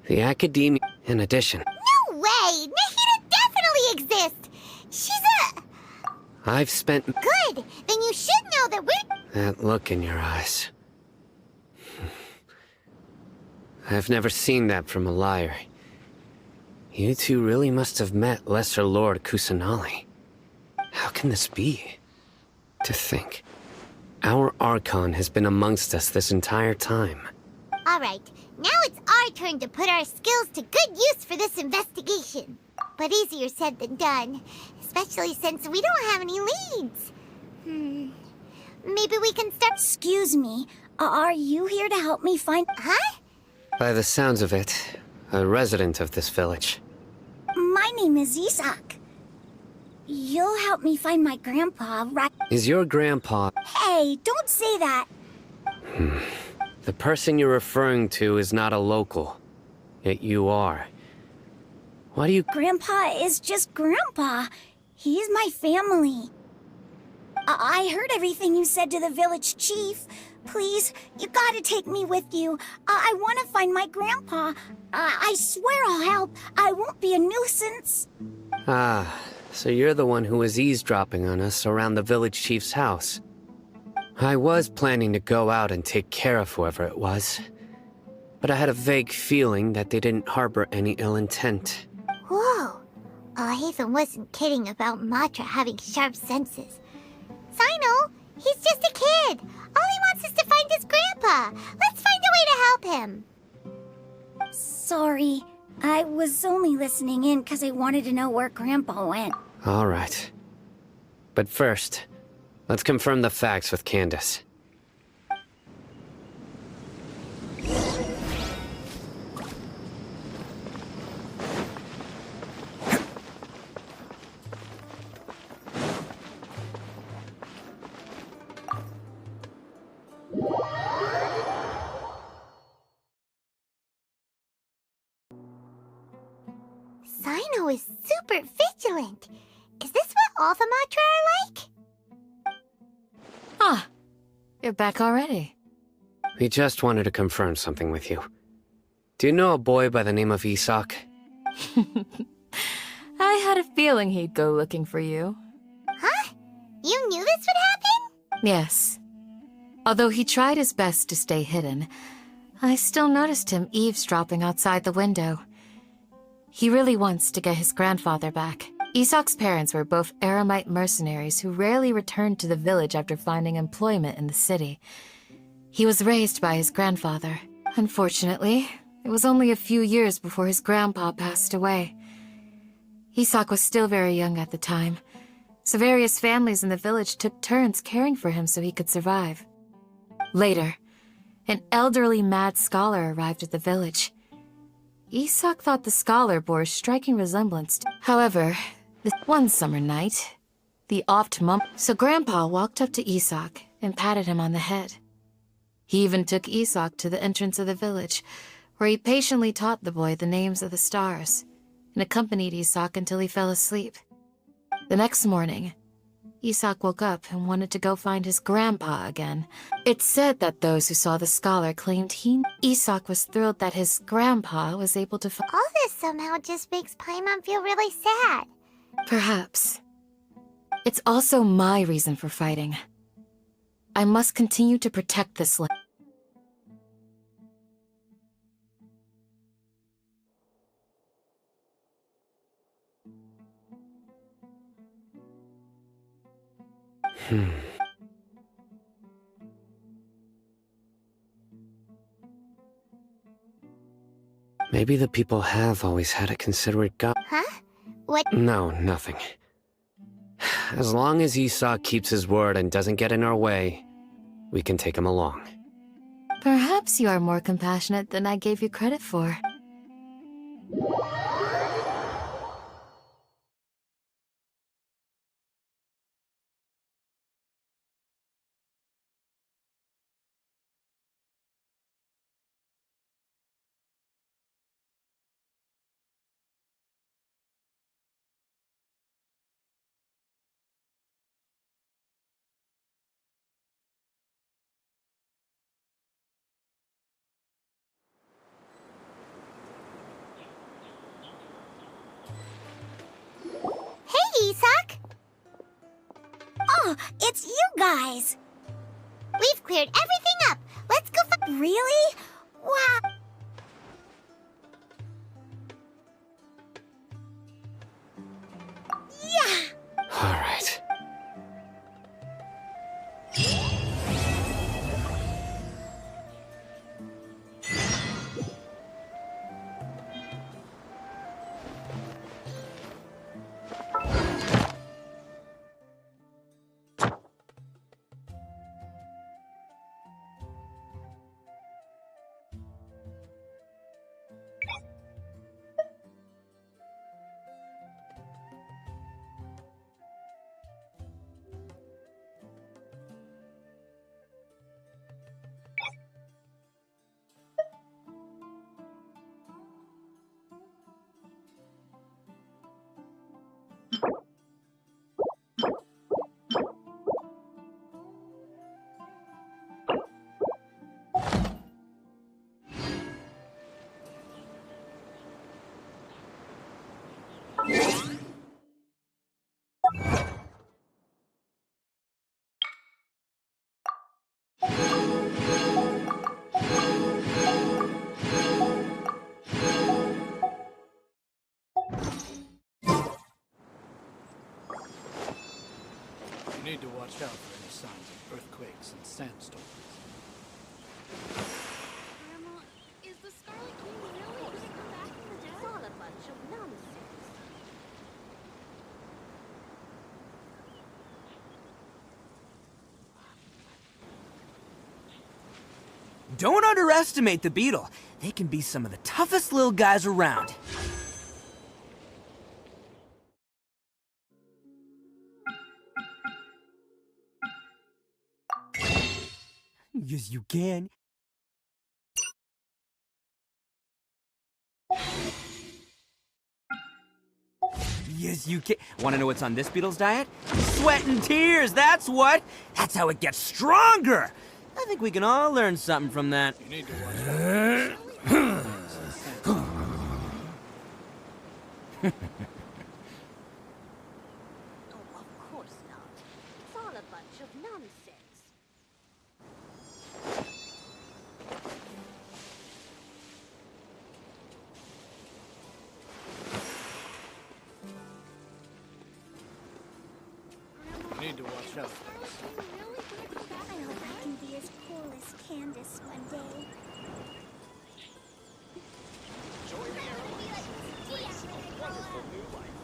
S1: The Academia, in addition.
S3: No way! Nahida definitely exists! She's a...
S1: I've spent...
S3: Good! Then you should know that we're...
S1: That look in your eyes. I've never seen that from a liar. You two really must have met Lesser Lord Kusanali. How can this be? To think, our Archon has been amongst us this entire time.
S3: Alright, now it's our turn to put our skills to good use for this investigation. But easier said than done, especially since we don't have any leads. Maybe we can start...
S11: Excuse me, are you here to help me find...
S3: Huh?
S1: By the sounds of it, a resident of this village.
S11: My name is Isak. You'll help me find my grandpa, right?
S1: Is your grandpa...
S11: Hey, don't say that!
S1: The person you're referring to is not a local. Yet you are. Why do you...
S11: Grandpa is just Grandpa. He's my family. I heard everything you said to the village chief. Please, you gotta take me with you. I want to find my grandpa. I swear I'll help. I won't be a nuisance.
S1: Ah, so you're the one who was eavesdropping on us around the village chief's house. I was planning to go out and take care of whoever it was, but I had a vague feeling that they didn't harbor any ill intent.
S3: Whoa. Ethan wasn't kidding about Matra having sharp senses. Cyno, he's just a kid. All he wants is to find his grandpa. Let's find a way to help him.
S11: Sorry, I was only listening in because I wanted to know where Grandpa went.
S1: All right. But first, let's confirm the facts with Candace.
S3: Cyno is super vigilant. Is this what all the Matra are like?
S14: Ah, you're back already.
S1: We just wanted to confirm something with you. Do you know a boy by the name of Isak?
S14: I had a feeling he'd go looking for you.
S3: Huh? You knew this would happen?
S14: Yes. Although he tried his best to stay hidden, I still noticed him eavesdropping outside the window. He really wants to get his grandfather back. Isak's parents were both Aramite mercenaries who rarely returned to the village after finding employment in the city.
S17: He was raised by his grandfather. Unfortunately, it was only a few years before his grandpa passed away. Isak was still very young at the time, so various families in the village took turns caring for him so he could survive. Later, an elderly mad scholar arrived at the village. Isak thought the scholar bore a striking resemblance to... However, this one summer night, the so Grandpa walked up to Isak and patted him on the head. He even took Isak to the entrance of the village, where he patiently taught the boy the names of the stars, and accompanied Isak until he fell asleep. The next morning, Isak woke up and wanted to go find his grandpa again. It's said that those who saw the scholar claimed Isak was thrilled that his grandpa was able to
S3: All this somehow just makes Paimon feel really sad.
S17: Perhaps. It's also my reason for fighting. I must continue to protect this land.
S1: Maybe the people have always had a considerate god.
S3: Huh? What?
S1: No, nothing. As long as Isak keeps his word and doesn't get in our way, we can take him along.
S17: Perhaps you are more compassionate than I gave you credit for.
S3: Hey, Isak!
S10: Oh, it's you guys!
S3: We've cleared everything up! Let's go
S10: Really? Wow! Yeah!
S1: All right.
S5: You need to watch out for any signs of earthquakes and sandstorms.
S10: Grandma, is the Scarlet King really gonna come back from the dead? It's all a bunch of nonsense.
S7: Don't underestimate the beetle. They can be some of the toughest little guys around. Yes, you can. Yes, you can. Want to know what's on this beetle's diet? Sweat and tears, that's what! That's how it gets stronger! I think we can all learn something from that.
S5: You need to watch out.
S10: Oh, of course not. It's all a bunch of nonsense.
S5: You need to watch out.
S10: I hope I can be as cool as
S11: Candace one day.
S5: Join the Airlines. Embrace a wonderful new life.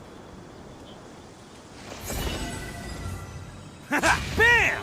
S7: Bam!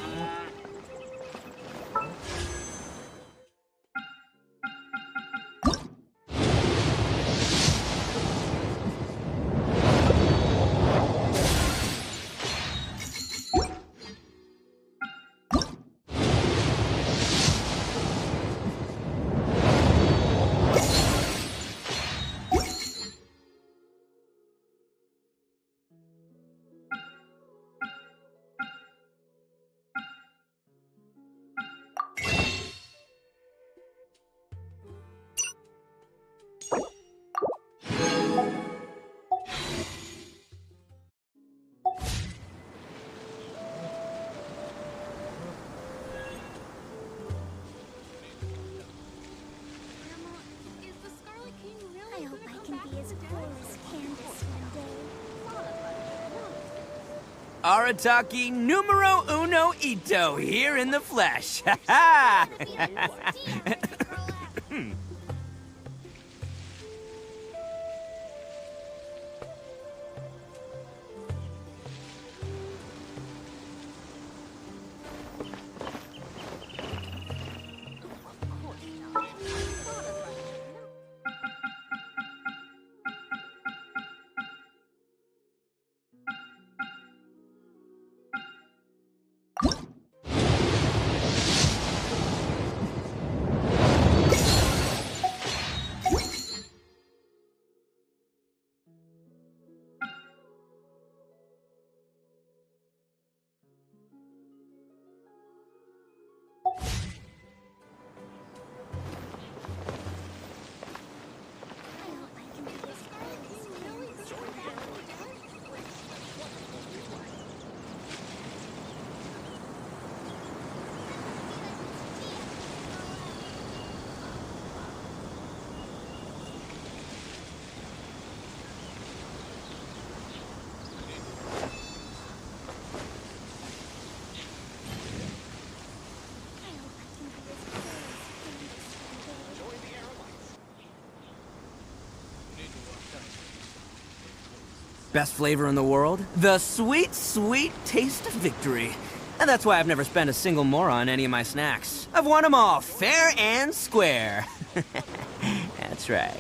S11: I hope I can be as cool as Candace one day.
S7: Arataki numero uno ito here in the flesh. Ha ha! Best flavor in the world? The sweet, sweet taste of victory. And that's why I've never spent a single more on any of my snacks. I've won them all fair and square. That's right.